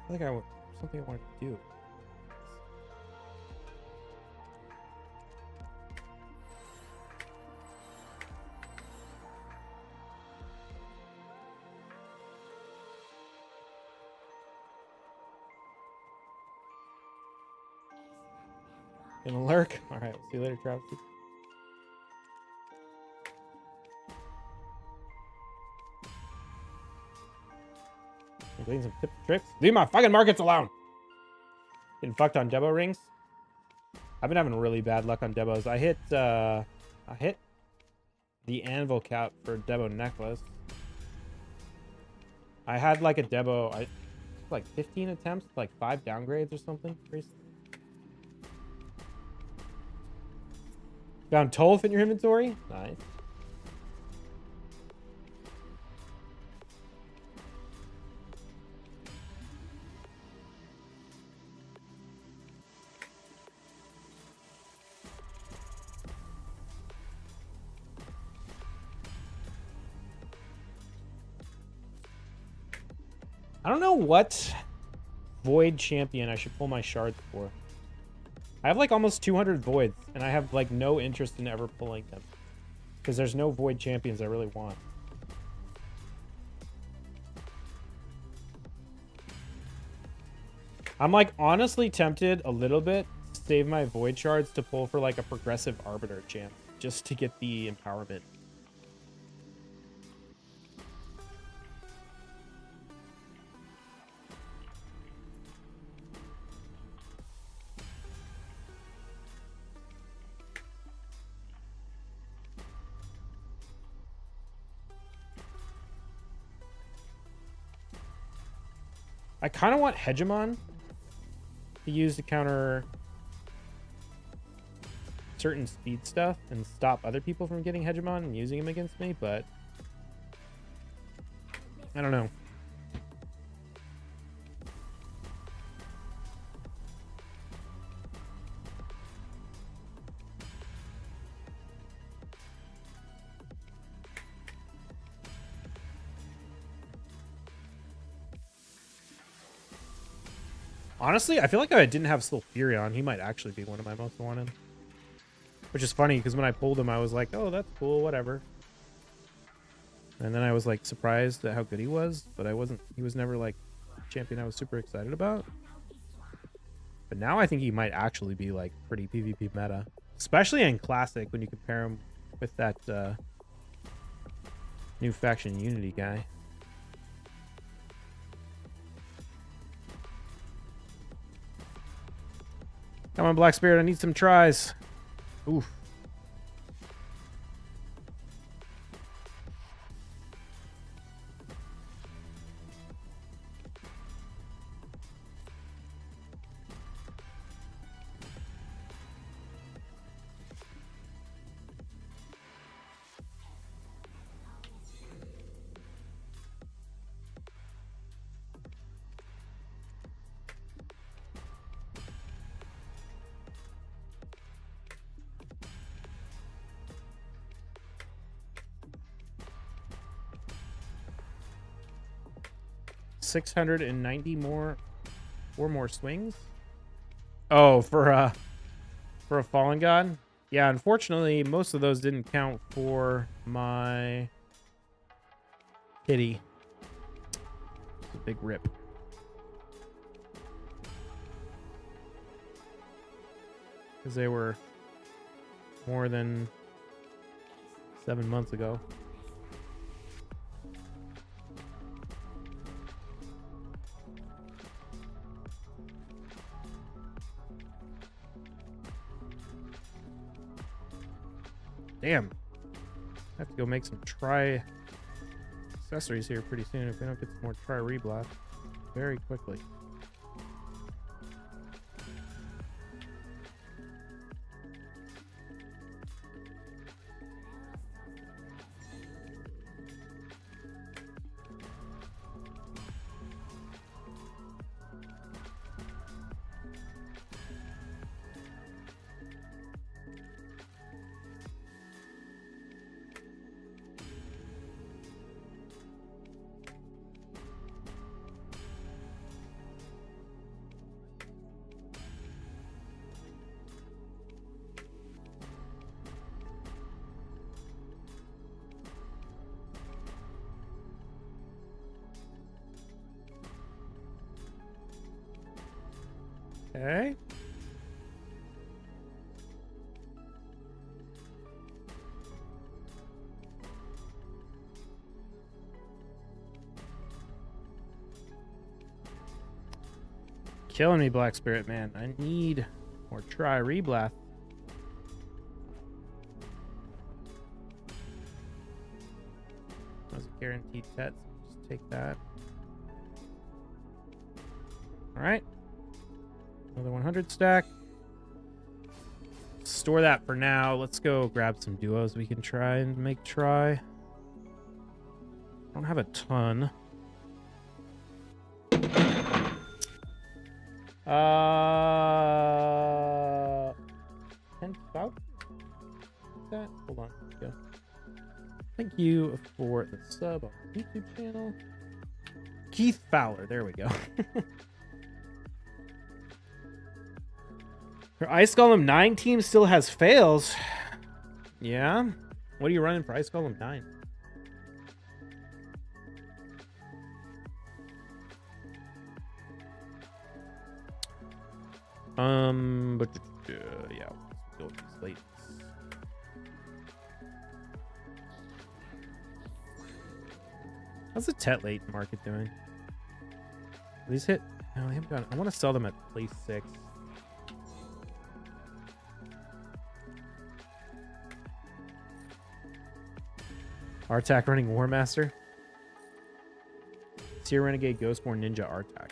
I think something I wanted to do. Gonna lurk. All right, we'll see you later, Travis. I'm getting some tips and tricks. Leave my fucking markets alone. Getting fucked on Debo rings. I've been having really bad luck on Debos. I hit the anvil cap for Debo necklace. I had like a Debo, like 15 attempts, like 5 downgrades or something. Found Tolf in your inventory? Nice. I don't know what void champion I should pull my shards for. I have like almost 200 voids, and I have like no interest in ever pulling them. Because there's no void champions I really want. I'm like honestly tempted a little bit to save my void shards to pull for like a progressive arbiter champ. Just to get the empowerment. I kind of want Hegemon to use to counter certain speed stuff and stop other people from getting Hegemon and using him against me, but I don't know. Honestly, I feel like if I didn't have Sulfurion, he might actually be one of my most wanted. Which is funny, because when I pulled him, I was like, oh, that's cool, whatever. And then I was, like, surprised at how good he was, but he was never, like, a champion I was super excited about. But now I think he might actually be, like, pretty PvP meta. Especially in Classic, when you compare him with that, new Faction Unity guy. Come on, Black Spirit, I need some tries. Oof. $690 more, 4 more swings. Oh, for a fallen god. Yeah, unfortunately, most of those didn't count for my kitty. It's a big rip. Because they were more than 7 months ago. Damn. I have to go make some try accessories here pretty soon if we don't get some more try reblast very quickly. Okay. Killing me, Black Spirit, man. I need more try reblast. That's a guaranteed set, so just take that. Alright. Another 100 stack. Store that for now. Let's go grab some duos we can try and make try. I don't have a ton. 10 spout? That? Hold on. Go. Thank you for the sub on the YouTube channel. Keith Fowler. There we go. Her Ice Golem 9 team still has fails. Yeah? What are you running for Ice Golem 9? But yeah, let's go with these late. How's the Tet late market doing? These hit. No, I haven't got. I want to sell them at place 6. Artak running War Master. Seer Renegade Ghostborn Ninja Artak.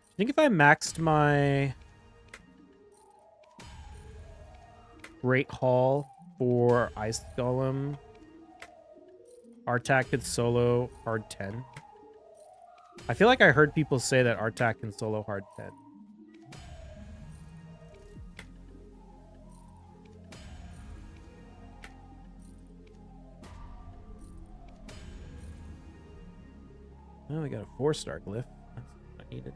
I think if I maxed my Great Hall for Ice Golem, Artak could solo hard 10. I feel like I heard people say that Artak can solo hard 10. Oh, we got a 4-star glyph. That's what I needed.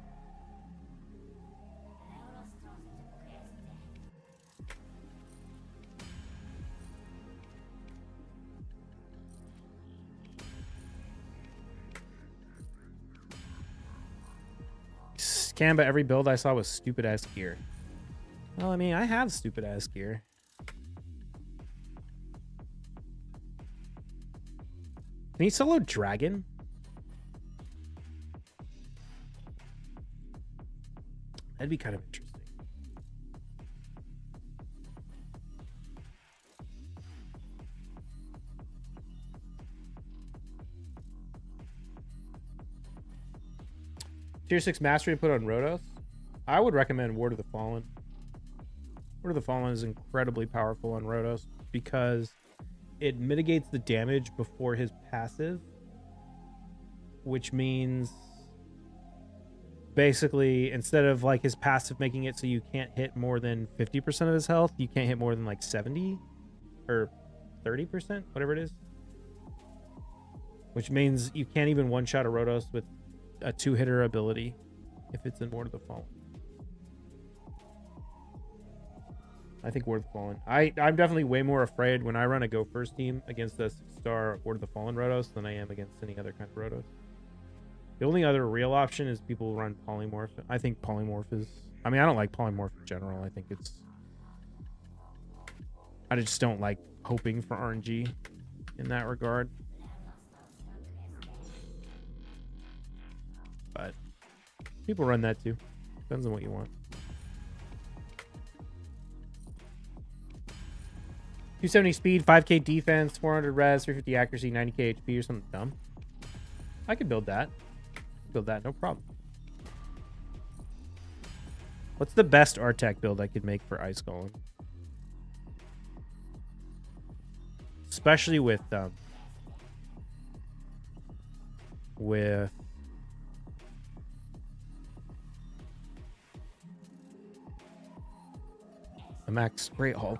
Canva, every build I saw was stupid ass gear. Well, I mean, I have stupid ass gear. Can you solo Dragon? That'd be kind of interesting. Tier 6 Mastery to put on Rhodos. I would recommend Ward of the Fallen. Ward of the Fallen is incredibly powerful on Rhodos because it mitigates the damage before his passive, which means basically instead of like his passive making it so you can't hit more than 50% of his health, you can't hit more than like 70 or 30%, whatever it is. Which means you can't even one-shot a Rhodos with a 2-hitter ability if it's in Ward of the Fallen. I think Ward of the Fallen. I'm definitely way more afraid when I run a go first team against a 6-star Ward of the Fallen Rhodos than I am against any other kind of Rhodos. The only other real option is people run Polymorph. I think Polymorph is... I mean, I don't like Polymorph in general. I think it's... I just don't like hoping for RNG in that regard. But people run that too. Depends on what you want. 270 speed, 5k defense, 400 res, 350 accuracy, 90k HP or something dumb. I could build that. Build that, no problem. What's the best Artak build I could make for Ice Golem? Especially with a max Great Hall.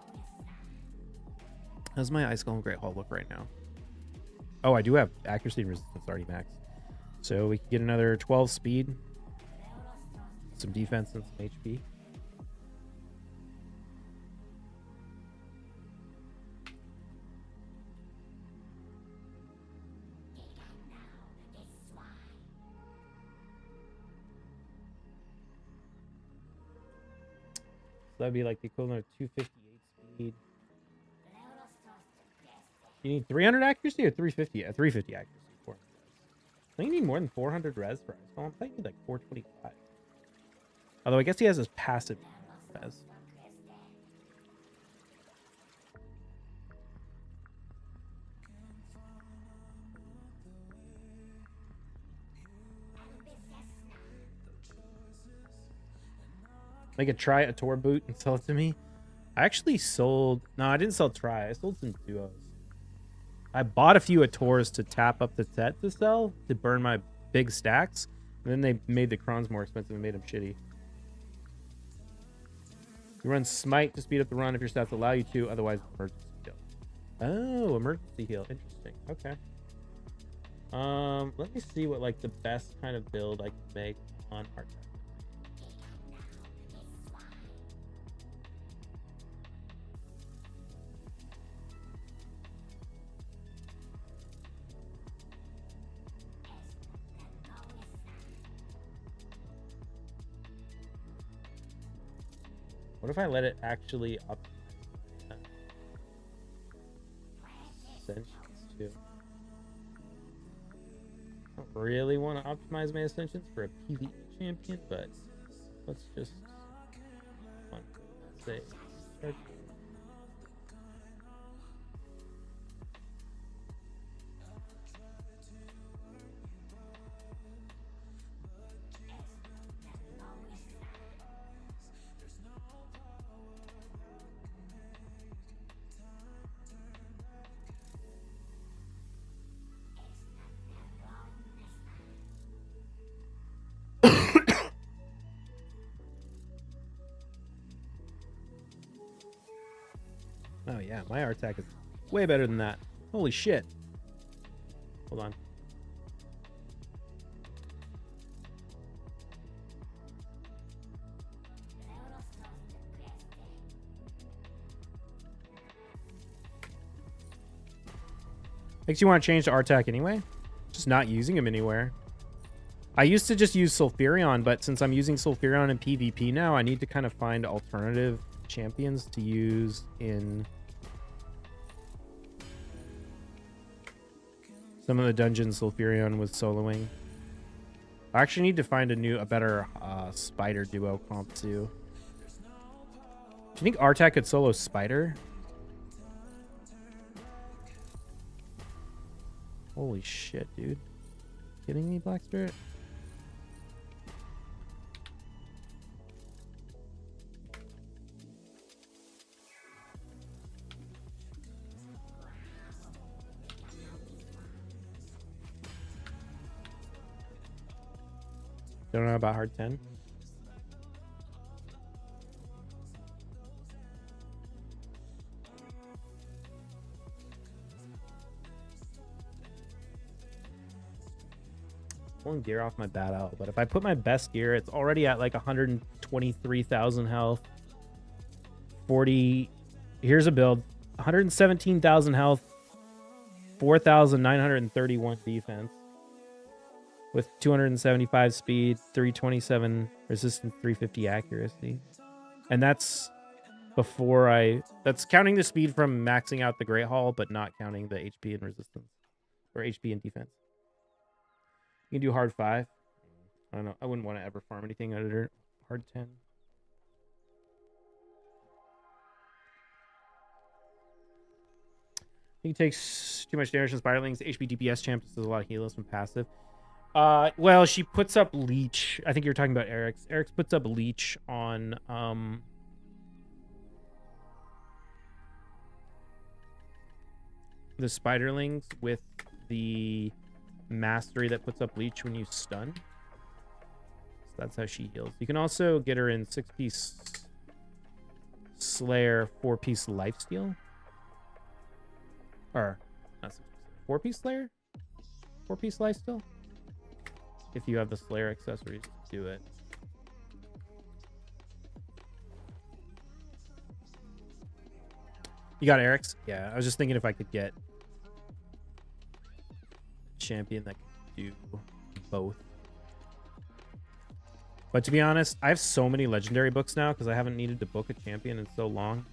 How's my Ice Golem Great Hall look right now? Oh, I do have accuracy and resistance already maxed. So we can get another 12 speed, some defense, and some HP. that'd be like the equivalent of 258 speed. You need 300 accuracy or 350? 350 accuracy. 400 res. I think you need more than 400 res for Ice Golem. I think you need like 425. Although I guess he has his passive res. I could try a tour boot and sell it to me. I actually sold... No, I didn't sell try. I sold some duos. I bought a few Ators to tap up the set to sell, to burn my big stacks. And then they made the crons more expensive and made them shitty. You run smite to speed up the run if your stats allow you to. Otherwise, emergency heal. Oh, emergency heal. Interesting. Okay. Let me see what like the best kind of build I can make on Artec. What if I let it actually optimize ascensions too? I don't really want to optimize my ascensions for a PvE champion, but let's just say oh yeah, my Artec is way better than that. Holy shit. Hold on. Makes you want to change to Artec anyway? Just not using him anywhere. I used to just use Sulfurion, but since I'm using Sulfurion in PvP now, I need to kind of find alternative champions to use in some of the dungeons Sulfurion was soloing. I actually need to find a better Spider duo comp too. Do you think Artec could solo Spider? Holy shit, dude. Kidding me, Black Spirit? Don't know about hard 10. Pulling gear off my bad owl, but if I put my best gear, it's already at like 123,000 health. 40. Here's a build: 117,000 health, 4,931 defense. With 275 speed, 327 resistance, 350 accuracy. And that's before that's counting the speed from maxing out the Great Hall, but not counting the HP and resistance. Or HP and defense. You can do hard 5. I don't know. I wouldn't want to ever farm anything under hard 10. He takes too much damage from Spiderlings. HP DPS champ does a lot of heals from passive. Well, she puts up leech. I think you're talking about Eric's. Eric's puts up leech on the Spiderlings with the mastery that puts up leech when you stun. So that's how she heals. You can also get her in 6-piece Slayer, 4-piece lifesteal. Or not 6-piece, 4-piece Slayer? 4-piece lifesteal? If you have the Slayer accessories to do it. You got Eric's? Yeah, I was just thinking if I could get a champion that could do both. But to be honest, I have so many legendary books now because I haven't needed to book a champion in so long.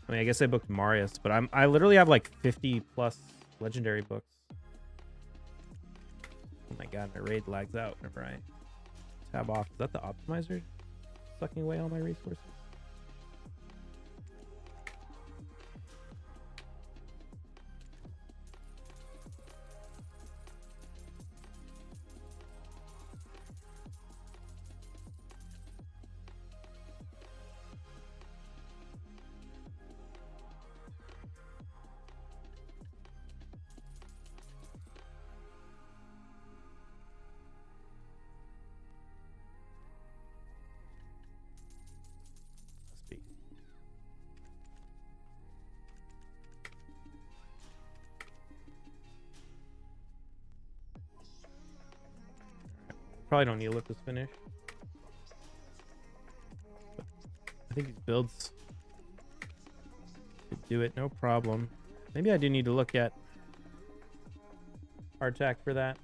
I mean, I guess I booked Marius, but I literally have like 50 plus legendary books. Oh my god, my raid lags out whenever I tab off. Is that the optimizer sucking away all my resources? Probably don't need to let this finish. I think these builds could do it, no problem. Maybe I do need to look at hard tack for that.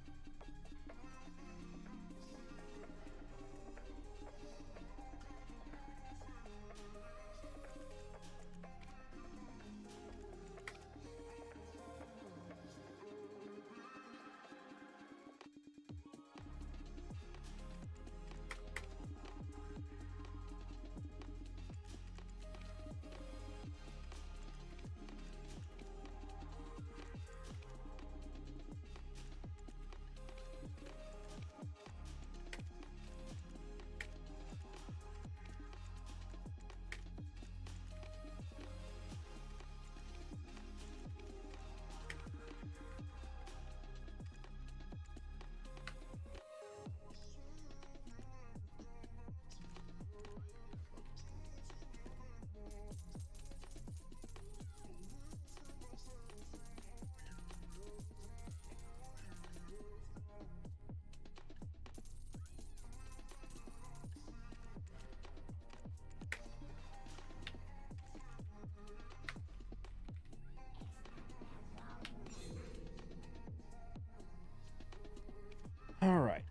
All right.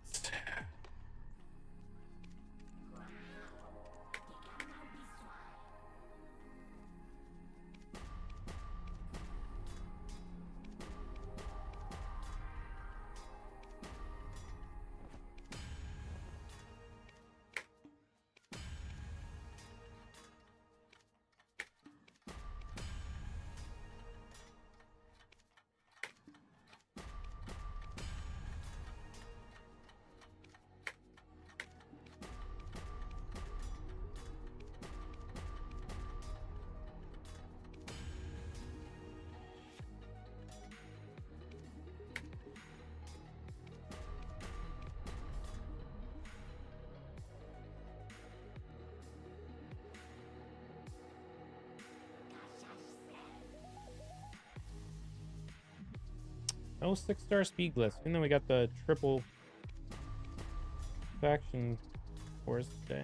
No 6-star speed glyphs, even though we got the triple faction force today.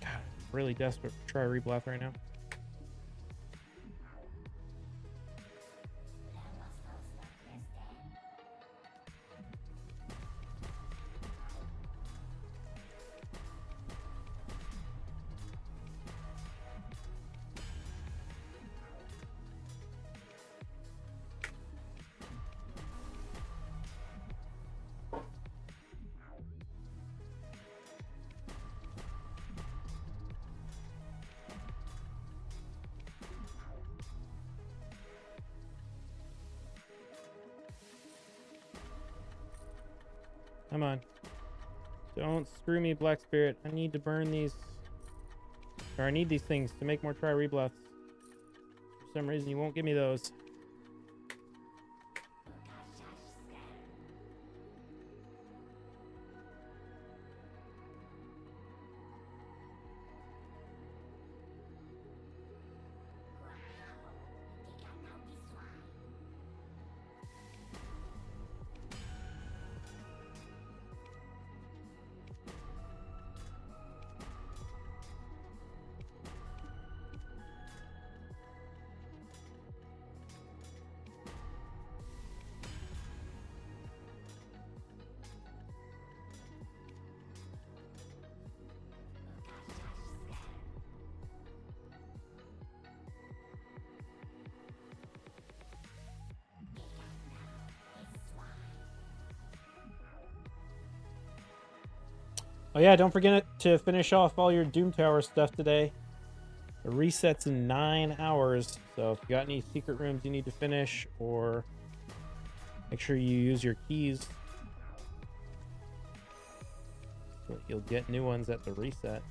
God, I'm really desperate for try reblath right now. Come on. Don't screw me, Black Spirit. I need to burn these. Or I need these things to make more try rebluffs. For some reason, you won't give me those. Oh yeah, don't forget to finish off all your Doom Tower stuff today. The reset's in 9 hours, so if you got any secret rooms you need to finish, or make sure you use your keys, so you'll get new ones at the reset.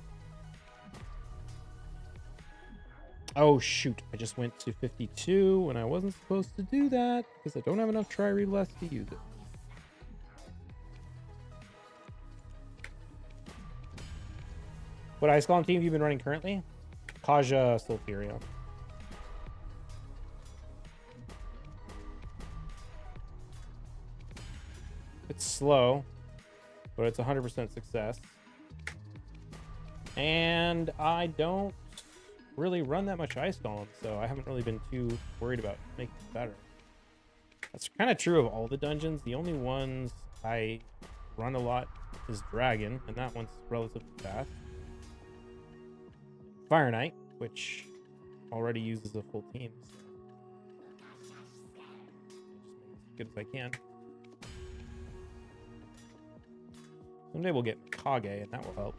Oh shoot, I just went to 52 when I wasn't supposed to do that because I don't have enough try-read left to use it. What Ice Golem team have you been running currently? Kaja Sulfuria. It's slow, but it's 100% success. And I don't really run that much Ice Golem, so I haven't really been too worried about making it better. That's kind of true of all the dungeons. The only ones I run a lot is Dragon, and that one's relatively fast. Fire Knight, which already uses a full team. So just make it as good as I can. Someday we'll get Kage, and that will help.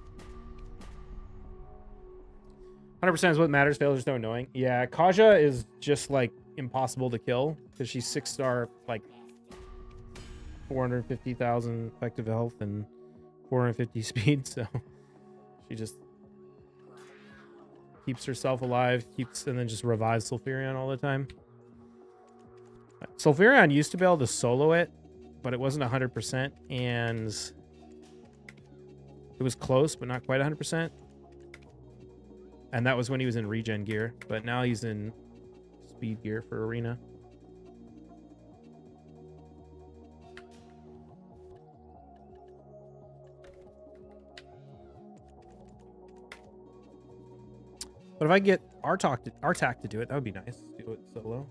100% is what matters. Failure is so annoying. Yeah, Kaja is just like impossible to kill because she's 6-star, like 450,000 effective health and 450 speed. So she just keeps herself alive, and then just revives Sulfurion all the time. Sulfurion used to be able to solo it, but it wasn't 100%, and it was close, but not quite 100%. And that was when he was in regen gear, but now he's in speed gear for arena. But if I get Artak to do it, that would be nice. Do it solo.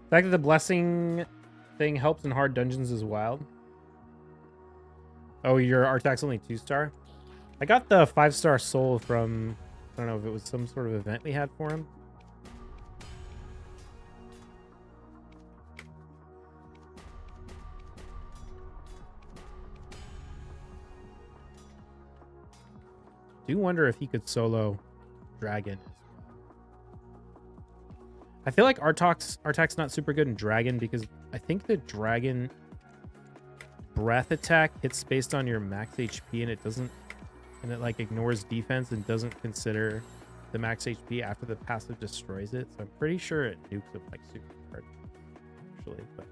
The fact that the blessing thing helps in hard dungeons is wild. Oh, your Artak's only 2-star? I got the 5-star soul from, I don't know if it was some sort of event we had for him. Do wonder if he could solo Dragon. I feel like Artak's not super good in Dragon because I think the Dragon breath attack hits based on your max HP and it like ignores defense and doesn't consider the max HP after the passive destroys it. So I'm pretty sure it nukes it like super hard, actually. But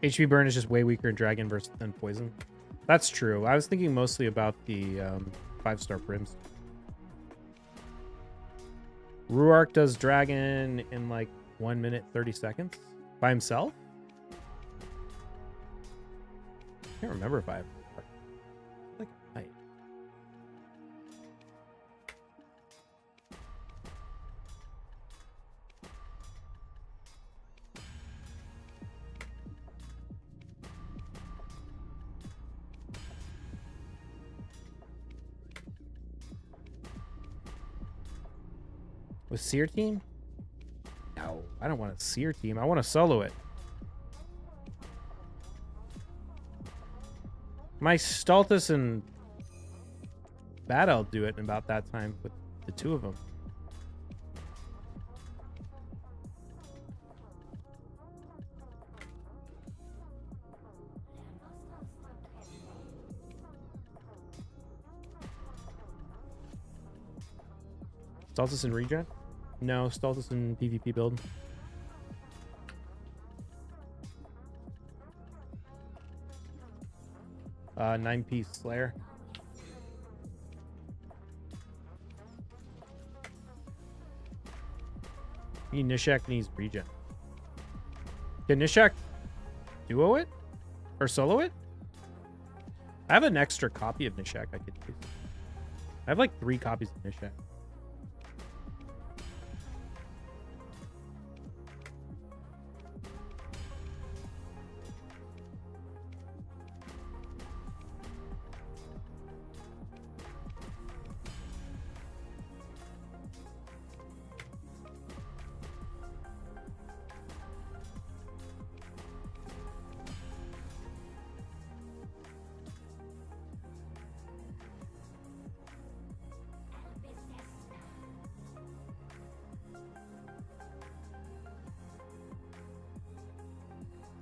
HP burn is just way weaker in Dragon than Poison. That's true. I was thinking mostly about the 5-star Brims. Ruark does Dragon in like 1 minute 30 seconds by himself. I can't remember if I like I With Seer team? No, I don't want a Seer team. I want to solo it. My Stultus and Battle do it in about that time with the two of them. Stultus in regen? No, Stultus in PvP build. Nine-piece Slayer. Nishak needs regen. Can Nishak duo it? Or solo it? I have an extra copy of Nishak I could use. I have like 3 copies of Nishak.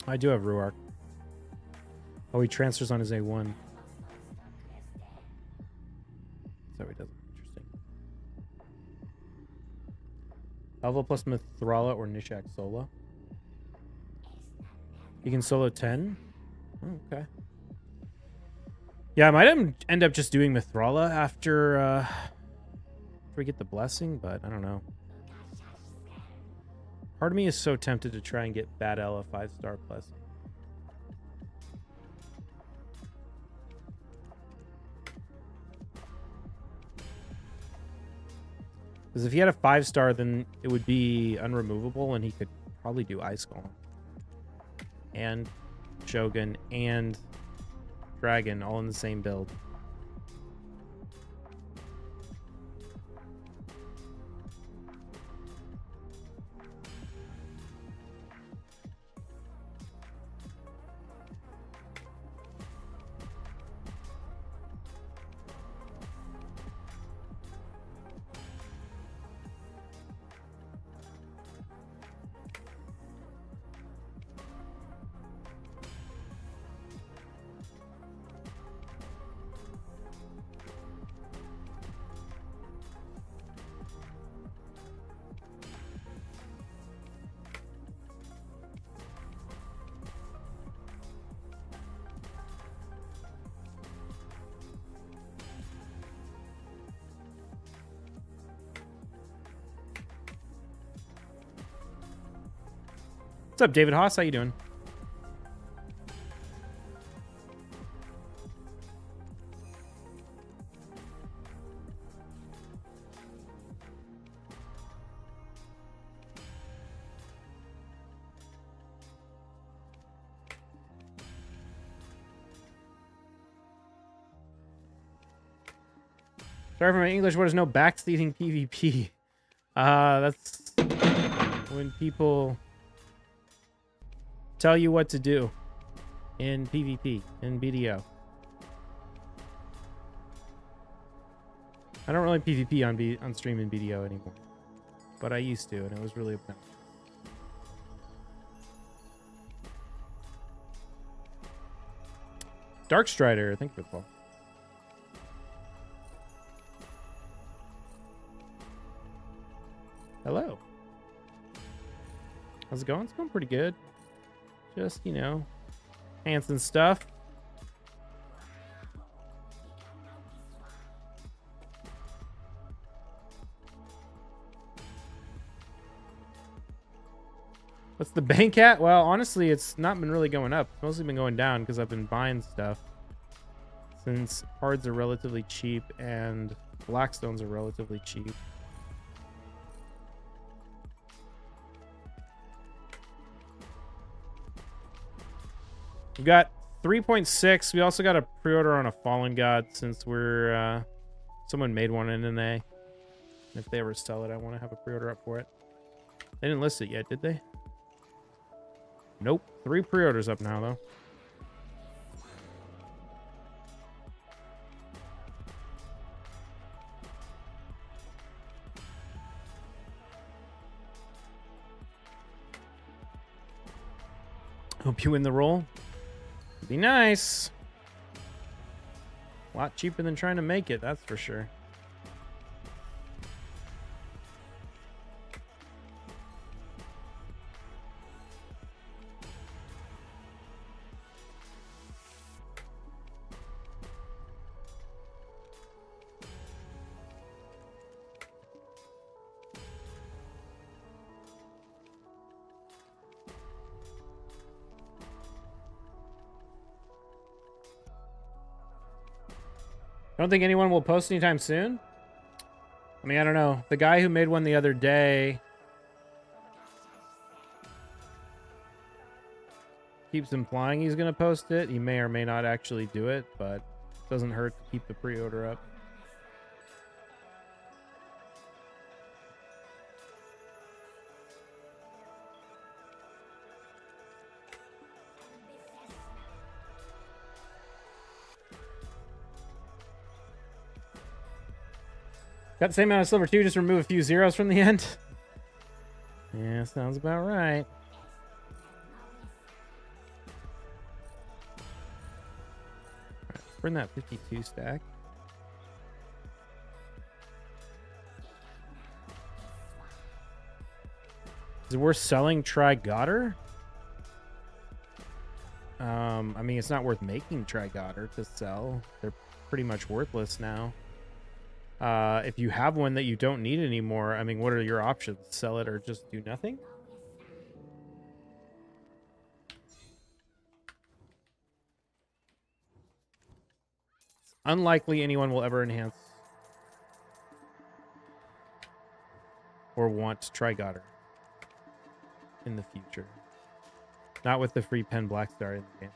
I do have Ruark. Oh, he transfers on his A1. So he doesn't. Interesting. Alva plus Mithrala or Nishak solo. You can solo 10? Oh, okay. Yeah, I might end up just doing Mithrala after we get the blessing, but I don't know. Part of me is so tempted to try and get Bad Ella 5-star blessing. Because if he had a 5-star, then it would be unremovable, and he could probably do Ice Golem. And Shogun and Dragon all in the same build. What's up, David Haas? How you doing? Sorry for my English. What is no backseating PvP? That's when people tell you what to do in PvP, in BDO. I don't really PvP on stream in BDO anymore, but I used to, and it was really obnoxious. Dark Strider, thank you for the follow. Hello. How's it going? It's going pretty good. Just, you know, Hanson stuff. What's the bank at? Well, honestly, it's not been really going up. It's mostly been going down because I've been buying stuff. Since cards are relatively cheap and Blackstones are relatively cheap. We got 3.6. We also got a pre-order on a Fallen God since we're someone made one in NA. If they ever sell it, I want to have a pre-order up for it. They didn't list it yet, did they? Nope. 3 pre-orders up now, though. Hope you win the roll. Be nice. A lot cheaper than trying to make it, that's for sure. I don't think anyone will post anytime soon. I mean, I don't know. The guy who made one the other day keeps implying he's going to post it. He may or may not actually do it, but it doesn't hurt to keep the pre-order up. Got the same amount of silver too, just remove a few zeros from the end. Yeah, sounds about right. Alright, burn that 52 stack. Is it worth selling Tri-Gotter? I mean, it's not worth making Tri-Gotter to sell. They're pretty much worthless now. If you have one that you don't need anymore, I mean, what are your options? Sell it or just do nothing? It's unlikely anyone will ever enhance or want Tri-Gotter in the future. Not with the free pen Black Star in the game.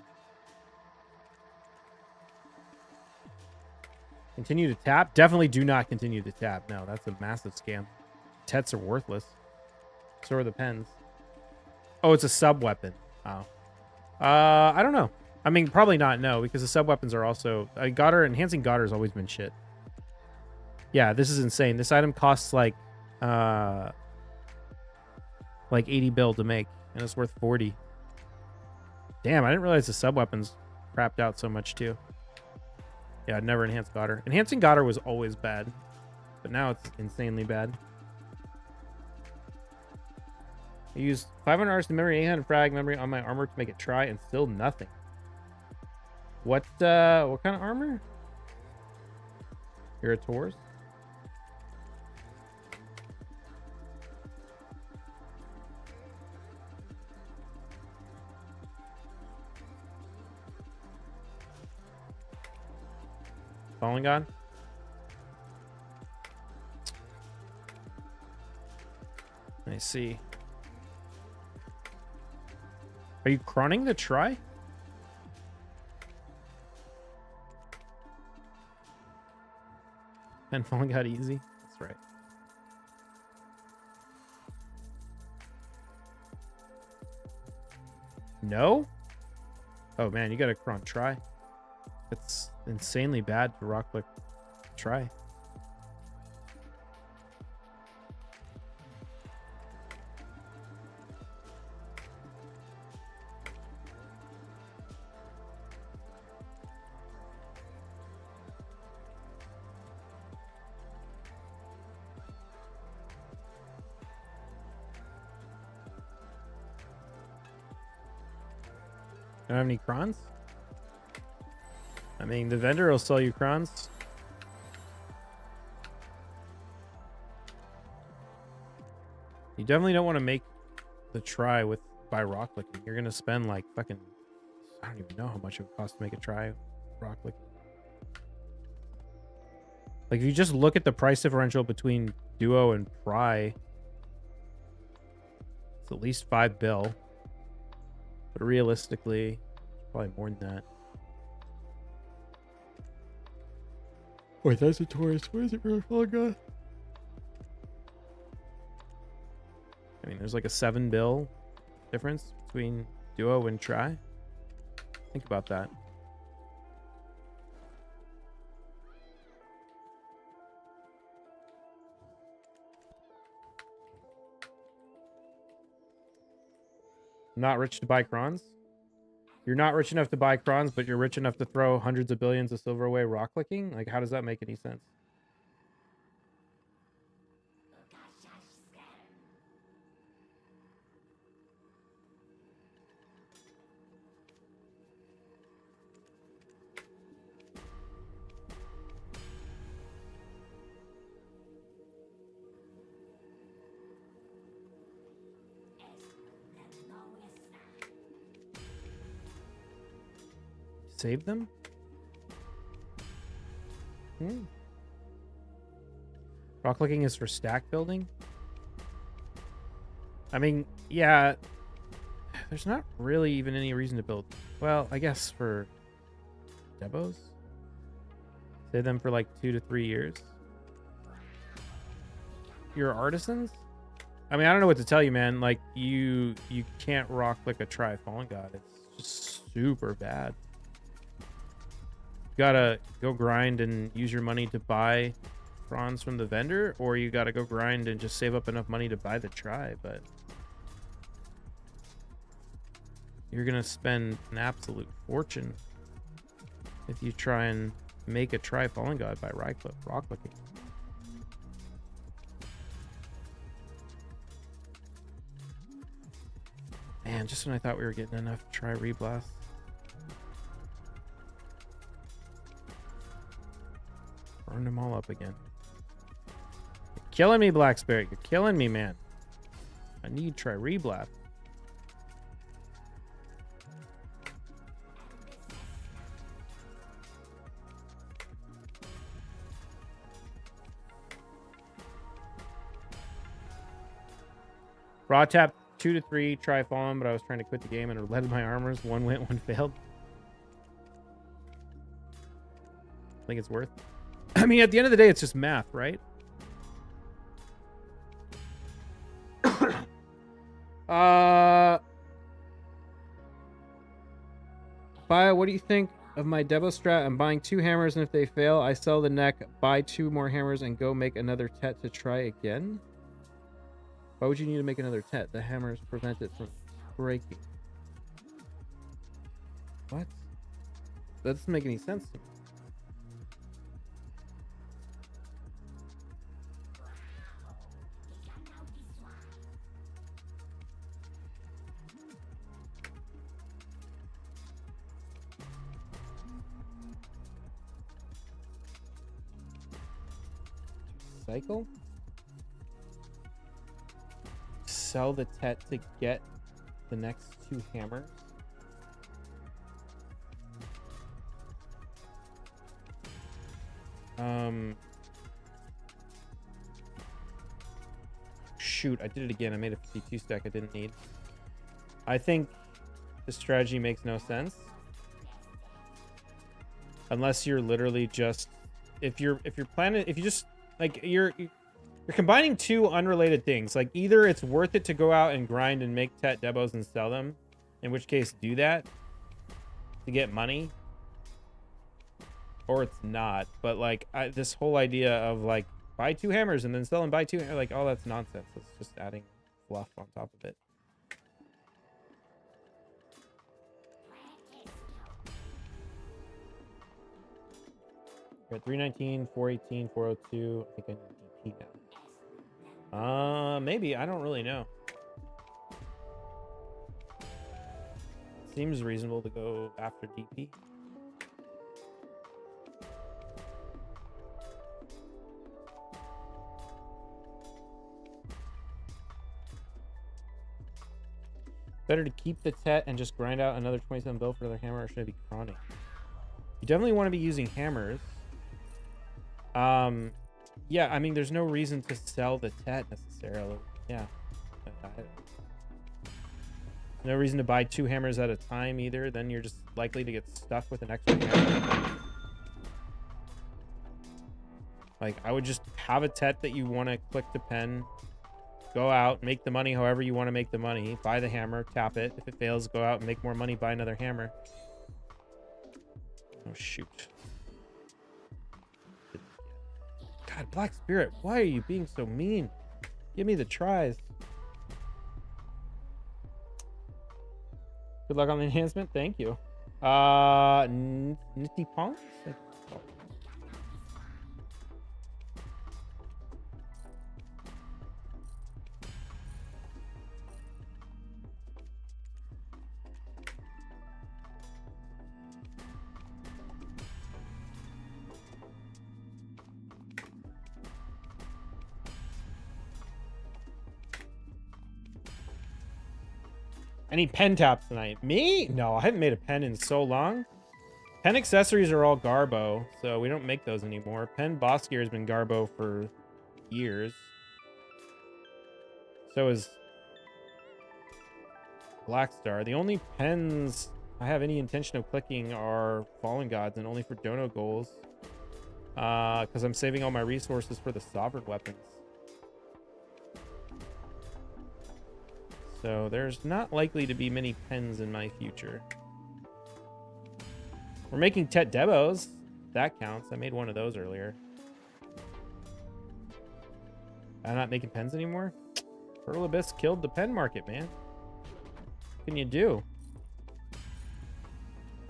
Continue to tap? Definitely do not continue to tap. No, that's a massive scam. Tets are worthless. So are the pens. Oh, it's a sub-weapon. Oh. I don't know. I mean, probably not, no, because the sub-weapons are also... enhancing Gotter has always been shit. Yeah, this is insane. This item costs like 80 bill to make, and it's worth 40. Damn, I didn't realize the sub-weapons crapped out so much, too. Yeah, I'd never enhanced Gotter. Enhancing Gotter was always bad, but now it's insanely bad. I used 500 artist memory, 800 frag memory on my armor to make it try, and still nothing. What kind of armor? You're a Taurus? Fallen God? I see. Are you chroning the try? And Fallen God easy? That's right. No? Oh man, you gotta chron try. It's insanely bad to rock click try. Don't have any crons? I mean, the vendor will sell you crons. You definitely don't want to make the try by rock clicking. You're gonna spend like fucking, I don't even know how much it would cost to make a try rock clicking. Like if you just look at the price differential between Duo and Pry, it's at least 5 bill. But realistically, probably more than that. Wait, that's a Taurus. Where is it really? Oh god. I mean, there's like a 7 bill difference between duo and tri. Think about that. Not rich to buy crons? You're not rich enough to buy crons, but you're rich enough to throw hundreds of billions of silver away rock clicking? Like, how does that make any sense? Save them? Rock clicking is for stack building? I mean, yeah, there's not really even any reason to build. Well, I guess for debos? Save them for like 2 to 3 years. You're artisans? I mean, I don't know what to tell you, man. Like, you can't rock click a Try Fallen God. It's just super bad. You gotta go grind and use your money to buy bronze from the vendor, or you gotta go grind and just save up enough money to buy the try, but you're gonna spend an absolute fortune if you try and make a Try Fallen God by rock clicking. Man, just when I thought we were getting enough Try Reblast. Burn them all up again. You're killing me, Black Spirit. You're killing me, man. I need Try Reblast. Raw tap 2 to 3, Try Fallen, but I was trying to quit the game and led my armors. One went, one failed. I think it's worth. I mean, at the end of the day, it's just math, right? What do you think of my Debo strat? I'm buying 2 hammers, and if they fail, I sell the neck, buy 2 more hammers, and go make another tet to try again? Why would you need to make another tet? The hammers prevent it from breaking. What? That doesn't make any sense to me. Cycle? Sell the tet to get the next 2 hammers? Shoot, I did it again. I made a 52 stack I didn't need. I think the strategy makes no sense. Unless you're literally just if you're planning, if you just like you're combining 2 unrelated things. Like, either it's worth it to go out and grind and make tet debos and sell them, in which case do that to get money, or it's not. But like this whole idea of like buy 2 hammers and then sell and buy 2, like, all that's nonsense. It's just adding fluff on top of it. We're at 319, 418, 402. I think I need DP now. Maybe. I don't really know. Seems reasonable to go after DP. Better to keep the tet and just grind out another 27 bill for another hammer, or should I be chronic? You definitely want to be using hammers. Yeah, I mean, there's no reason to sell the tet necessarily. Yeah. No reason to buy 2 hammers at a time either. Then you're just likely to get stuck with an extra hammer. Like, I would just have a tet that you want to click to pen go out, make the money however you want to make the money. Buy the hammer, tap it. If it fails, go out and make more money, buy another hammer. Oh, shoot. God, Black Spirit, why are you being so mean? Give me the tries. Good luck on the enhancement. Thank you. Nitty Pong? Any pen taps tonight? Me? No, I haven't made a pen in so long. Pen accessories are all Garbo, so we don't make those anymore. Pen boss gear has been Garbo for years. So is Black Star. The only pens I have any intention of clicking are Fallen Gods, and only for dono goals. Because I'm saving all my resources for the Sovereign weapons. So there's not likely to be many pens in my future. We're making Tet Debos. That counts. I made one of those earlier. I'm not making pens anymore? Pearl Abyss killed the pen market, man. What can you do?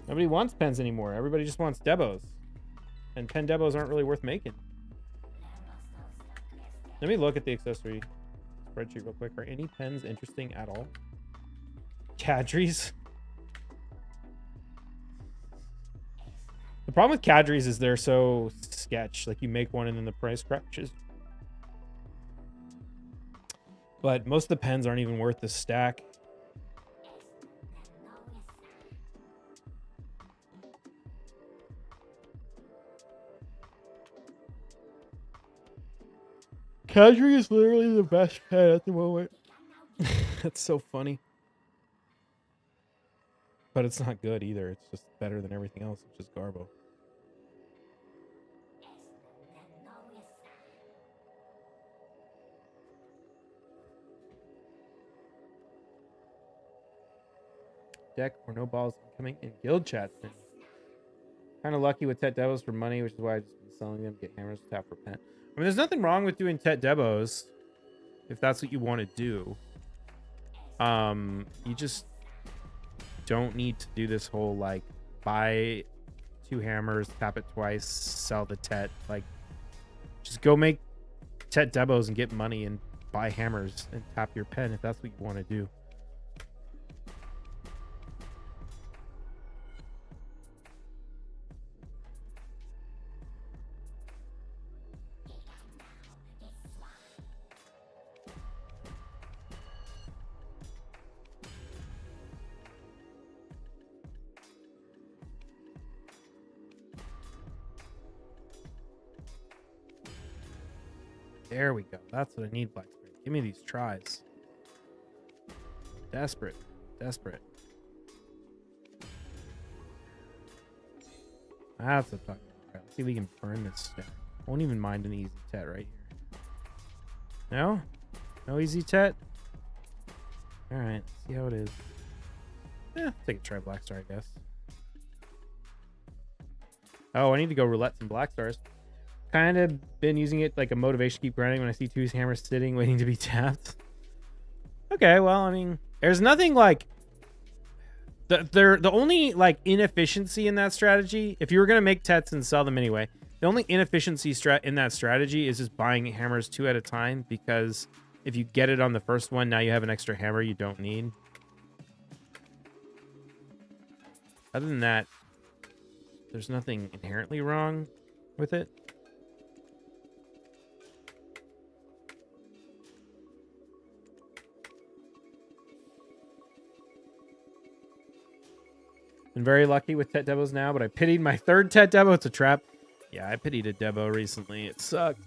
Nobody wants pens anymore. Everybody just wants Debos. And pen Debos aren't really worth making. Let me look at the accessory spreadsheet real quick. Are any pens interesting at all? Cadres? The problem with Cadres is they're so sketch. Like, you make one and then the price crashes. But most of the pens aren't even worth the stack. Cadre is literally the best pen at the moment. That's so funny. But it's not good either. It's just better than everything else. It's just Garbo. Deck or no balls coming in guild chat. Kind of lucky with Tet Debos for money, which is why I've just been selling them. Get hammers, tap for pen. I mean, there's nothing wrong with doing Tet Debos if that's what you want to do. You just don't need to do this whole, like, buy 2 hammers, tap it twice, sell the Tet. Like, just go make Tet Debos and get money and buy hammers and tap your pen if that's what you want to do. There we go. That's what I need, Black Spirit. Give me these tries. Desperate. Desperate. That's what I'm talking about. Let's see if we can burn this stack. Won't even mind an easy Tet right here. No? No easy Tet? Alright, see how it is. Take a try Black Star, I guess. Oh, I need to go roulette some Black Stars. Kind of been using it like a motivation to keep grinding when I see 2 hammers sitting waiting to be tapped. Okay, well, I mean, there's nothing like the only like inefficiency in that strategy, if you were gonna make Tets and sell them anyway, the only inefficiency in that strategy is just buying hammers 2 at a time, because if you get it on the first one, now you have an extra hammer you don't need. Other than that, there's nothing inherently wrong with it. Been very lucky with Tet Debos now, but I pitied my 3rd Tet Debo. It's a trap. Yeah, I pitied a Debo recently. It sucked.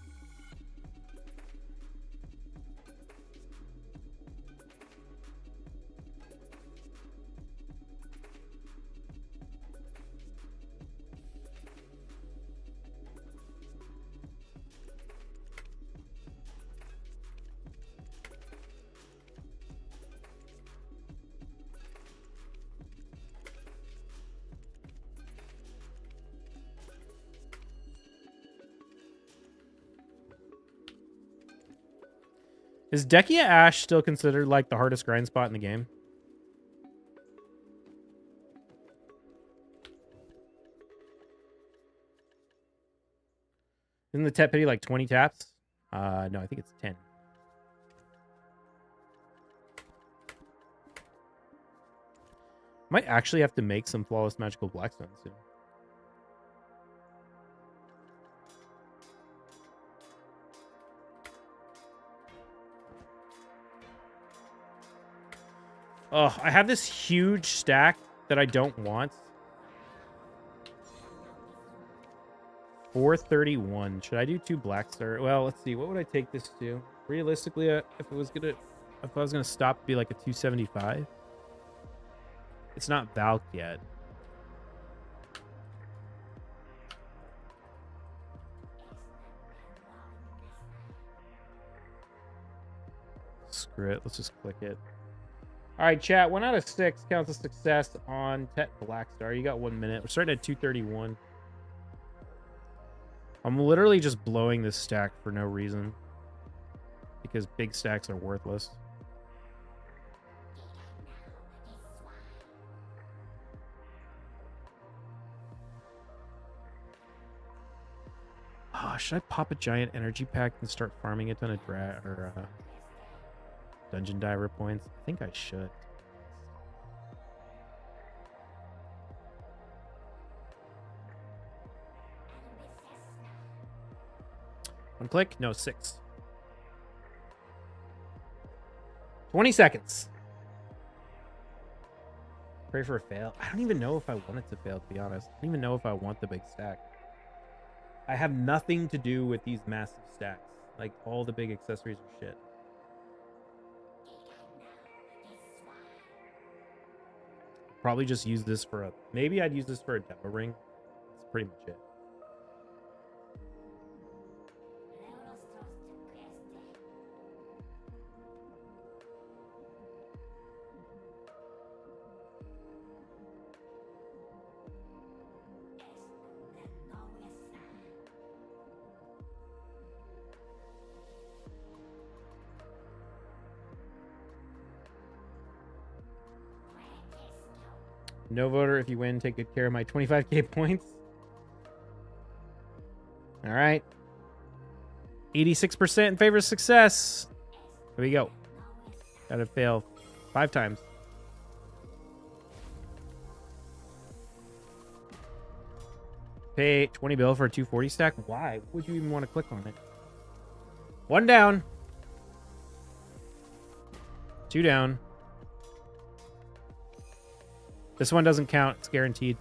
Is Dekia Ash still considered like the hardest grind spot in the game? Isn't the Tet Pity like 20 taps? No, I think it's 10. Might actually have to make some Flawless Magical Blackstone soon. Oh, I have this huge stack that I don't want. 431. Should I do 2 Blackstar? Well, let's see. What would I take this to? Realistically, if I was gonna stop, it'd be like a 275. It's not Valk yet. Screw it. Let's just click it. All right, chat. 1 out of 6 counts as success on Tet Blackstar. You got 1 minute. We're starting at 231. I'm literally just blowing this stack for no reason. Because big stacks are worthless. Oh, should I pop a giant energy pack and start farming a ton of dungeon diver points? I think I should. One click? No, 6. 20 seconds. Pray for a fail. I don't even know if I want it to fail, to be honest. I don't even know if I want the big stack. I have nothing to do with these massive stacks. Like, all the big accessories are shit. Probably just use this for a... Maybe I'd use this for a demo ring. That's pretty much it. No voter. If you win, take good care of my 25k points. All right. 86% in favor of success. Here we go. Gotta fail 5 times. Pay 20 bill for a 240 stack? Why would you even want to click on it? 1 down. 2 down. This one doesn't count. It's guaranteed.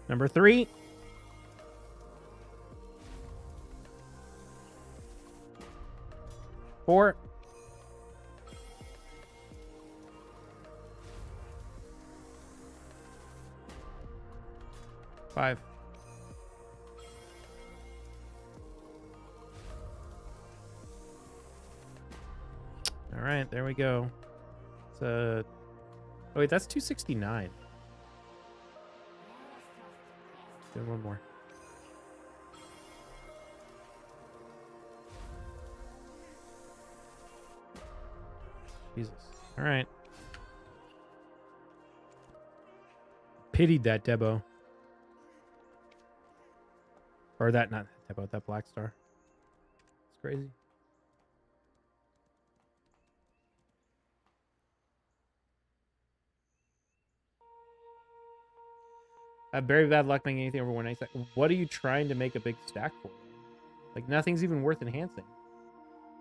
Number 3. Four. 5. All right, there we go. It's oh wait, that's 269. Do 1 more. Jesus. All right. Pitied that Debo. Or that, not Debo, that Black Star. It's crazy. I have very bad luck making anything over 196. What are you trying to make a big stack for? Like, nothing's even worth enhancing.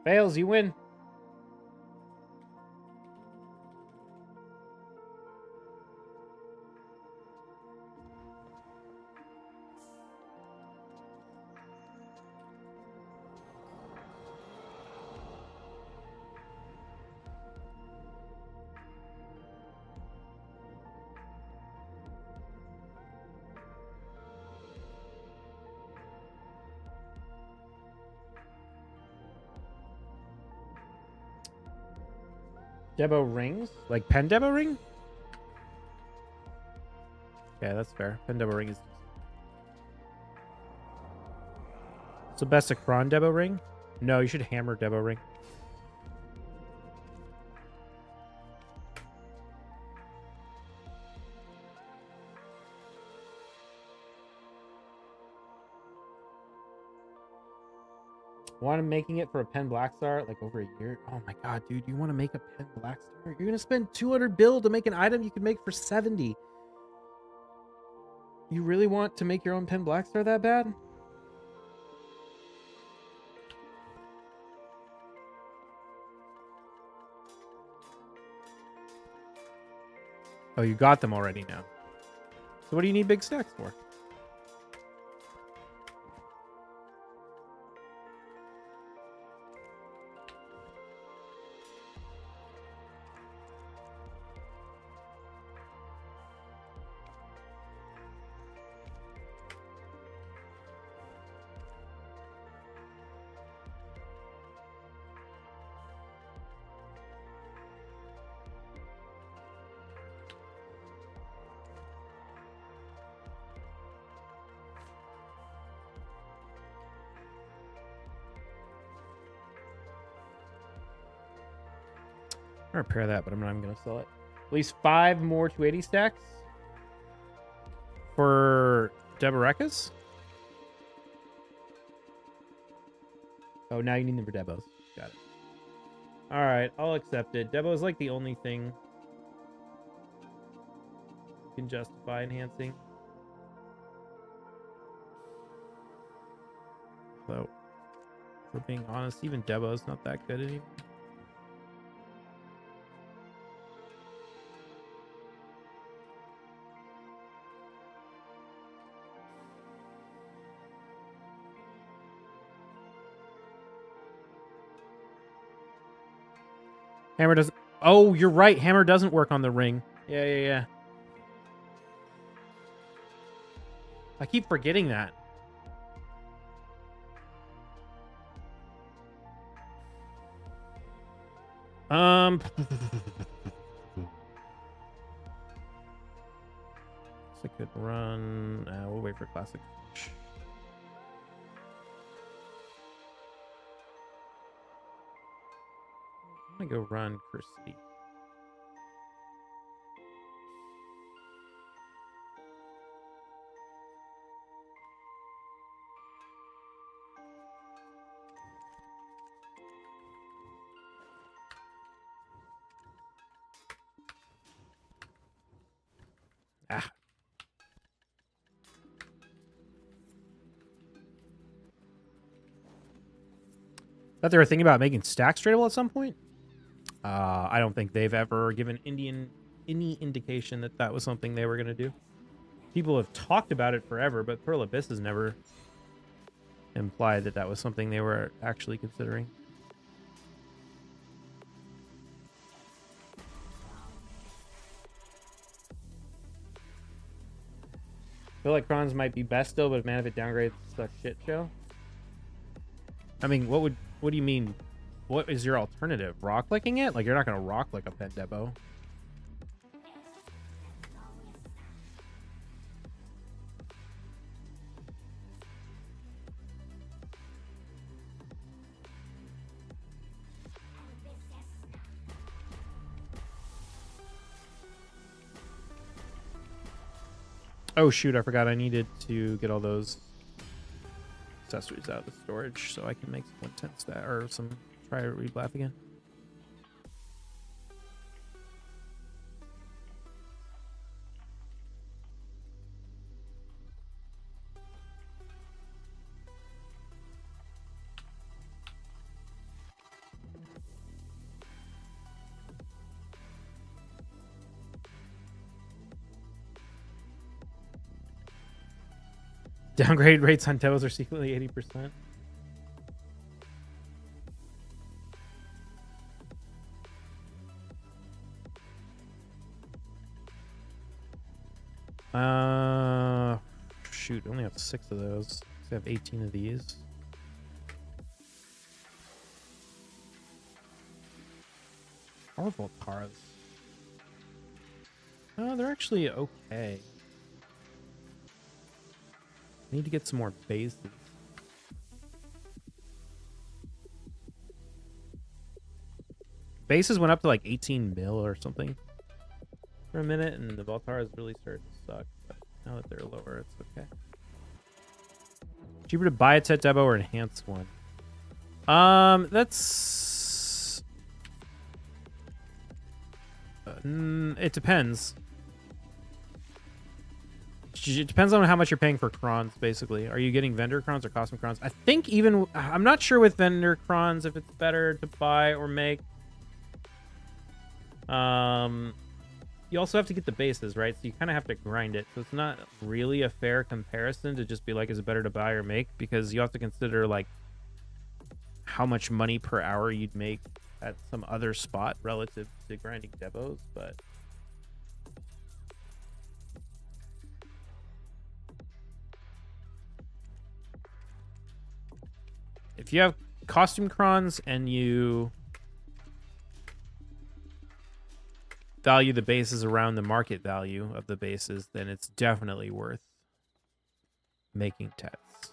Fails, you win. Debo rings? Like pen Debo ring? Yeah, that's fair. Pen Debo ring is... So best a Kron Debo ring? No, you should hammer Debo ring. Want to making it for a pen black star like over a year? Oh my god, dude, you want to make a pen black star? You're gonna spend 200 bill to make an item you can make for 70. You really want to make your own pen black star that bad? Oh, you got them already now. So what do you need big stacks for? I'm gonna repair that, but I'm not even gonna sell it. At least 5 more 280 stacks for Debarekas. Oh, now you need them for Debos. Got it. All right, I'll accept it. Debo is like the only thing you can justify enhancing. So, for being honest, even Debo is not that good anymore. Hammer doesn't... Oh, you're right. Hammer doesn't work on the ring. Yeah. I keep forgetting that. I could run... we'll wait for classic. I'm gonna go run Kirsty. Ah. Thought they were thinking about making stacks tradable at some point. I don't think they've ever given any indication that that was something they were going to do. People have talked about it forever, but Pearl Abyss has never implied that that was something they were actually considering. I feel like Kron's might be best still, but man, if it downgrades, it's a shit show. I mean, what do you mean? What is your alternative? Rock clicking it? Like, you're not going to rock like a Pen Debo. Oh, shoot. I forgot I needed to get all those accessories out of the storage so I can make some 110 stat or some try to reblaff again. Downgrade rates on Devils are secretly 80%. Shoot, I only have 6 of those. I have 18 of these. Powerful Taras. Oh, they're actually okay. Need to get some more bases. Bases went up to like 18 mil or something for a minute, and the Voltars really started to suck. But now that they're lower, it's okay. Cheaper to buy a Tet Debo or enhance one? That's... it depends. It depends on how much you're paying for crons, basically. Are you getting vendor crons or custom crons? I think even... I'm not sure with vendor crons if it's better to buy or make. You also have to get the bases, right? So you kind of have to grind it. So it's not really a fair comparison to just be like, is it better to buy or make? Because you have to consider, like, how much money per hour you'd make at some other spot relative to grinding Debos, but... if you have costume crons and you value the bases around the market value of the bases, then it's definitely worth making Tets.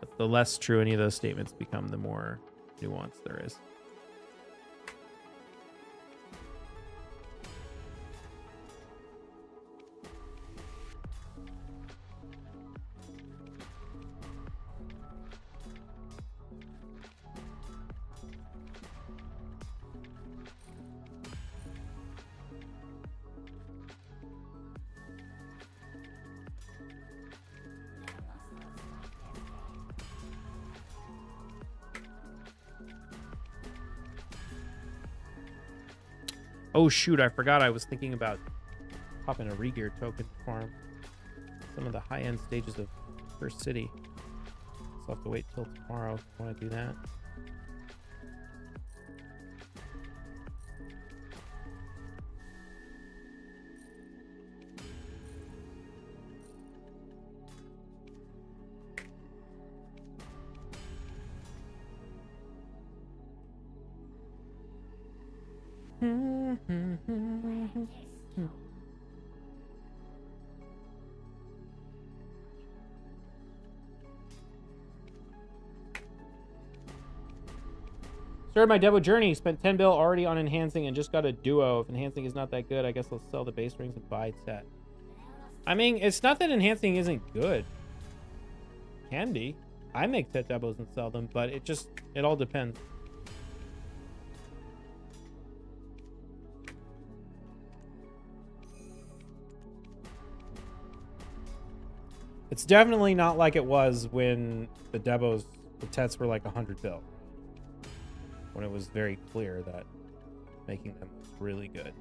But the less true any of those statements become, the more nuance there is. Oh shoot, I forgot I was thinking about popping a regear token to farm some of the high-end stages of First City. So I'll have to wait till tomorrow if I want to do that. Started my Devo journey, spent 10 bill already on enhancing and just got a duo. If enhancing is not that good, I guess I'll sell the base rings and buy Tet. I mean, it's not that enhancing isn't good. Can be. I make Tet Debos and sell them, but it all depends. It's definitely not like it was when the Tets were like 100 bill. When it was very clear that making them was really good.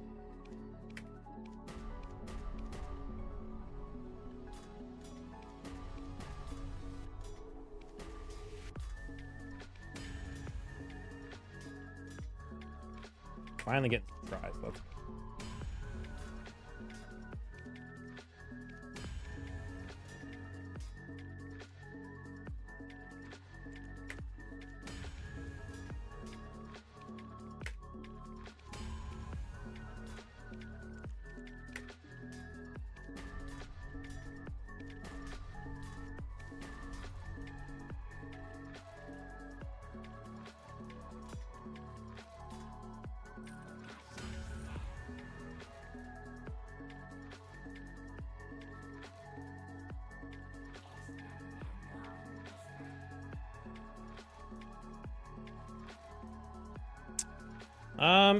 Finally getting some tries. Let's go.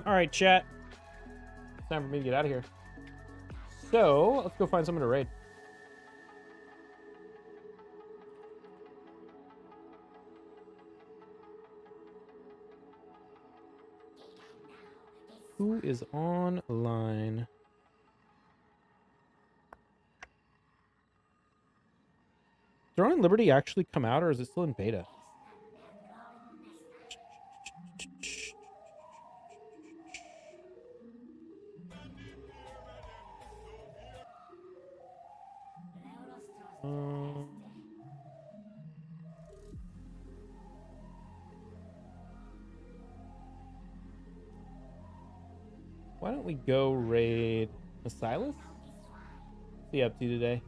All right, chat. It's time for me to get out of here. So, let's go find someone to raid. Who is online? Did Throwing Liberty actually come out, or is it still in beta? Why don't we go raid Silas? What's he up to today?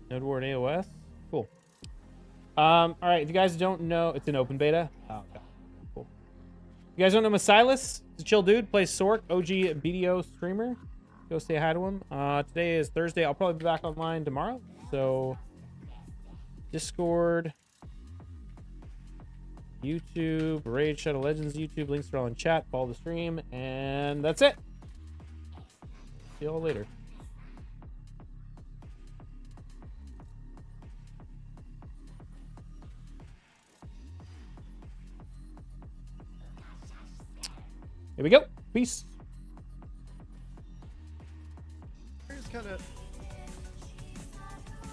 Node War and AOS? Cool. All right, if you guys don't know, it's an open beta. Oh, okay. Cool. You guys don't know Silas? He's a chill dude, plays Sork, OG BDO streamer. Go say hi to him. Today is Thursday. I'll probably be back online tomorrow. So, Discord, YouTube, Raid Shadow Legends YouTube. Links are all in chat. Follow the stream. And that's it. See y'all later. Here we go. Peace. Just kind of